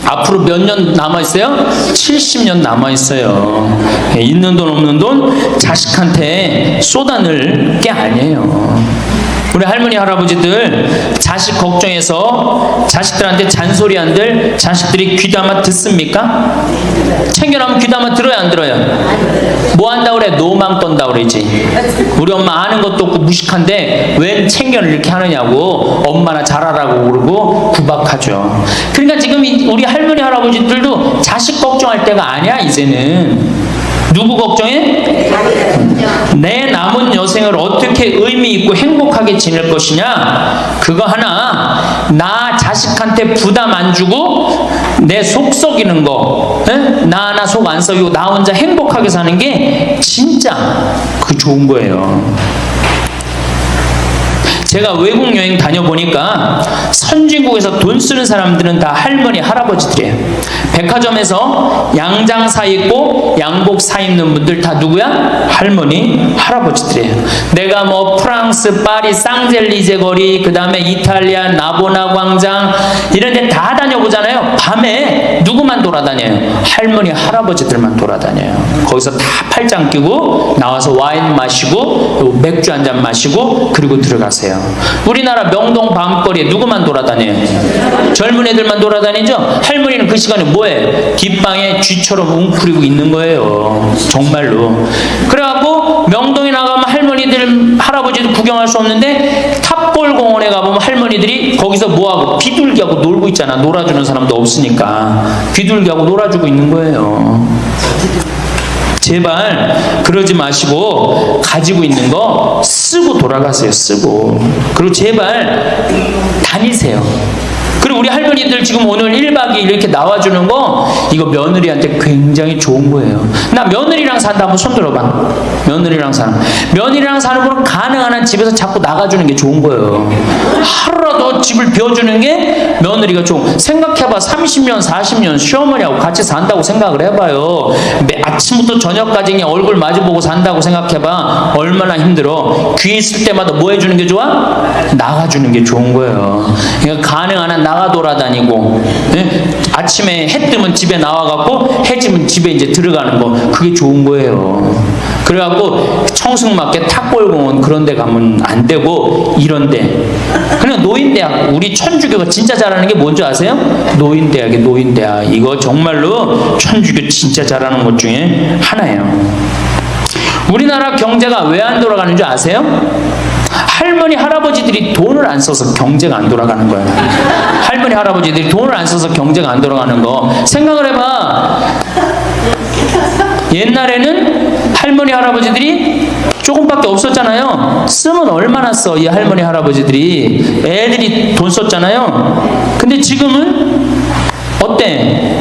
앞으로 몇 년 남아있어요? 70년 남아있어요. 있는 돈 없는 돈 자식한테 쏟아낼 게 아니에요. 우리 할머니 할아버지들 자식 걱정해서 자식들한테 잔소리 한들 자식들이 귀담아 듣습니까? 챙겨놓으면 귀담아 들어야 안 들어요? 뭐 한다고 그래? 노망 떤다 그러지. 우리 엄마 아는 것도 없고 무식한데 웬 챙겨를 이렇게 하느냐고 엄마나 잘하라고 그러고 구박하죠. 그러니까 지금 우리 할머니 할아버지들도 자식 걱정할 때가 아니야. 이제는 누구 걱정해? 내 남은 여생을 어떻게 의미 있고 행복하게 지낼 것이냐? 그거 하나. 나 자식한테 부담 안 주고 내 속 썩이는 거, 나 하나 속 안 썩이고 나 혼자 행복하게 사는 게 진짜 그 좋은 거예요. 제가 외국 여행 다녀보니까 선진국에서 돈 쓰는 사람들은 다 할머니 할아버지들이에요. 백화점에서 양장 사 입고 양복 사 입는 분들 다 누구야? 할머니 할아버지들이에요. 내가 뭐 프랑스 파리 쌍젤리제 거리, 그 다음에 이탈리아 나보나 광장 이런 데 다 다녀보잖아요. 밤에 누구만 돌아다녀요? 할머니 할아버지들만 돌아다녀요. 거기서 다 팔짱 끼고 나와서 와인 마시고 맥주 한 잔 마시고 그리고 들어가세요. 우리나라 명동 밤거리에 누구만 돌아다녀요? 젊은 애들만 돌아다니죠? 할머니는 그 시간에 뭐해? 뒷방에 쥐처럼 웅크리고 있는 거예요. 정말로. 그래갖고 명동에 나가면 할머니들 할아버지도 구경할 수 없는데 탑골 공원에 가보면 할머니들이 거기서 뭐하고 비둘기하고 놀고 있잖아. 놀아주는 사람도 없으니까 비둘기하고 놀아주고 있는 거예요. 제발 그러지 마시고 가지고 있는 거 쓰고 돌아가세요. 쓰고. 그리고 제발 다니세요. 그리고 우리 할머니들 지금 오늘 1박 2일 이렇게 나와주는 거 이거 며느리한테 굉장히 좋은 거예요. 나 며느리랑 산다 한번 손 들어봐. 며느리랑 사는. 며느리랑 사는 분은 가능한 한 집에서 자꾸 나가주는 게 좋은 거예요. 하루라도 집을 비워주는 게 며느리가 좋은. 생각해봐. 30년 40년 시어머니하고 같이 산다고 생각을 해봐요. 아침부터 저녁까지 그냥 얼굴 마주보고 산다고 생각해봐. 얼마나 힘들어. 귀에 있을 때마다 뭐 해주는 게 좋아? 나가주는 게 좋은 거예요. 그러니까 가능한 한 나가 돌아다니고, 아침에 해 뜨면 집에 나와갖고 해 지면 집에 이제 들어가는 거, 그게 좋은 거예요. 그래갖고 청승맞게 탑골공원 그런 데 가면 안 되고 이런 데. 그냥 노인대학, 우리 천주교가 진짜 잘하는 게 뭔지 아세요? 노인대학이에요. 노인대학. 이거 정말로 천주교 진짜 잘하는 것 중에 하나예요. 우리나라 경제가 왜 안 돌아가는 줄 아세요? 할머니 할아버지들이 돈을 안 써서 경제가 안 돌아가는 거예요. 할머니 할아버지들이 돈을 안 써서 경제가 안 돌아가는 거 생각을 해봐. 옛날에는 할머니 할아버지들이 조금밖에 없었잖아요. 쓰면 얼마나 써, 이 할머니 할아버지들이. 애들이 돈 썼잖아요. 근데 지금은 어때?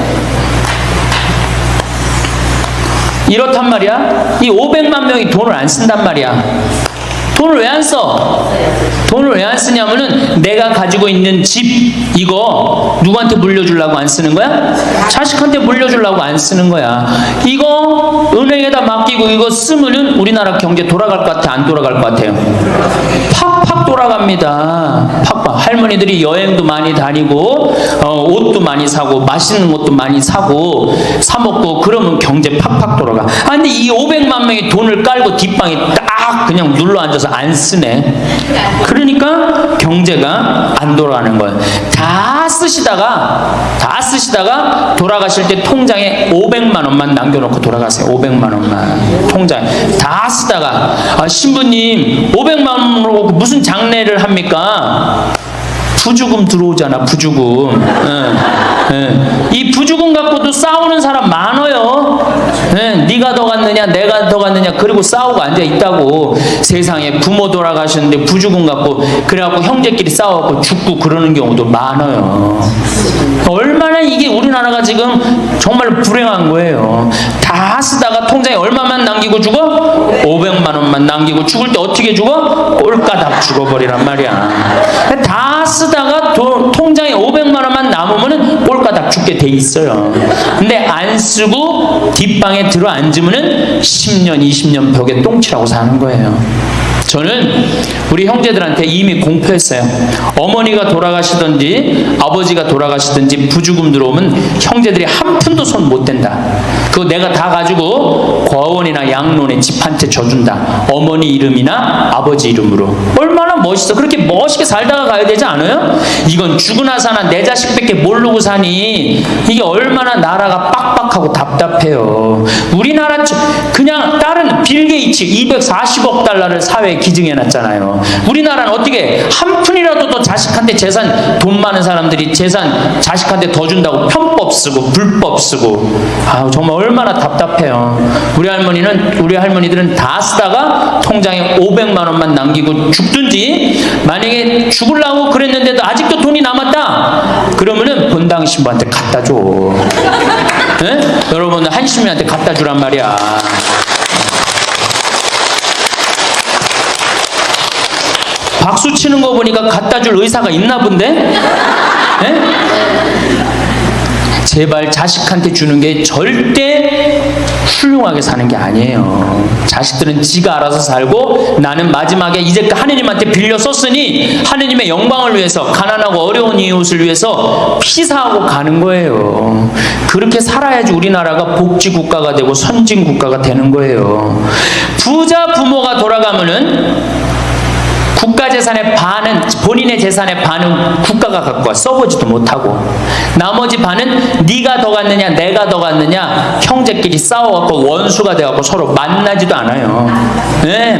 이렇단 말이야. 이 500만 명이 돈을 안 쓴단 말이야. 돈을 왜 안 써? 돈을 왜 안 쓰냐면은 내가 가지고 있는 집 이거 누구한테 물려주려고 안 쓰는 거야? 자식한테 물려주려고 안 쓰는 거야. 이거 은행에다 맡기고 이거 쓰면은 우리나라 경제 돌아갈 것 같아? 안 돌아갈 것 같아요? 팍팍 돌아갑니다. 팍팍. 할머니들이 여행도 많이 다니고 옷도 많이 사고 맛있는 것도 많이 사고 사 먹고 그러면 경제 팍팍 돌아가. 아 근데 이 500만 명이 돈을 깔고 뒷방에 딱 그냥 눌러 앉아서 안 쓰네. 그러니까 경제가 안 돌아가는 거예요. 다 쓰시다가 돌아가실 때 통장에 500만 원만 남겨놓고 돌아가세요. 500만 원만 통장에 다 쓰다가 신부님 500만 원으로 무슨 장례를 합니까? 부주금 들어오잖아. 부주금. 이 부주금 갖고도 싸우는 사람 많아요. 네가 더 갔느냐 내가 더 갔느냐 그리고 싸우고 앉아 있다고. 세상에 부모 돌아가셨는데 부주금 갖고 그래갖고 형제끼리 싸워갖고 죽고 그러는 경우도 많아요. 얼마나 이게 우리나라가 지금 정말 불행한 거예요. 다 쓰다가 통장에 얼마만 남기고 죽어? 500만 원만 남기고 죽을 때 어떻게 죽어? 꼴까닥 죽어버리란 말이야. 다 쓰다가 통장에 500만 원만 남으면은 꼴까닥 죽게 돼 있어요. 근데 안 쓰고 뒷방에 들어 앉으면은 10년, 20년 벽에 똥치라고 사는 거예요. 저는 우리 형제들한테 이미 공표했어요. 어머니가 돌아가시든지 아버지가 돌아가시든지 부주금 들어오면 형제들이 한 푼도 손 못 댄다. 그거 내가 다 가지고 과원이나 양론에 집 한 채 줘준다. 어머니 이름이나 아버지 이름으로. 얼마나 멋있어. 그렇게 멋있게 살다가 가야 되지 않아요? 이건 죽으나 사나 내 자식밖에 모르고 사니 이게 얼마나 나라가 빡빡하고 답답해요. 우리나라 그냥 다른 빌 게이츠 240억 달러를 사회에 기증해놨잖아요. 우리나라는 어떻게 한 푼이라도 더 자식한테 재산, 돈 많은 사람들이 재산 자식한테 더 준다고 편법 쓰고 불법 쓰고 정말 얼마나 답답해요. 우리 할머니들은 다 쓰다가 통장에 500만 원만 남기고 죽든지 만약에 죽으려고 그랬는데도 아직도 돈이 남았다 그러면은 본당 신부한테 갖다 줘. 여러분 한신부한테 갖다 주란 말이야. 박수 치는 거 보니까 갖다 줄 의사가 있나 본데? 제발 자식한테 주는 게 절대 훌륭하게 사는 게 아니에요. 자식들은 지가 알아서 살고 나는 마지막에 이제 하느님한테 빌려 썼으니 하느님의 영광을 위해서 가난하고 어려운 이웃을 위해서 피사하고 가는 거예요. 그렇게 살아야지 우리나라가 복지국가가 되고 선진국가가 되는 거예요. 부자 부모가 돌아가면은 국가 재산의 반은 본인의 재산의 반은 국가가 갖고 와 써보지도 못하고 나머지 반은 네가 더 갔느냐 내가 더 갔느냐 형제끼리 싸워갖고 원수가 돼갖고 서로 만나지도 않아요.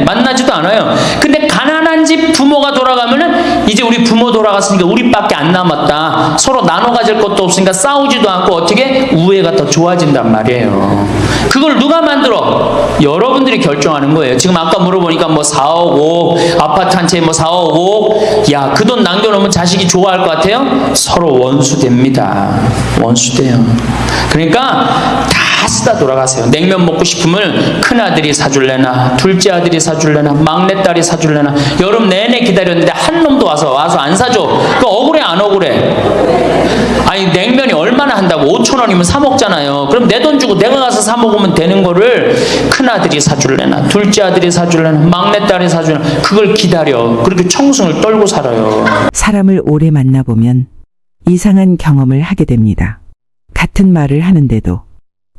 만나지도 않아요. 근데 가난한 집 부모가 돌아가면은 이제 우리 부모 돌아갔으니까 우리밖에 안 남았다. 서로 나눠 가질 것도 없으니까 싸우지도 않고 어떻게 우애가 더 좋아진단 말이에요. 그걸 누가 만들어? 여러분들이 결정하는 거예요. 지금 아까 물어보니까 뭐 4억 5억 아파트 한 채 뭐 4억 5억 야, 그 돈 남겨놓으면 자식이 좋아할 것 같아요? 서로 원수 됩니다. 원수 돼요. 그러니까 다 쓰다 돌아가세요. 냉면 먹고 싶으면 큰아들이 사줄래나 둘째 아들이 사줄래나 막내딸이 사줄래나 여름 내내 기다렸는데 한 놈도 와서 안 사줘. 그 억울해 안 억울해? 아니 냉면이 얼마나 한다고 5천 원이면 사 먹잖아요. 그럼 내 돈 주고 내가 가서 사 먹으면 되는 거를 큰아들이 사줄래나 둘째 아들이 사줄래나 막내딸이 사줄래나 그걸 기다려. 그렇게 청승을 떨고 살아요. 사람을 오래 만나보면 이상한 경험을 하게 됩니다. 같은 말을 하는데도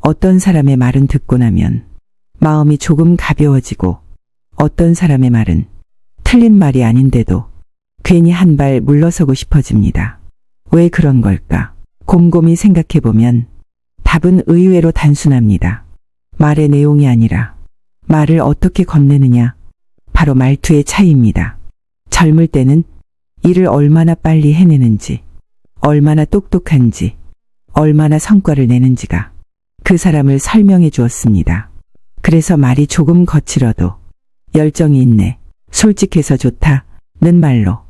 어떤 사람의 말은 듣고 나면 마음이 조금 가벼워지고 어떤 사람의 말은 틀린 말이 아닌데도 괜히 한 발 물러서고 싶어집니다. 왜 그런 걸까? 곰곰이 생각해보면 답은 의외로 단순합니다. 말의 내용이 아니라 말을 어떻게 건네느냐, 바로 말투의 차이입니다. 젊을 때는 일을 얼마나 빨리 해내는지, 얼마나 똑똑한지, 얼마나 성과를 내는지가 그 사람을 설명해 주었습니다. 그래서 말이 조금 거칠어도 열정이 있네, 솔직해서 좋다는 말로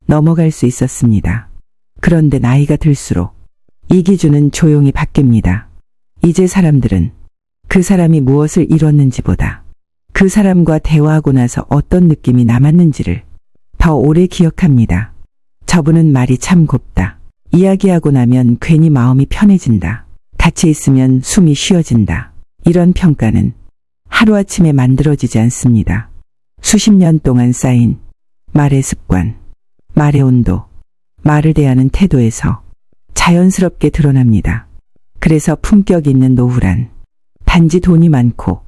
넘어갈 수 있었습니다. 그런데 나이가 들수록 이 기준은 조용히 바뀝니다. 이제 사람들은 그 사람이 무엇을 이뤘는지보다 그 사람과 대화하고 나서 어떤 느낌이 남았는지를 더 오래 기억합니다. 저분은 말이 참 곱다. 이야기하고 나면 괜히 마음이 편해진다. 같이 있으면 숨이 쉬어진다. 이런 평가는 하루아침에 만들어지지 않습니다. 수십 년 동안 쌓인 말의 습관, 말의 온도, 말을 대하는 태도에서 자연스럽게 드러납니다. 그래서 품격 있는 노후란 단지 돈이 많고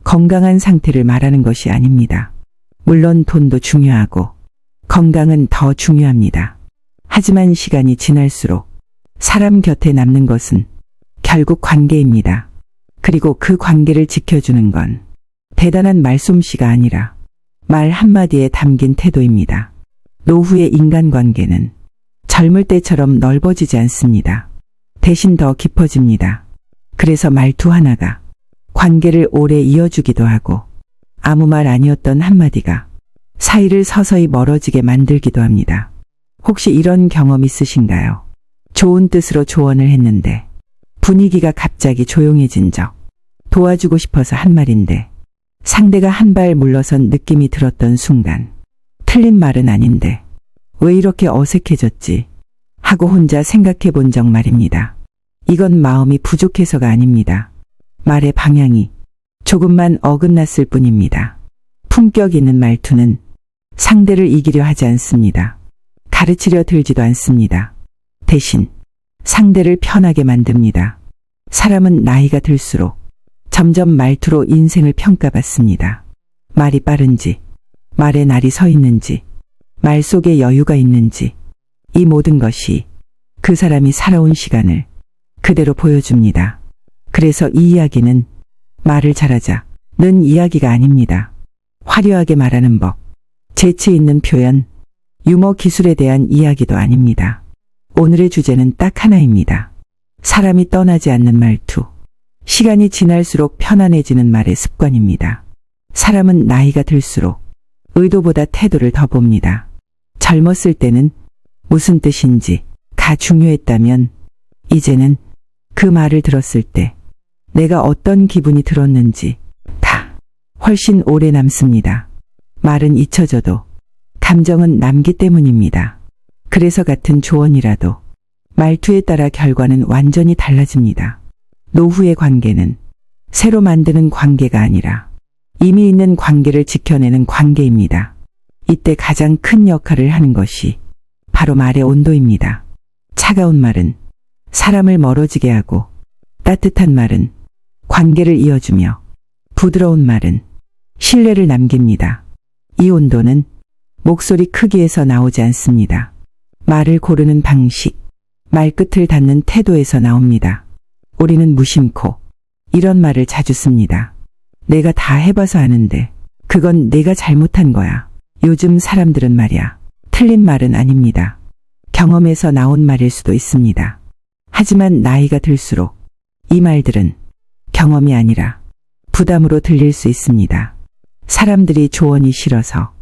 건강한 상태를 말하는 것이 아닙니다. 물론 돈도 중요하고 건강은 더 중요합니다. 하지만 시간이 지날수록 사람 곁에 남는 것은 결국 관계입니다. 그리고 그 관계를 지켜주는 건 대단한 말솜씨가 아니라 말 한마디에 담긴 태도입니다. 노후의 인간관계는 젊을 때처럼 넓어지지 않습니다. 대신 더 깊어집니다. 그래서 말투 하나가 관계를 오래 이어주기도 하고 아무 말 아니었던 한마디가 사이를 서서히 멀어지게 만들기도 합니다. 혹시 이런 경험 있으신가요? 좋은 뜻으로 조언을 했는데 분위기가 갑자기 조용해진 적. 도와주고 싶어서 한 말인데 상대가 한 발 물러선 느낌이 들었던 순간. 틀린 말은 아닌데 왜 이렇게 어색해졌지? 하고 혼자 생각해 본 적 말입니다. 이건 마음이 부족해서가 아닙니다. 말의 방향이 조금만 어긋났을 뿐입니다. 품격 있는 말투는 상대를 이기려 하지 않습니다. 가르치려 들지도 않습니다. 대신 상대를 편하게 만듭니다. 사람은 나이가 들수록 점점 말투로 인생을 평가받습니다. 말이 빠른지, 말에 날이 서 있는지, 말 속에 여유가 있는지, 이 모든 것이 그 사람이 살아온 시간을 그대로 보여줍니다. 그래서 이 이야기는 말을 잘하자는 이야기가 아닙니다. 화려하게 말하는 법, 재치 있는 표현, 유머 기술에 대한 이야기도 아닙니다. 오늘의 주제는 딱 하나입니다. 사람이 떠나지 않는 말투. 시간이 지날수록 편안해지는 말의 습관입니다. 사람은 나이가 들수록 의도보다 태도를 더 봅니다. 젊었을 때는 무슨 뜻인지가 중요했다면 이제는 그 말을 들었을 때 내가 어떤 기분이 들었는지 다 훨씬 오래 남습니다. 말은 잊혀져도 감정은 남기 때문입니다. 그래서 같은 조언이라도 말투에 따라 결과는 완전히 달라집니다. 노후의 관계는 새로 만드는 관계가 아니라 이미 있는 관계를 지켜내는 관계입니다. 이때 가장 큰 역할을 하는 것이 바로 말의 온도입니다. 차가운 말은 사람을 멀어지게 하고 따뜻한 말은 관계를 이어주며 부드러운 말은 신뢰를 남깁니다. 이 온도는 목소리 크기에서 나오지 않습니다. 말을 고르는 방식, 말끝을 닫는 태도에서 나옵니다. 우리는 무심코 이런 말을 자주 씁니다. 내가 다 해봐서 아는데 그건 내가 잘못한 거야. 요즘 사람들은 말이야. 틀린 말은 아닙니다. 경험에서 나온 말일 수도 있습니다. 하지만 나이가 들수록 이 말들은 경험이 아니라 부담으로 들릴 수 있습니다. 사람들이 조언이 싫어서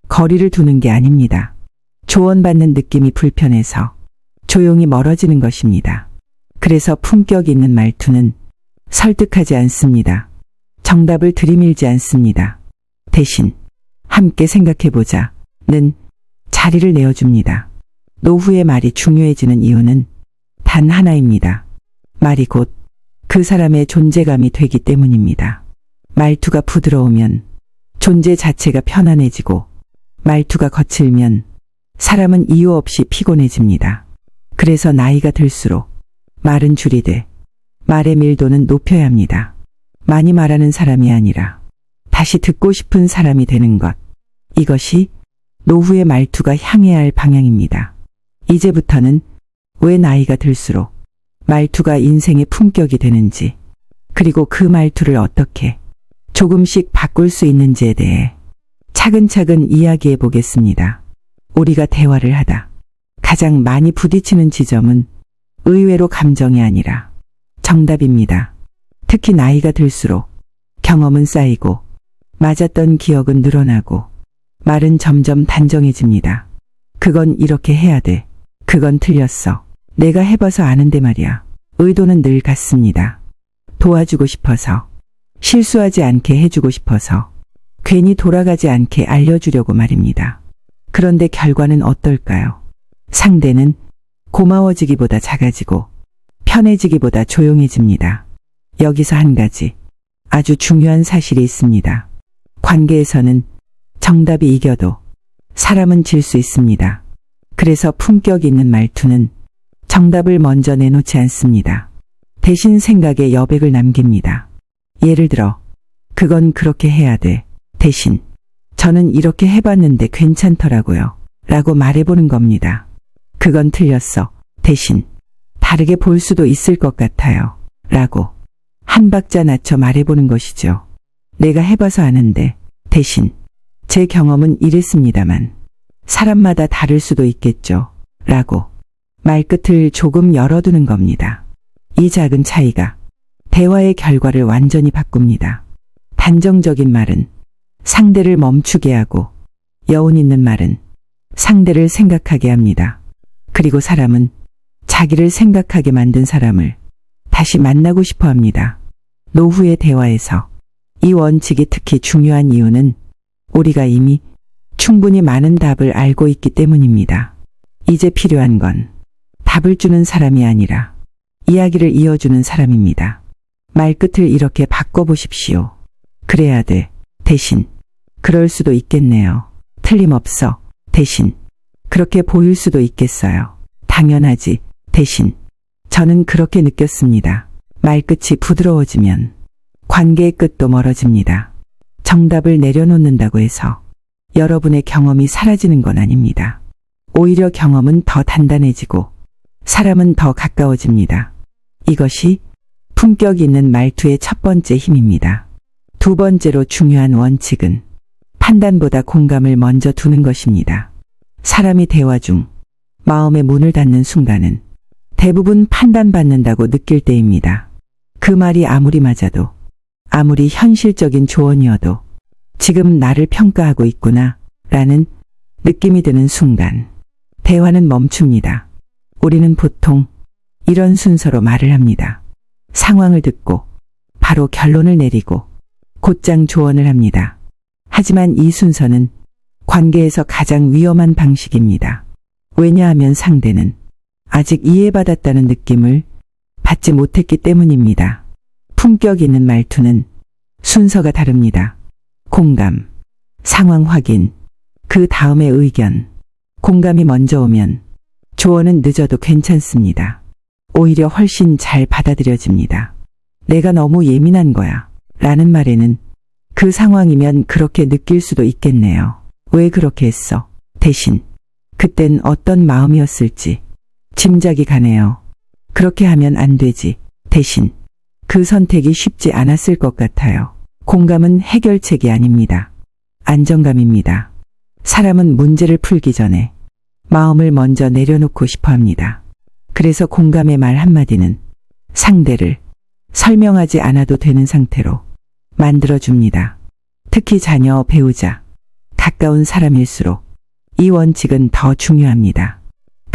거리를 두는 게 아닙니다. 조언받는 느낌이 불편해서 조용히 멀어지는 것입니다. 그래서 품격 있는 말투는 설득하지 않습니다. 정답을 들이밀지 않습니다. 대신 함께 생각해보자는 자리를 내어줍니다. 노후의 말이 중요해지는 이유는 단 하나입니다. 말이 곧 그 사람의 존재감이 되기 때문입니다. 말투가 부드러우면 존재 자체가 편안해지고 말투가 거칠면 사람은 이유 없이 피곤해집니다. 그래서 나이가 들수록 말은 줄이되 말의 밀도는 높여야 합니다. 많이 말하는 사람이 아니라 다시 듣고 싶은 사람이 되는 것. 이것이 노후의 말투가 향해야 할 방향입니다. 이제부터는 왜 나이가 들수록 말투가 인생의 품격이 되는지, 그리고 그 말투를 어떻게 조금씩 바꿀 수 있는지에 대해 차근차근 이야기해 보겠습니다. 우리가 대화를 하다 가장 많이 부딪히는 지점은 의외로 감정이 아니라 정답입니다. 특히 나이가 들수록 경험은 쌓이고 맞았던 기억은 늘어나고 말은 점점 단정해집니다. 그건 이렇게 해야 돼. 그건 틀렸어. 내가 해봐서 아는데 말이야. 의도는 늘 같습니다. 도와주고 싶어서, 실수하지 않게 해주고 싶어서, 괜히 돌아가지 않게 알려주려고 말입니다. 그런데 결과는 어떨까요? 상대는 고마워지기보다 작아지고 편해지기보다 조용해집니다. 여기서 한 가지 아주 중요한 사실이 있습니다. 관계에서는 정답이 이겨도 사람은 질 수 있습니다. 그래서 품격 있는 말투는 정답을 먼저 내놓지 않습니다. 대신 생각에 여백을 남깁니다. 예를 들어, 그건 그렇게 해야 돼. 대신 저는 이렇게 해봤는데 괜찮더라고요. 라고 말해보는 겁니다. 그건 틀렸어. 대신 다르게 볼 수도 있을 것 같아요. 라고 한 박자 낮춰 말해보는 것이죠. 내가 해봐서 아는데 대신 제 경험은 이랬습니다만 사람마다 다를 수도 있겠죠. 라고 말끝을 조금 열어두는 겁니다. 이 작은 차이가 대화의 결과를 완전히 바꿉니다. 단정적인 말은 상대를 멈추게 하고 여운 있는 말은 상대를 생각하게 합니다. 그리고 사람은 자기를 생각하게 만든 사람을 다시 만나고 싶어 합니다. 노후의 대화에서 이 원칙이 특히 중요한 이유는 우리가 이미 충분히 많은 답을 알고 있기 때문입니다. 이제 필요한 건 답을 주는 사람이 아니라 이야기를 이어주는 사람입니다. 말끝을 이렇게 바꿔보십시오. 그래야 돼. 대신 그럴 수도 있겠네요. 틀림없어. 대신 그렇게 보일 수도 있겠어요. 당연하지. 대신 저는 그렇게 느꼈습니다. 말끝이 부드러워지면 관계의 끝도 멀어집니다. 정답을 내려놓는다고 해서 여러분의 경험이 사라지는 건 아닙니다. 오히려 경험은 더 단단해지고 사람은 더 가까워집니다. 이것이 품격 있는 말투의 첫 번째 힘입니다. 두 번째로 중요한 원칙은 판단보다 공감을 먼저 두는 것입니다. 사람이 대화 중 마음의 문을 닫는 순간은 대부분 판단받는다고 느낄 때입니다. 그 말이 아무리 맞아도 아무리 현실적인 조언이어도 지금 나를 평가하고 있구나 라는 느낌이 드는 순간 대화는 멈춥니다. 우리는 보통 이런 순서로 말을 합니다. 상황을 듣고 바로 결론을 내리고 곧장 조언을 합니다. 하지만 이 순서는 관계에서 가장 위험한 방식입니다. 왜냐하면 상대는 아직 이해받았다는 느낌을 받지 못했기 때문입니다. 품격 있는 말투는 순서가 다릅니다. 공감, 상황 확인, 그 다음에 의견. 공감이 먼저 오면 조언은 늦어도 괜찮습니다. 오히려 훨씬 잘 받아들여집니다. 내가 너무 예민한 거야 라는 말에는 그 상황이면 그렇게 느낄 수도 있겠네요. 왜 그렇게 했어? 대신 그땐 어떤 마음이었을지 짐작이 가네요. 그렇게 하면 안 되지. 대신 그 선택이 쉽지 않았을 것 같아요. 공감은 해결책이 아닙니다. 안정감입니다. 사람은 문제를 풀기 전에 마음을 먼저 내려놓고 싶어 합니다. 그래서 공감의 말 한마디는 상대를 설명하지 않아도 되는 상태로 만들어줍니다. 특히 자녀, 배우자, 가까운 사람일수록 이 원칙은 더 중요합니다.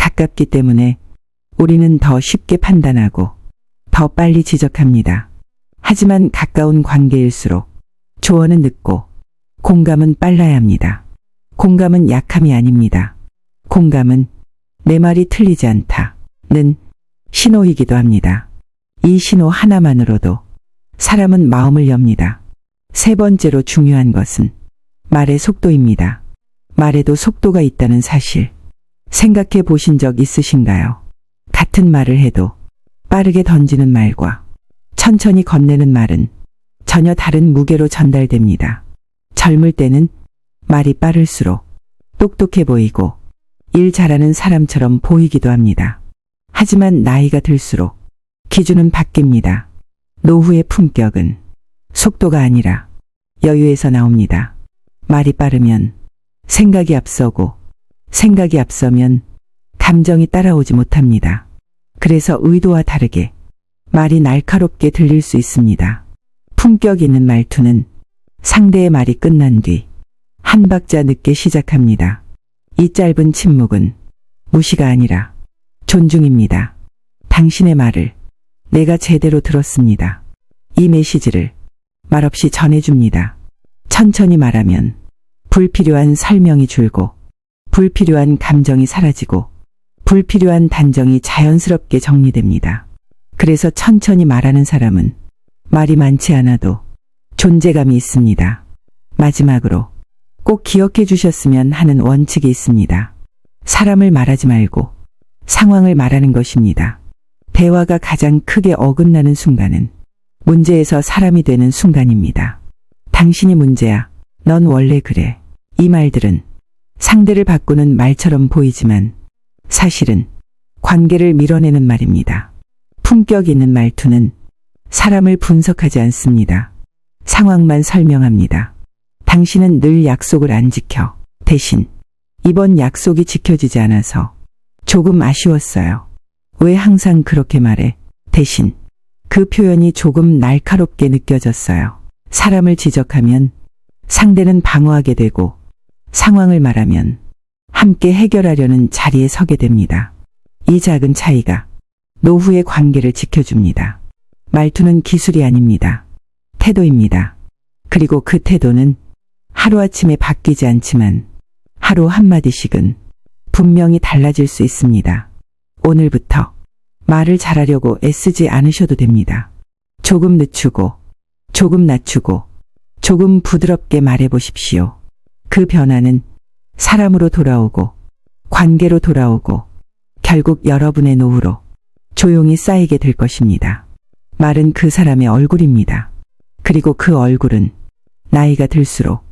가깝기 때문에 우리는 더 쉽게 판단하고 더 빨리 지적합니다. 하지만 가까운 관계일수록 조언은 늦고 공감은 빨라야 합니다. 공감은 약함이 아닙니다. 공감은 내 말이 틀리지 않다는 신호이기도 합니다. 이 신호 하나만으로도 사람은 마음을 엽니다. 세 번째로 중요한 것은 말의 속도입니다. 말에도 속도가 있다는 사실 생각해 보신 적 있으신가요? 같은 말을 해도 빠르게 던지는 말과 천천히 건네는 말은 전혀 다른 무게로 전달됩니다. 젊을 때는 말이 빠를수록 똑똑해 보이고 일 잘하는 사람처럼 보이기도 합니다. 하지만 나이가 들수록 기준은 바뀝니다. 노후의 품격은 속도가 아니라 여유에서 나옵니다. 말이 빠르면 생각이 앞서고 생각이 앞서면 감정이 따라오지 못합니다. 그래서 의도와 다르게 말이 날카롭게 들릴 수 있습니다. 품격 있는 말투는 상대의 말이 끝난 뒤 한 박자 늦게 시작합니다. 이 짧은 침묵은 무시가 아니라 존중입니다. 당신의 말을 내가 제대로 들었습니다. 이 메시지를 말없이 전해줍니다. 천천히 말하면 불필요한 설명이 줄고 불필요한 감정이 사라지고 불필요한 단정이 자연스럽게 정리됩니다. 그래서 천천히 말하는 사람은 말이 많지 않아도 존재감이 있습니다. 마지막으로 꼭 기억해 주셨으면 하는 원칙이 있습니다. 사람을 말하지 말고 상황을 말하는 것입니다. 대화가 가장 크게 어긋나는 순간은 문제에서 사람이 되는 순간입니다. 당신이 문제야. 넌 원래 그래. 이 말들은 상대를 바꾸는 말처럼 보이지만 사실은 관계를 밀어내는 말입니다. 품격 있는 말투는 사람을 분석하지 않습니다. 상황만 설명합니다. 당신은 늘 약속을 안 지켜. 대신 이번 약속이 지켜지지 않아서 조금 아쉬웠어요. 왜 항상 그렇게 말해? 대신 그 표현이 조금 날카롭게 느껴졌어요. 사람을 지적하면 상대는 방어하게 되고 상황을 말하면 함께 해결하려는 자리에 서게 됩니다. 이 작은 차이가 노후의 관계를 지켜줍니다. 말투는 기술이 아닙니다. 태도입니다. 그리고 그 태도는 하루아침에 바뀌지 않지만 하루 한마디씩은 분명히 달라질 수 있습니다. 오늘부터 말을 잘하려고 애쓰지 않으셔도 됩니다. 조금 늦추고, 조금 낮추고, 조금 부드럽게 말해 보십시오. 그 변화는 사람으로 돌아오고, 관계로 돌아오고, 결국 여러분의 노후로 조용히 쌓이게 될 것입니다. 말은 그 사람의 얼굴입니다. 그리고 그 얼굴은 나이가 들수록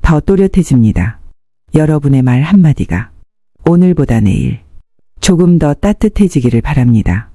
더 또렷해집니다. 여러분의 말 한마디가 오늘보다 내일 조금 더 따뜻해지기를 바랍니다.